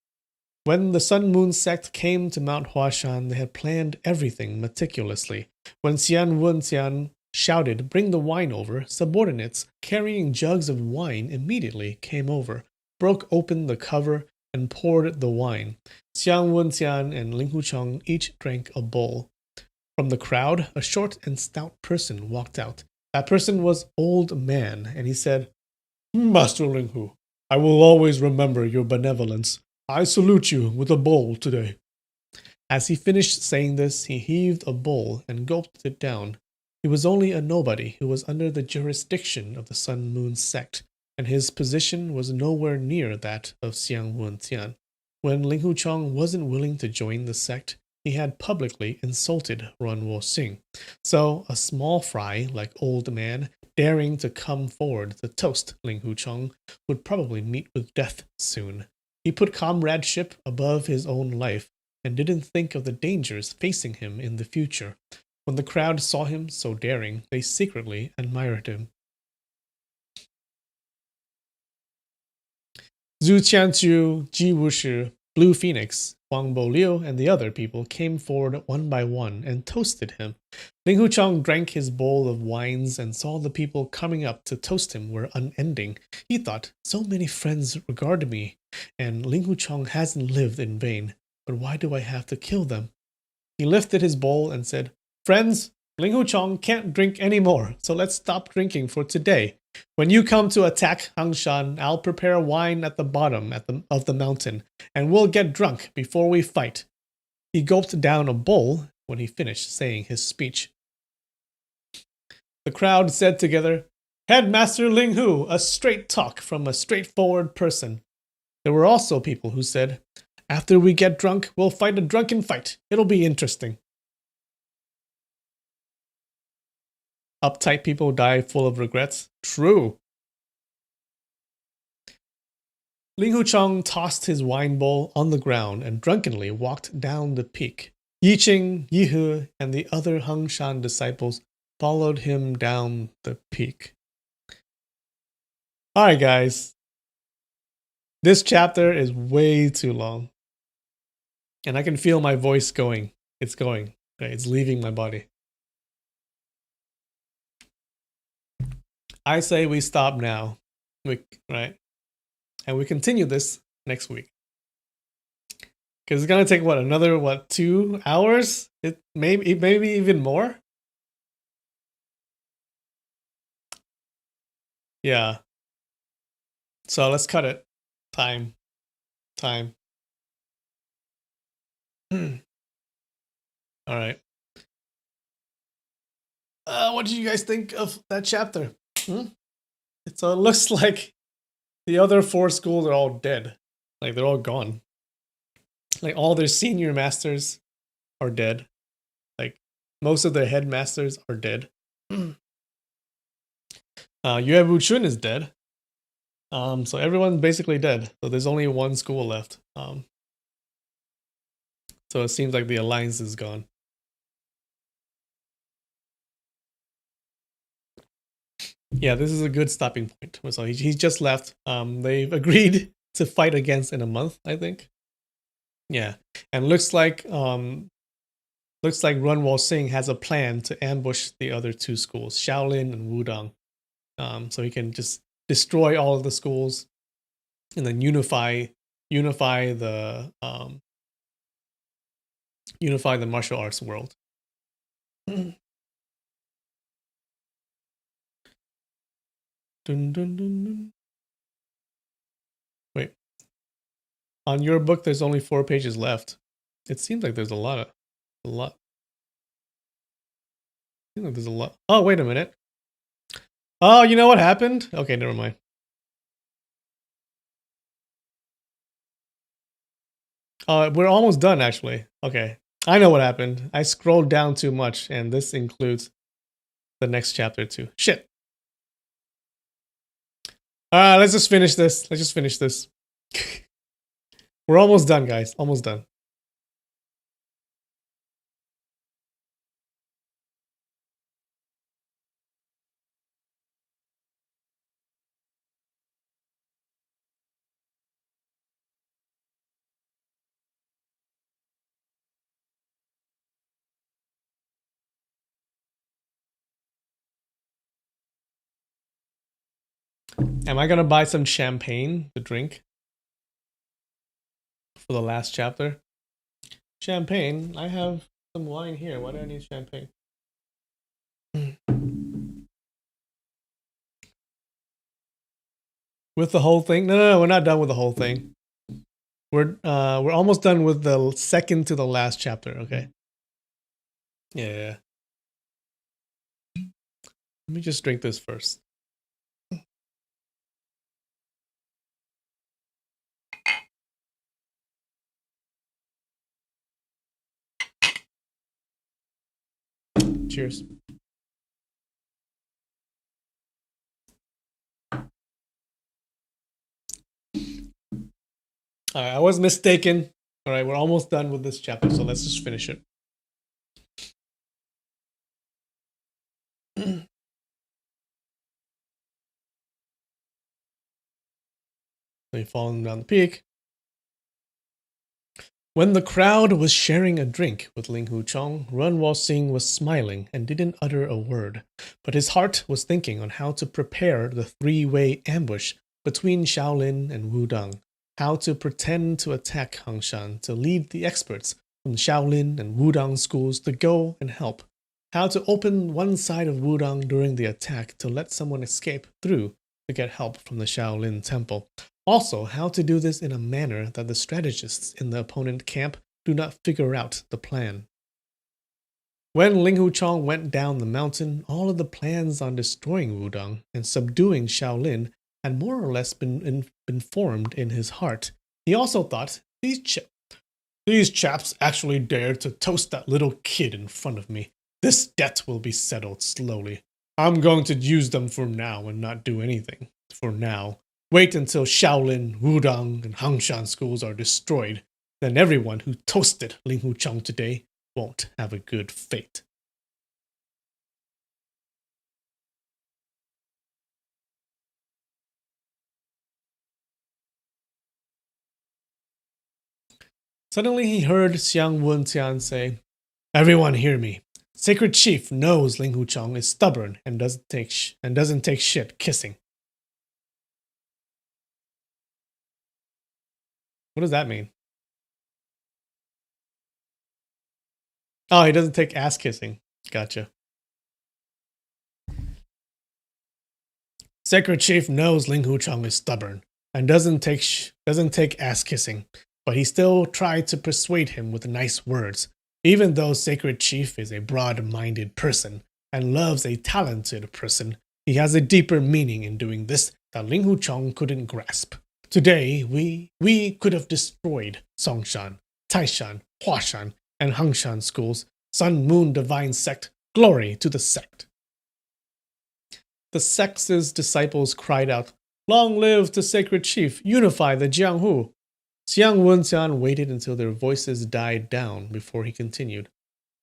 When the Sun Moon sect came to Mount Huashan, they had planned everything meticulously. When Xian Wenxian shouted, "Bring the wine over," subordinates carrying jugs of wine immediately came over, broke open the cover, and poured the wine. Xiang Wenxian and Ling Huchong each drank a bowl. From the crowd, a short and stout person walked out. That person was Old Man, and he said, "Master Linghu, I will always remember your benevolence. I salute you with a bowl today. As he finished saying this, he heaved a bowl and gulped it down. He was only a nobody who was under the jurisdiction of the Sun Moon sect, and his position was nowhere near that of Xiang Wentian. When Ling Huchong wasn't willing to join the sect, he had publicly insulted Run Wo Xing. So a small fry like old man daring to come forward to toast Ling Huchong would probably meet with death soon. He put comradeship above his own life and didn't think of the dangers facing him in the future. When the crowd saw him so daring, they secretly admired him. Zhu Qianchu, Ji Wushi, Blue Phoenix, Huang Bo-liu, and the other people came forward one by one and toasted him. Ling Huchong drank his bowl of wines and saw the people coming up to toast him were unending. He thought, so many friends regard me, and Ling Huchong hasn't lived in vain. But why do I have to kill them? He lifted his bowl and said, Friends, Ling Huchong can't drink anymore, so let's stop drinking for today. When you come to attack Hangshan, I'll prepare wine at the bottom of the mountain, and we'll get drunk before we fight. He gulped down a bowl when he finished saying his speech. The crowd said together, Headmaster Ling Hu, a straight talk from a straightforward person. There were also people who said, After we get drunk, we'll fight a drunken fight. It'll be interesting. Uptight people die full of regrets. True. Ling Huchong tossed his wine bowl on the ground and drunkenly walked down the peak. Yiqing, Yihe, and the other Hangshan disciples followed him down the peak. Alright guys, this chapter is way too long. And I can feel my voice going. It's going. Okay, it's leaving my body. I say we stop now. Right? And we continue this next week. Because it's going to take, another 2 hours? Maybe even more? Yeah. So let's cut it. Time. Alright. What did you guys think of that chapter? It looks like the other 4 schools are all dead. Like, they're all gone. Like, all their senior masters are dead. Like, most of their headmasters are dead. Yue Wuchun is dead. So everyone's basically dead. So there's only 1 school left. So it seems like the alliance is gone. Yeah, this is a good stopping point. So he's just left. They've agreed to fight against in a month, I think. Yeah, and looks like Run Wo Xing has a plan to ambush the other 2 schools, Shaolin and Wudang. So he can just destroy all of the schools and then unify the martial arts world. Dun, dun, dun, dun. Wait. On your book, there's only 4 pages left. It seems like there's a lot. It seems like there's a lot. Oh, wait a minute. Oh, you know what happened? Okay, never mind. We're almost done, actually. Okay. I know what happened. I scrolled down too much, and this includes the next chapter too. Shit. Let's just finish this. We're almost done, guys. Almost done. Am I gonna buy some champagne to drink for the last chapter? Champagne? I have some wine here. Why do I need champagne? With the whole thing? No, we're not done with the whole thing. We're almost done with the second to the last chapter. Okay. Yeah. Let me just drink this first. Cheers. All right, I was mistaken. All right, we're almost done with this chapter, so let's just finish it. They falling down the peak. When the crowd was sharing a drink with Ling Hu Chong, Run Wo Sing was smiling and didn't utter a word, but his heart was thinking on how to prepare the three-way ambush between Shaolin and Wudang, how to pretend to attack Hangshan to lead the experts from Shaolin and Wudang schools to go and help, how to open one side of Wudang during the attack to let someone escape through to get help from the Shaolin temple. Also, how to do this in a manner that the strategists in the opponent camp do not figure out the plan. When Ling Hu Chong went down the mountain, all of the plans on destroying Wudang and subduing Shaolin had more or less been formed in his heart. He also thought, these chaps actually dared to toast that little kid in front of me. This debt will be settled slowly. I'm going to use them for now and not do anything. For now. Wait until Shaolin, Wudang, and Hangshan schools are destroyed. Then everyone who toasted Ling Hu Chong today won't have a good fate. Suddenly he heard Xiang Wuntian say, "Everyone hear me. Sacred Chief knows Ling Hu Chong is stubborn and doesn't take shit kissing." What does that mean? Oh, he doesn't take ass kissing. Gotcha. Sacred Chief knows Ling Hu Chong is stubborn and doesn't take ass kissing, but he still tried to persuade him with nice words. Even though Sacred Chief is a broad-minded person and loves a talented person, he has a deeper meaning in doing this that Ling Hu Chong couldn't grasp. Today, we could have destroyed Songshan, Taishan, Huashan, and Hangshan schools. Sun Moon Divine Sect, glory to the sect. The sect's disciples cried out, "Long live the Sacred Chief, unify the Jianghu." Xiang Wenxian waited until their voices died down before he continued.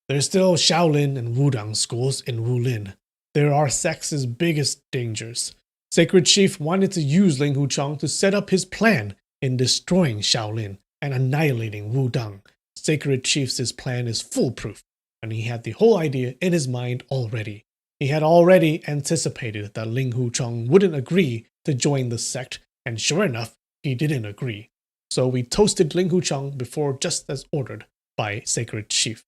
There's still Shaolin and Wudang schools in Wulin. They're our sect's biggest dangers. Sacred Chief wanted to use Ling Hu Chong to set up his plan in destroying Shaolin and annihilating Wudang. Sacred Chief's plan is foolproof, and he had the whole idea in his mind already. He had already anticipated that Ling Hu Chong wouldn't agree to join the sect, and sure enough, he didn't agree. So we toasted Ling Hu Chong before just as ordered by Sacred Chief.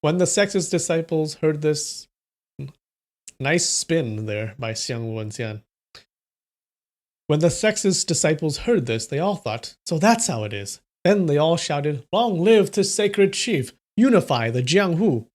When the sect's disciples heard this, nice spin there by Xiang Wenxian. When the sect's disciples heard this, they all thought, so that's how it is. Then they all shouted, "Long live the Sacred Chief! Unify the Jianghu!"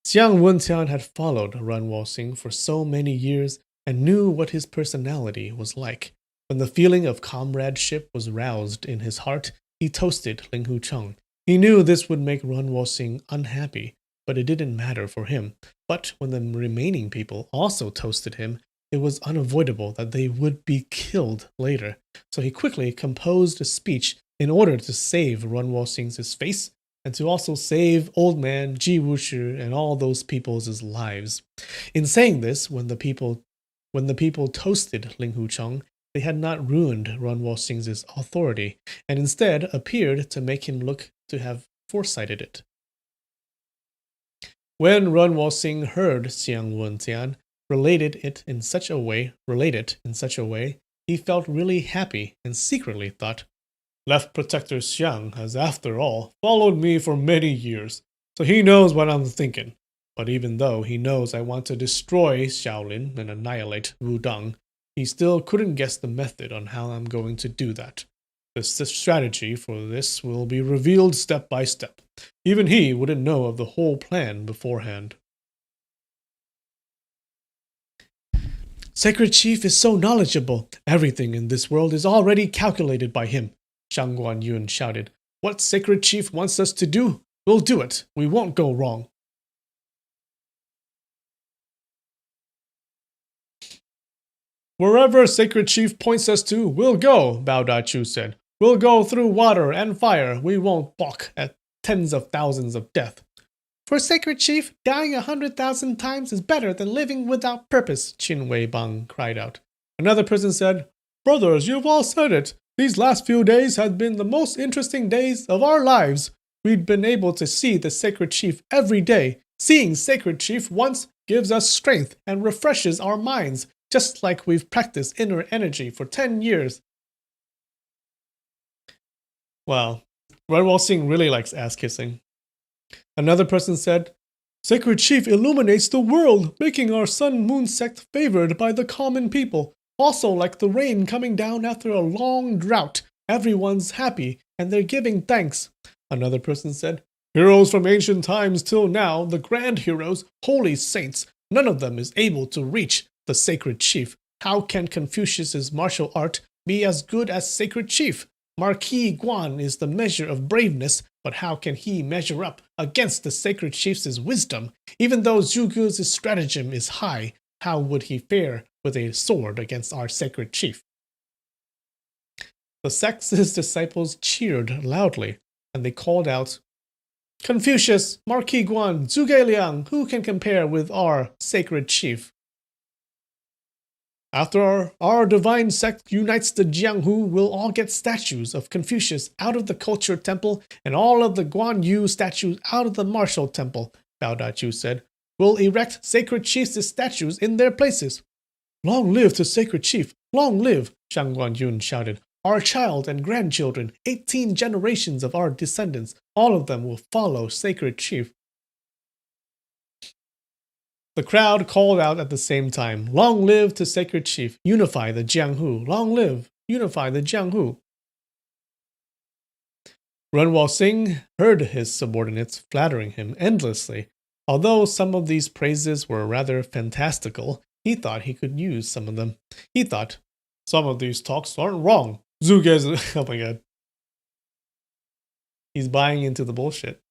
Xiang Wenxian had followed Run Wo Sing for so many years and knew what his personality was like. When the feeling of comradeship was roused in his heart, he toasted Ling Hu Chong. He knew this would make Run Wo Sing unhappy, but it didn't matter for him. But when the remaining people also toasted him, it was unavoidable that they would be killed later. So he quickly composed a speech in order to save Run Wo Sing's face and to also save old man Ji Wushi and all those people's lives. In saying this, when the people toasted Ling Hu Chong, they had not ruined Run Wo Sing's authority, and instead appeared to make him look to have foresighted it. When Run Wo Sing heard Xiang Wenxian relate it in such a way, he felt really happy and secretly thought, Left Protector Xiang has, after all, followed me for many years, so he knows what I'm thinking. But even though he knows I want to destroy Shaolin and annihilate Wudang, he still couldn't guess the method on how I'm going to do that. The strategy for this will be revealed step by step. Even he wouldn't know of the whole plan beforehand. Sacred Chief is so knowledgeable. Everything in this world is already calculated by him, Shang Guanyun shouted. What Sacred Chief wants us to do, we'll do it. We won't go wrong. Wherever Sacred Chief points us to, we'll go, Bao Dachu said. We'll go through water and fire. We won't balk at tens of thousands of death. For Sacred Chief, dying 100,000 times is better than living without purpose, Qin Weibang cried out. Another person said, Brothers, you've all said it. These last few days have been the most interesting days of our lives. We've been able to see the Sacred Chief every day. Seeing Sacred Chief once gives us strength and refreshes our minds, just like we've practiced inner energy for 10 years. Wow, Renwal Singh really likes ass kissing. Another person said, Sacred Chief illuminates the world, making our Sun-Moon sect favored by the common people. Also like the rain coming down after a long drought. Everyone's happy, and they're giving thanks. Another person said, Heroes from ancient times till now, the grand heroes, holy saints, none of them is able to reach the Sacred Chief. How can Confucius's martial art be as good as Sacred Chief? Marquis Guan is the measure of braveness, but how can he measure up against the Sacred Chief's wisdom? Even though Zhuge's stratagem is high, how would he fare with a sword against our Sacred Chief? The sect's disciples cheered loudly, and they called out, Confucius, Marquis Guan, Zhuge Liang, who can compare with our Sacred Chief? After our divine sect unites the Jianghu, we'll all get statues of Confucius out of the Culture Temple and all of the Guan Yu statues out of the Martial Temple, Bao Dachu said. We'll erect Sacred Chiefs' statues in their places. Long live to Sacred Chief! Long live! Shang Guanyun shouted. Our child and grandchildren, 18 generations of our descendants, all of them will follow Sacred Chief. The crowd called out at the same time, Long live to Sacred Chief, unify the Jianghu, long live, unify the Jianghu. Renwal Singh heard his subordinates flattering him endlessly. Although some of these praises were rather fantastical, he thought he could use some of them. He thought, some of these talks aren't wrong. Zhuge's, oh my god. He's buying into the bullshit.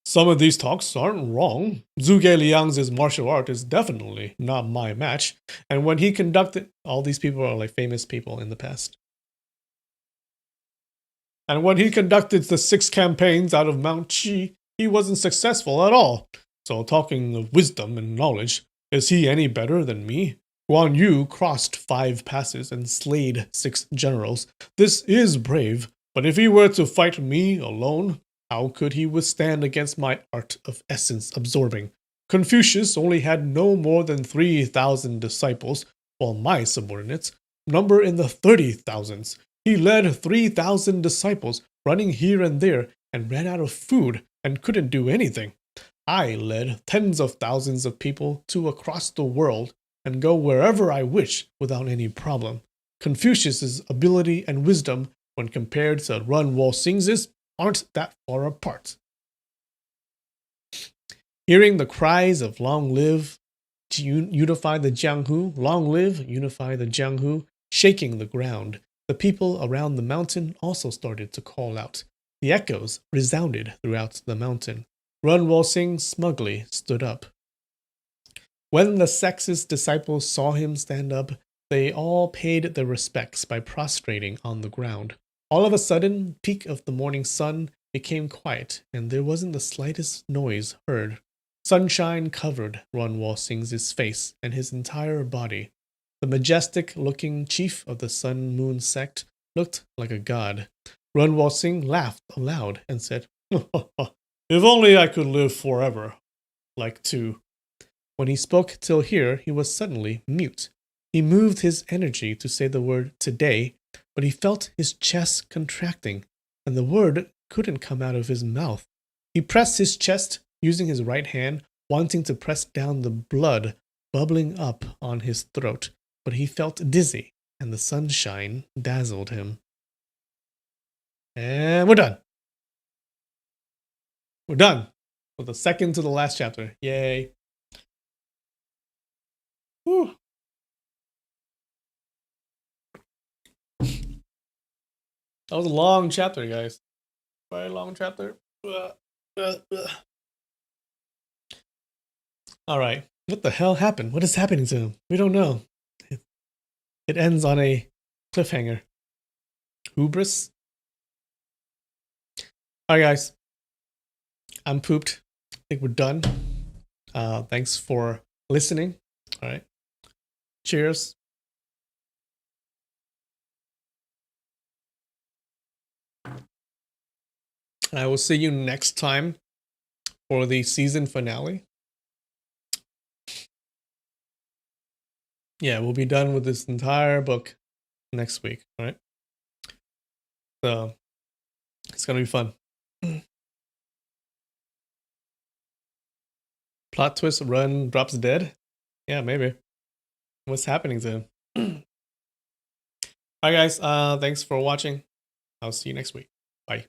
Some of these talks aren't wrong. Zhuge Liang's martial art is definitely not my match. And when he conducted, all these people are like famous people in the past. And when he conducted the 6 campaigns out of Mount Qi, he wasn't successful at all. So talking of wisdom and knowledge, is he any better than me? Guan Yu crossed 5 passes and slayed 6 generals. This is brave, but if he were to fight me alone, how could he withstand against my art of essence absorbing? Confucius only had no more than 3,000 disciples, while my subordinates number in the 30,000s. He led 3,000 disciples, running here and there, and ran out of food and couldn't do anything. I led tens of thousands of people to across the world and go wherever I wish without any problem. Confucius's ability and wisdom, when compared to Renwal Singh's, aren't that far apart. Hearing the cries of long live, unify the Jianghu, long live, unify the Jianghu, shaking the ground, the people around the mountain also started to call out. The echoes resounded throughout the mountain. Renwal Singh smugly stood up. When the sect's disciples saw him stand up, they all paid their respects by prostrating on the ground. All of a sudden, peak of the morning sun became quiet, and there wasn't the slightest noise heard. Sunshine covered Renwal Singh's face and his entire body. The majestic-looking chief of the Sun-Moon sect looked like a god. Renwal Singh laughed aloud and said, If only I could live forever, like to. When he spoke till here, he was suddenly mute. He moved his energy to say the word today, but he felt his chest contracting, and the word couldn't come out of his mouth. He pressed his chest, using his right hand, wanting to press down the blood bubbling up on his throat. but he felt dizzy, and the sunshine dazzled him. And we're done. We're done with the second to the last chapter. Yay. Whew. That was a long chapter, guys. Very long chapter. All right. What the hell happened? What is happening to him? We don't know. It ends on a cliffhanger. Hubris. All right, guys. I'm pooped. I think we're done. Thanks for listening. All right. Cheers. And I will see you next time for the season finale. Yeah, we'll be done with this entire book next week. All right. So it's going to be fun. Plot twist, Run drops dead? Yeah, maybe. What's happening to him? All right, guys. Thanks for watching. I'll see you next week. Bye.